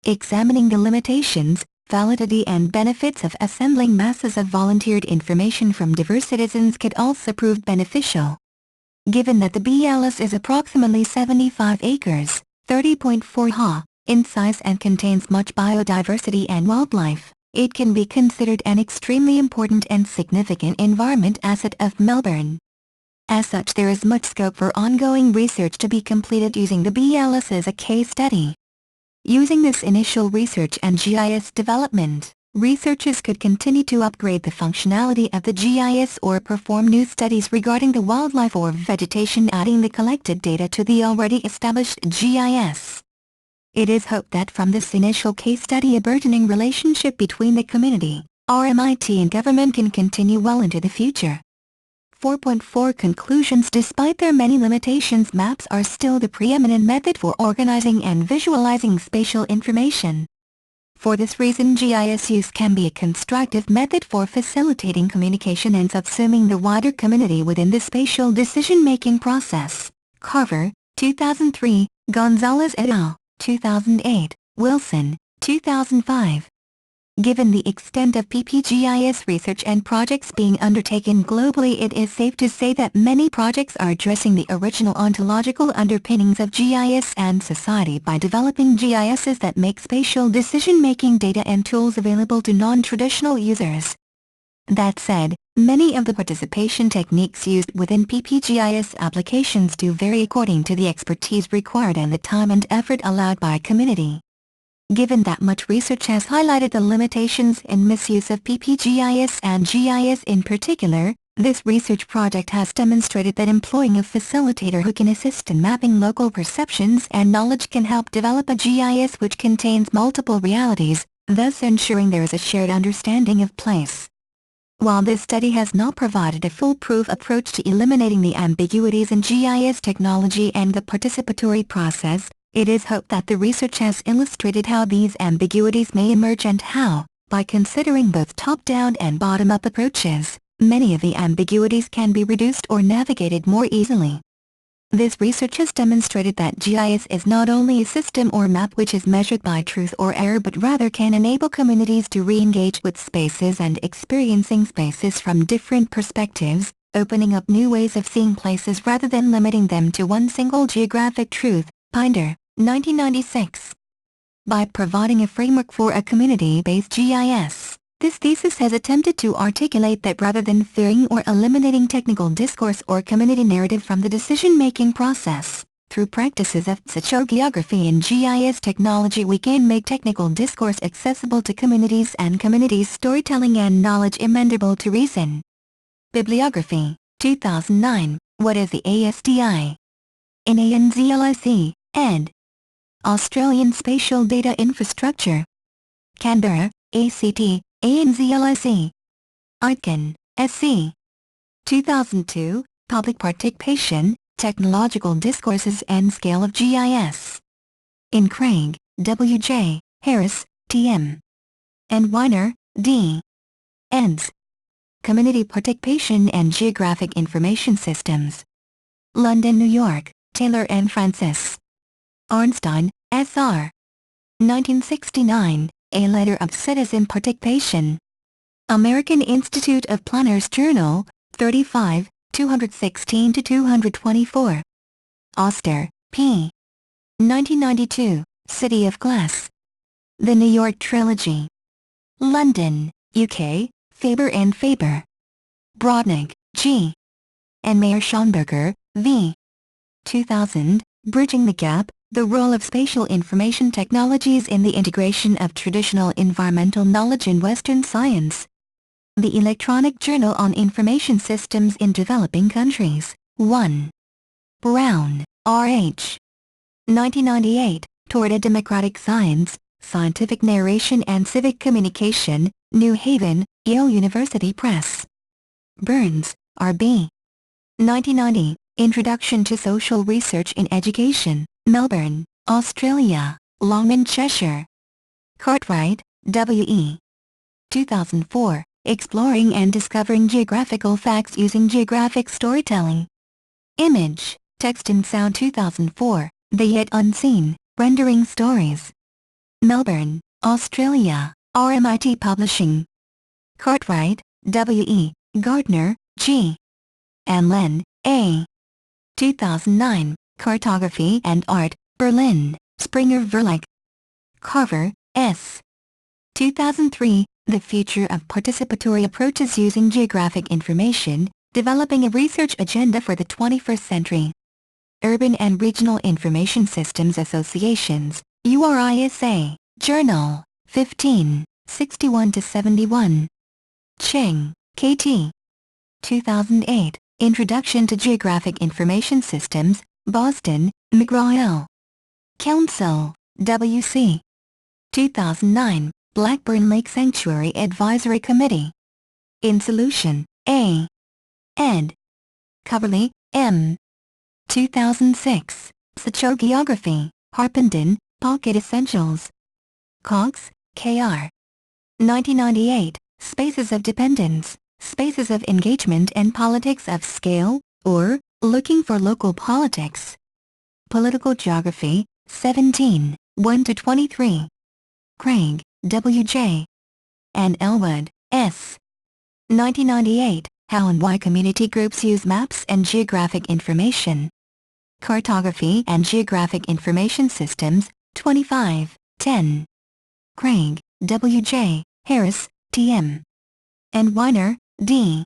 Examining the limitations, validity and benefits of assembling masses of volunteered information from diverse citizens could also prove beneficial. Given that the BLS is approximately 75 acres, 30.4 ha, in size and contains much biodiversity and wildlife, it can be considered an extremely important and significant environment asset of Melbourne. As such, there is much scope for ongoing research to be completed using the BLS as a case study. Using this initial research and GIS development, researchers could continue to upgrade the functionality of the GIS or perform new studies regarding the wildlife or vegetation, adding the collected data to the already established GIS. It is hoped that from this initial case study a burgeoning relationship between the community, RMIT and government can continue well into the future. 4.4 Conclusions. Despite their many limitations, maps are still the preeminent method for organizing and visualizing spatial information. For this reason, GIS use can be a constructive method for facilitating communication and subsuming the wider community within the spatial decision-making process. Carver, 2003, Gonzalez et al., 2008, Wilson, 2005. Given the extent of PPGIS research and projects being undertaken globally, it is safe to say that many projects are addressing the original ontological underpinnings of GIS and society by developing GISs that make spatial decision-making data and tools available to non-traditional users. That said, many of the participation techniques used within PPGIS applications do vary according to the expertise required and the time and effort allowed by a community. Given that much research has highlighted the limitations and misuse of PPGIS and GIS in particular, this research project has demonstrated that employing a facilitator who can assist in mapping local perceptions and knowledge can help develop a GIS which contains multiple realities, thus ensuring there is a shared understanding of place. While this study has not provided a foolproof approach to eliminating the ambiguities in GIS technology and the participatory process, it is hoped that the research has illustrated how these ambiguities may emerge and how, by considering both top-down and bottom-up approaches, many of the ambiguities can be reduced or navigated more easily. This research has demonstrated that GIS is not only a system or map which is measured by truth or error but rather can enable communities to re-engage with spaces and experiencing spaces from different perspectives, opening up new ways of seeing places rather than limiting them to one single geographic truth. Pinder, 1996. By providing a framework for a community-based GIS, this thesis has attempted to articulate that rather than fearing or eliminating technical discourse or community narrative from the decision-making process, through practices such as geography and GIS technology we can make technical discourse accessible to communities and communities' storytelling and knowledge amenable to reason. Bibliography, 2009, What is the ASDI? A9AYTZ355E, ed. Australian Spatial Data Infrastructure. Canberra, ACT, ANZLIC. Aitken, SC. 2002, Public Participation, Technological Discourses and Scale of GIS. In Craig, W.J., Harris, T.M. and Weiner, D. eds. Community Participation and Geographic Information Systems. London, New York, Taylor and Francis. Arnstein, S.R. 1969, A Letter of Citizen Participation. American Institute of Planners Journal, 35, 216-224. Auster, P. 1992, City of Glass. The New York Trilogy. London, UK, Faber and Faber. Brodnik, G. and Mayer-Schonberger, V. 2000, Bridging the Gap, The Role of Spatial Information Technologies in the Integration of Traditional Environmental Knowledge in Western Science. The Electronic Journal on Information Systems in Developing Countries, 1. Brown, R.H. 1998, Toward a Democratic Science, Scientific Narration and Civic Communication, New Haven, Yale University Press. Burns, R.B. 1990, Introduction to Social Research in Education, Melbourne, Australia, Longman, Cheshire. Cartwright, W.E. 2004, Exploring and Discovering Geographical Facts Using Geographic Storytelling. Image, Text and Sound 2004, The Yet Unseen, Rendering Stories. Melbourne, Australia, RMIT Publishing. Cartwright, W.E., Gardner, G. and Len, A. 2009, Cartography and Art, Berlin, Springer Verlag. Carver, S. 2003, The Future of Participatory Approaches Using Geographic Information, Developing a Research Agenda for the 21st Century. Urban and Regional Information Systems Associations, URISA, Journal, 15, 61-71. Ching, KT. 2008, Introduction to Geographic Information Systems, Boston, McGraw-Hill. Council, WC. 2009, Blackburn Lake Sanctuary Advisory Committee. In Solution, A. ed. Coverley, M. 2006, Geography, Harpenden, Pocket Essentials. Cox, K.R. 1998, Spaces of Dependence, Spaces of Engagement and Politics of Scale, or, Looking for Local Politics. Political Geography, 17, 1-23. Craig, W.J. and Elwood, S. 1998, How and Why Community Groups Use Maps and Geographic Information. Cartography and Geographic Information Systems, 25, 10. Craig, W.J., Harris, T.M. and Weiner, D.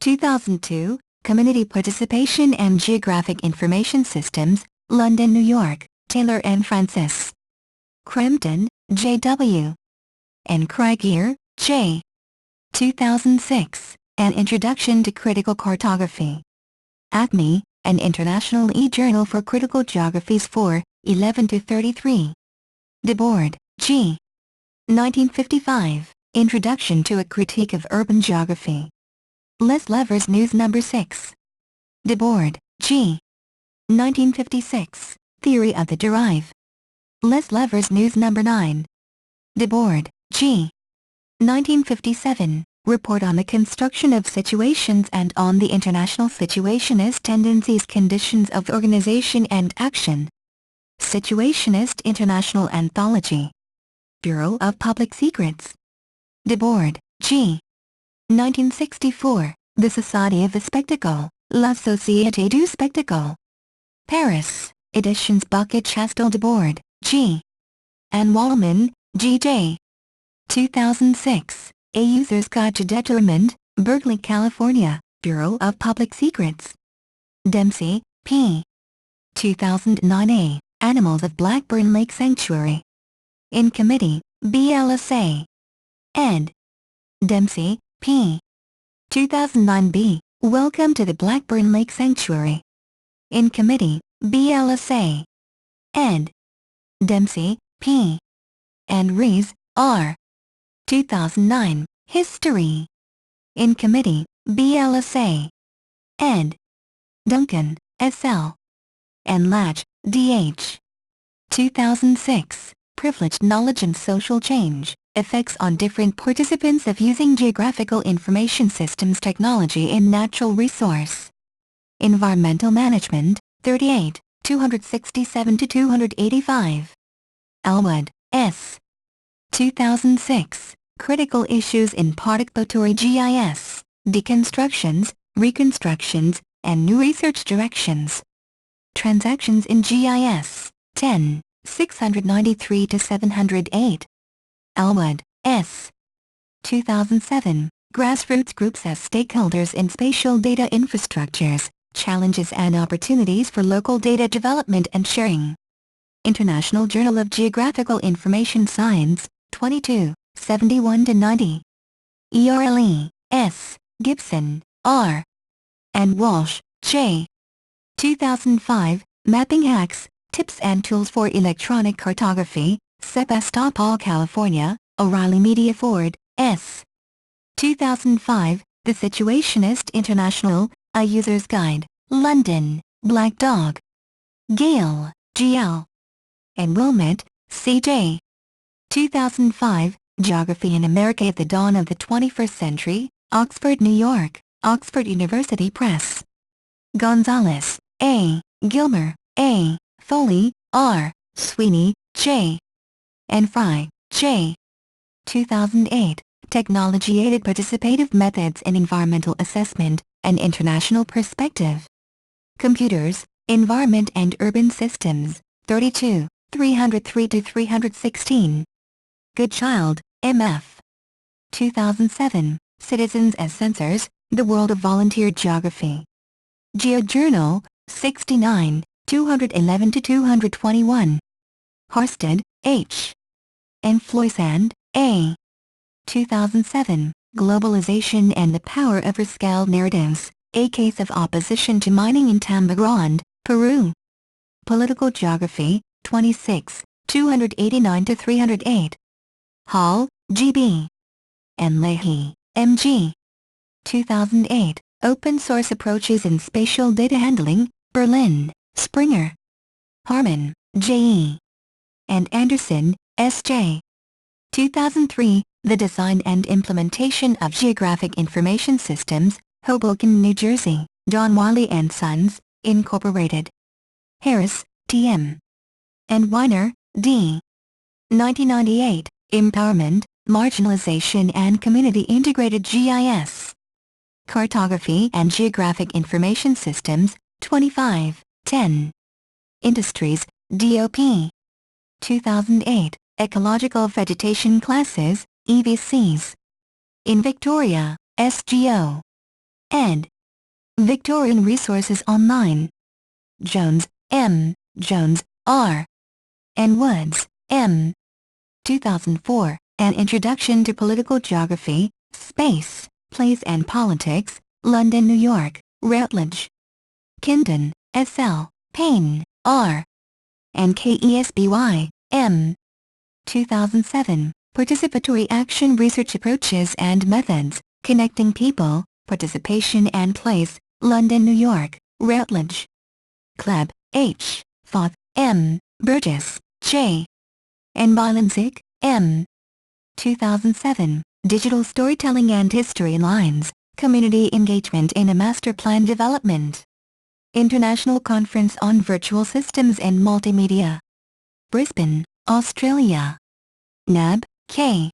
2002, Community Participation and Geographic Information Systems, London, New York, Taylor and Francis. Crampton, J.W. and Craigier, J. 2006, An Introduction to Critical Cartography. Acme, an international e-journal for critical geographies for 11-33. DeBoard, G. 1955, Introduction to a Critique of Urban Geography. Les Levers News No. 6. DeBoard, G. 1956, Theory of the Derive. Les Levers News No. 9. DeBoard, G. 1957, Report on the Construction of Situations and on the International Situationist Tendencies Conditions of Organization and Action. Situationist International Anthology. Bureau of Public Secrets. DeBoard, G. 1964, The Society of the Spectacle, La Société du Spectacle. Paris, Editions Bucket-Chastel DeBoard, G. and Wallman, G.J. 2006, A User's Guide to Determined, Berkeley, California, Bureau of Public Secrets. Dempsey, P. 2009a, Animals of Blackburn Lake Sanctuary. In Committee, BLSA. ed. Dempsey, P. 2009b, Welcome to the Blackburn Lake Sanctuary. In Committee, BLSA. ed. Dempsey, P. and Rees, R. 2009, History. In Committee, BLSA. ed. Duncan, S.L. and Latch, D.H. 2006, Privileged Knowledge and Social Change, Effects on Different Participants of Using Geographical Information Systems Technology in Natural Resource. Environmental Management, 38, 267-285. Elwood, S. 2006, Critical Issues in Participatory GIS, Deconstructions, Reconstructions, and New Research Directions. Transactions in GIS, 10, 693-708. Elwood, S. 2007, Grassroots Groups as Stakeholders in Spatial Data Infrastructures, Challenges and Opportunities for Local Data Development and Sharing. International Journal of Geographical Information Science, 22, 71-90. ERLE, S. Gibson, R. and Walsh, J. 2005, Mapping Hacks, Tips and Tools for Electronic Cartography, Sebastopol, California, O'Reilly Media Ford, S. 2005, The Situationist International, A User's Guide, London, Black Dog. Gale, G.L. and Wilmette, C.J. 2005, Geography in America at the Dawn of the 21st Century, Oxford, New York, Oxford University Press. Gonzalez, A. Gilmer, A. Foley, R. Sweeney, J. and Fry, J. 2008, Technology-Aided Participative Methods in Environmental Assessment, An International Perspective. Computers, Environment and Urban Systems, 32, 303-316. Goodchild, M.F. 2007, Citizens as Sensors, The World of Volunteer Geography. GeoJournal, 69, 211-221. Harsted, H. and Floysand, A. 2007, Globalization and the Power of Rescaled Narratives, A Case of Opposition to Mining in Tambagrande, Peru. Political Geography, 26, 289-308. Hall, G.B. and Leahy, M.G. 2008, Open Source Approaches in Spatial Data Handling, Berlin, Springer. Harmon, J.E. and Anderson, S.J. 2003, The Design and Implementation of Geographic Information Systems, Hoboken, New Jersey, Don Wiley & Sons, Incorporated. Harris, T.M. and Weiner, D. 1998, Empowerment, Marginalization and Community Integrated GIS. Cartography and Geographic Information Systems, 25, 10. Industries, DOP. 2008, Ecological Vegetation Classes, EVCs. In Victoria, SGO. ed. Victorian Resources Online. Jones, M., Jones, R. and Woods, M. 2004, An Introduction to Political Geography, Space, Place and Politics, London, New York, Routledge. Kindon, S.L., Payne, R. and KESBY, M. 2007, Participatory Action Research Approaches and Methods, Connecting People, Participation and Place, London, New York, Routledge. Kleb, H., Foth, M., Burgess, J. and Bylanzik, M. 2007, Digital Storytelling and History Lines, Community Engagement in a Master Plan Development. International Conference on Virtual Systems and Multimedia. Brisbane, Australia. Nab, K.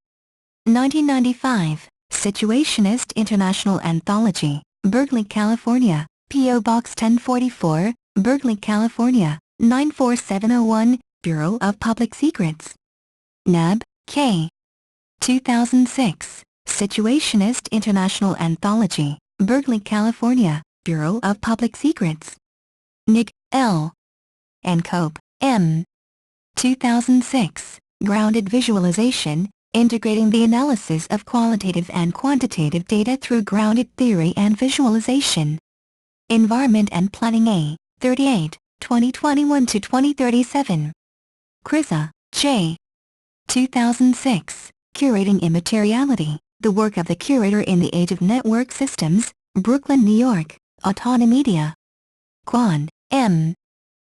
1995, Situationist International Anthology, Berkeley, California, P.O. Box 1044, Berkeley, California, 94701, Bureau of Public Secrets. Nab, K. 2006, Situationist International Anthology, Berkeley, California, Bureau of Public Secrets. Nig, L. and Cope, M. 2006, Grounded Visualization, Integrating the Analysis of Qualitative and Quantitative Data through Grounded Theory and Visualization. Environment and Planning A, 38, 2021-2037. Krisa, J. 2006, Curating Immateriality, The Work of the Curator in the Age of Network Systems, Brooklyn, New York, Autonomedia. Kwan, M.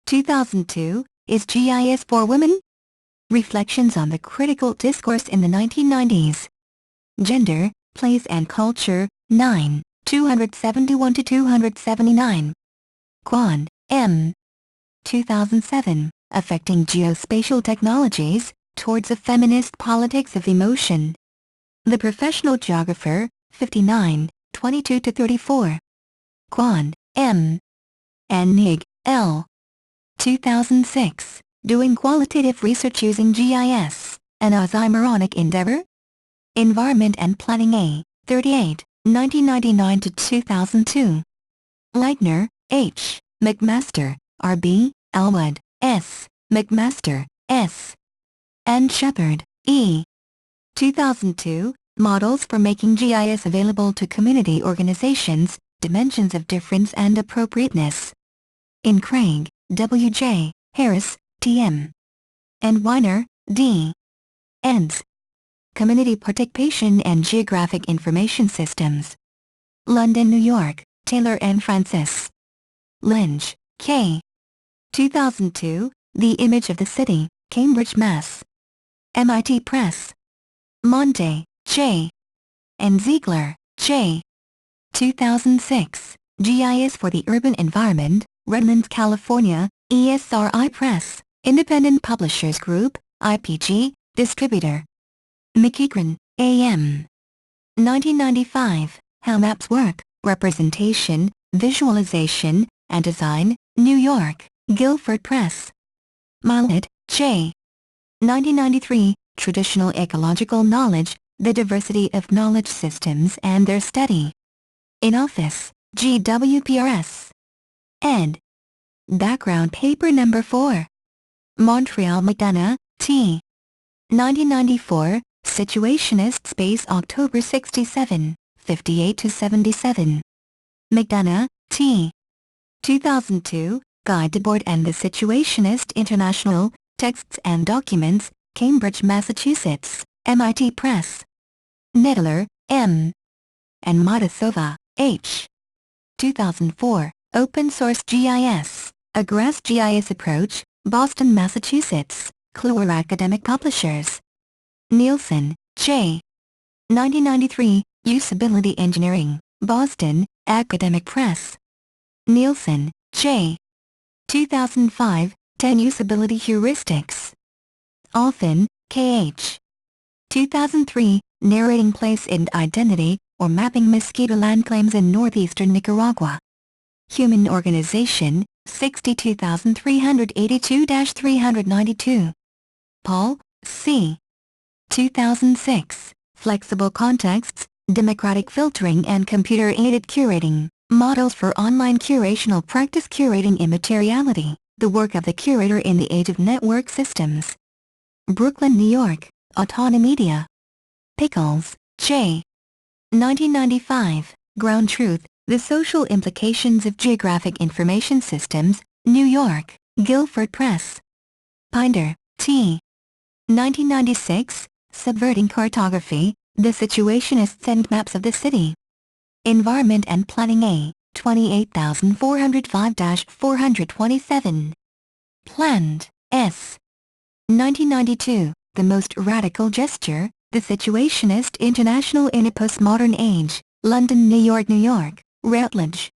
2002, Is GIS for Women? Reflections on the Critical Discourse in the 1990s. Gender, Place and Culture, 9, 271-279. Kwan, M. 2007, Affecting Geospatial Technologies, Towards a Feminist Politics of Emotion. The Professional Geographer, 59, 22-34. Kwan, M. and Nig, L. 2006, Doing Qualitative Research Using GIS, An Oxymoronic Endeavor? Environment and Planning A, 38, 1999-2002. Leitner, H., McMaster, R.B., Elwood, S., McMaster, S. and Shepard, E. 2002, Models for Making GIS Available to Community Organizations, Dimensions of Difference and Appropriateness. In Craig, W.J., Harris, T.M. and Weiner, D. eds. Community Participation and Geographic Information Systems. London, New York, Taylor and Francis. Lynch, K. 2002, The Image of the City, Cambridge, Mass. MIT Press. Monte, J. and Ziegler, J. 2006, GIS for the Urban Environment, Redlands, California, ESRI Press, Independent Publishers Group, IPG, Distributor. McEachran, A.M. 1995, How Maps Work, Representation, Visualization, and Design, New York, Guilford Press. Milet, J. 1993, Traditional Ecological Knowledge, The Diversity of Knowledge Systems and Their Study. In Office, GWPRS. ed. Background Paper Number 4. Montreal McDonough, T. 1994, Situationist Space October 67, 58-77. McDonough, T. 2002, Guide to Board and the Situationist International, Texts and Documents, Cambridge, Massachusetts, MIT Press. Nettler, M. and Matasova, H. 2004, Open Source GIS, A GRASS GIS Approach, Boston, Massachusetts, Kluwer Academic Publishers. Nielsen, J. 1993, Usability Engineering, Boston, Academic Press. Nielsen, J. 2005, 10 Usability Heuristics. Alphen, K.H. 2003, Narrating Place and Identity, or Mapping Mosquito Land Claims in Northeastern Nicaragua. Human Organization, 62382-392. Paul, C. 2006, Flexible Contexts, Democratic Filtering and Computer-Aided Curating, Models for Online Curational Practice. Curating Immateriality, the work of the curator in the age of network systems. Brooklyn, New York, Autonomedia. Pickles, J. 1995, Ground Truth, The Social Implications of Geographic Information Systems, New York, Guilford Press. Pinder, T. 1996, Subverting Cartography, The Situationists and Maps of the City. Environment and Planning A, 28405-427. Planned, S. 1992, The Most Radical Gesture, The Situationist International in a Postmodern Age, London, New York, Routledge.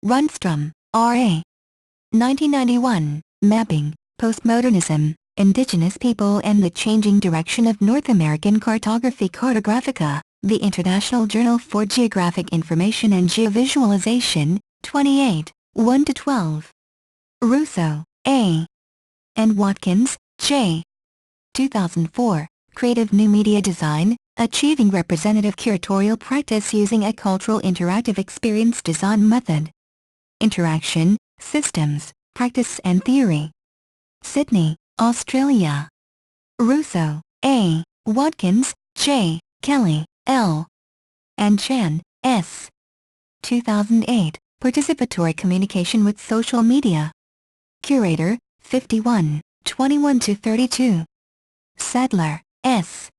Rundstrom, R.A. 1991, Mapping, Postmodernism, Indigenous People and the Changing Direction of North American Cartography. Cartographica, The International Journal for Geographic Information and Geovisualization, 28, 1-12. Russo, A. and Watkins, J. 2004, Creative New Media Design, Achieving Representative Curatorial Practice Using a Cultural Interactive Experience Design Method. Interaction, Systems, Practice and Theory. Sydney, Australia. Russo, A. Watkins, J. Kelly, L. and Chan, S. 2008, Participatory Communication with Social Media. Curator, 51, 21-32. Sadler, S.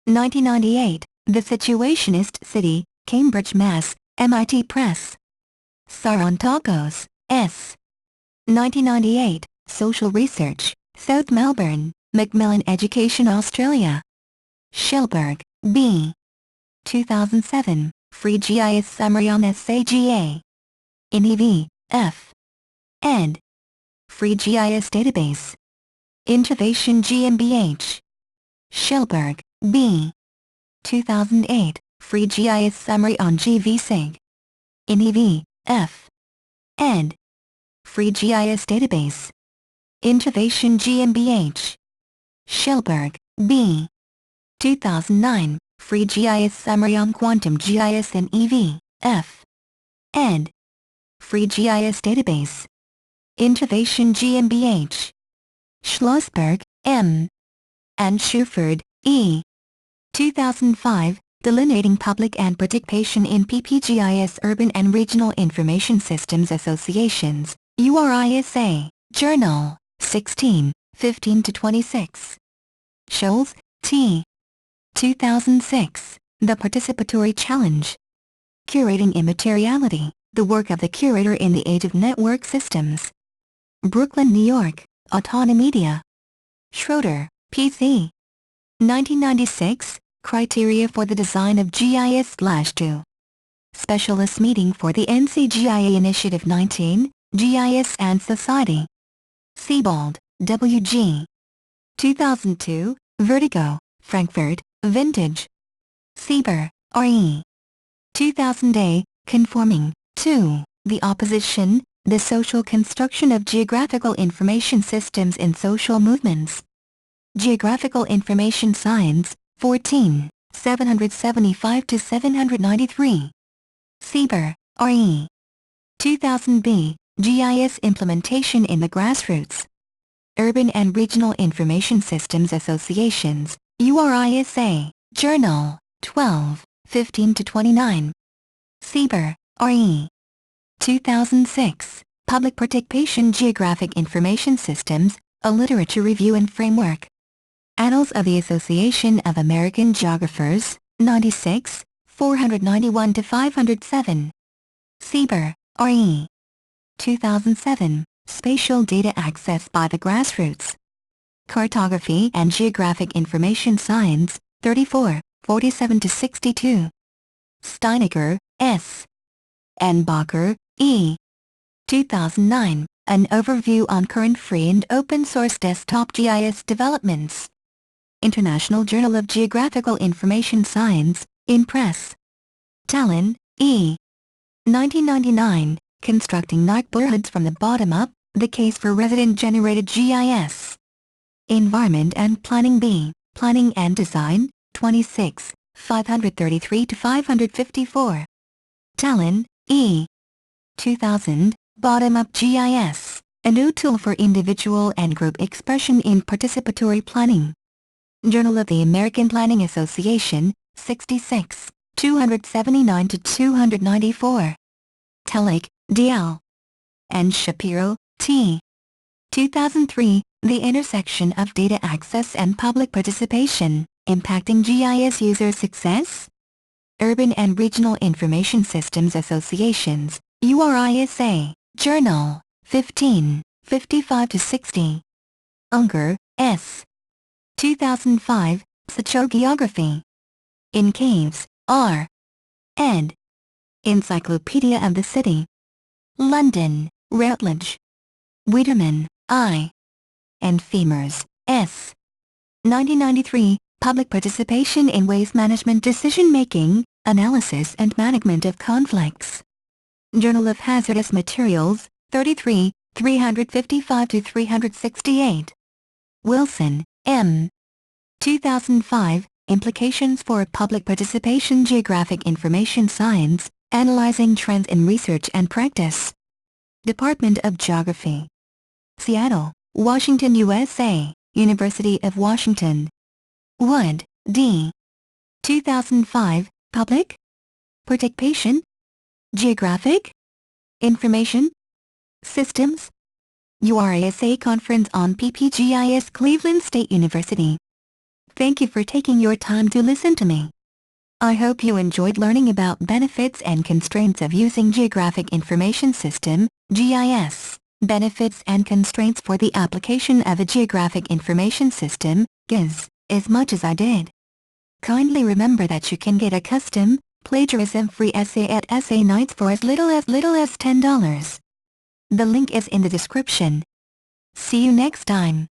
1998, The Situationist City, Cambridge, Mass., MIT Press. Sarantakos, S. 1998, Social Research, South Melbourne, Macmillan Education, Australia. Schellberg, B. 2007, Free GIS Summary on SAGA. INEV, F. ed. Free GIS Database. Innovation GmbH. Schellberg, B. 2008, Free GIS Summary on GVSig. INEV, F. ed. Free GIS Database. Innovation GmbH. Schellberg, B. 2009, Free GIS Summary on Quantum GIS and EV, F. ed. Free GIS Database. Innovation GmbH. Schlossberg, M. and Schuford, E. 2005, Delineating Public and Participation in PPGIS Urban and Regional Information Systems Associations, URISA, Journal, 16, 15-26. Scholes, T. 2006, The Participatory Challenge. Curating Immateriality, the work of the curator in the age of network systems. Brooklyn, New York, Autonomedia. Schroeder, P.C. 1996, Criteria for the Design of GIS/2. Specialist Meeting for the NCGIA Initiative 19, GIS and Society. Siebold, W.G. 2002, Vertigo, Frankfurt, Vintage. Sieber, R.E. 2000A, Conforming, to, the Opposition, the Social Construction of Geographical Information Systems in Social Movements. Geographical Information Science, 14, 775-793. Sieber, R.E. 2000B, GIS Implementation in the Grassroots. Urban and Regional Information Systems Associations, URISA, Journal, 12, 15-29. Sieber, R.E. 2006, Public Participation Geographic Information Systems, a Literature Review and Framework. Annals of the Association of American Geographers, 96, 491-507. Sieber, R.E. 2007, Spatial Data Access by the Grassroots. Cartography and Geographic Information Science, 34, 47-62. Steinecker, S. and Bacher, E. 2009, An Overview on Current Free and Open Source Desktop GIS Developments. International Journal of Geographical Information Science, in Press. Tallinn, E. 1999, Constructing Neighborhoods from the Bottom Up, The Case for Resident-Generated GIS. Environment and Planning B, Planning and Design, 26, 533-554. Tallinn, E. 2000, Bottom-Up GIS, a new tool for individual and group expression in participatory planning. Journal of the American Planning Association, 66, 279-294. Telek, D.L. and Shapiro, T. 2003, The Intersection of Data Access and Public Participation, Impacting GIS User Success? Urban and Regional Information Systems Associations, URISA, Journal, 15, 55-60. Unger, S. 2005, Geography. In Caves, R. ed. Encyclopedia of the City. London, Routledge. Wiederman, I. and Femers, S. 1993, Public Participation in Waste Management Decision-Making, Analysis and Management of Conflicts. Journal of Hazardous Materials, 33, 355-368. Wilson, M. 2005, Implications for Public Participation Geographic Information Science, Analyzing Trends in Research and Practice. Department of Geography. Seattle, Washington, USA, University of Washington. Wood, D. 2005, Public Participation Geographic Information Systems. URISA Conference on PPGIS, Cleveland State University. Thank you for taking your time to listen to me. I hope you enjoyed learning about benefits and constraints of using Geographic Information System, GIS, benefits and constraints for the application of a Geographic Information System, GIS, as much as I did. Kindly remember that you can get a custom, plagiarism-free essay at A9AYTZ for as little as $10. The link is in the description. See you next time.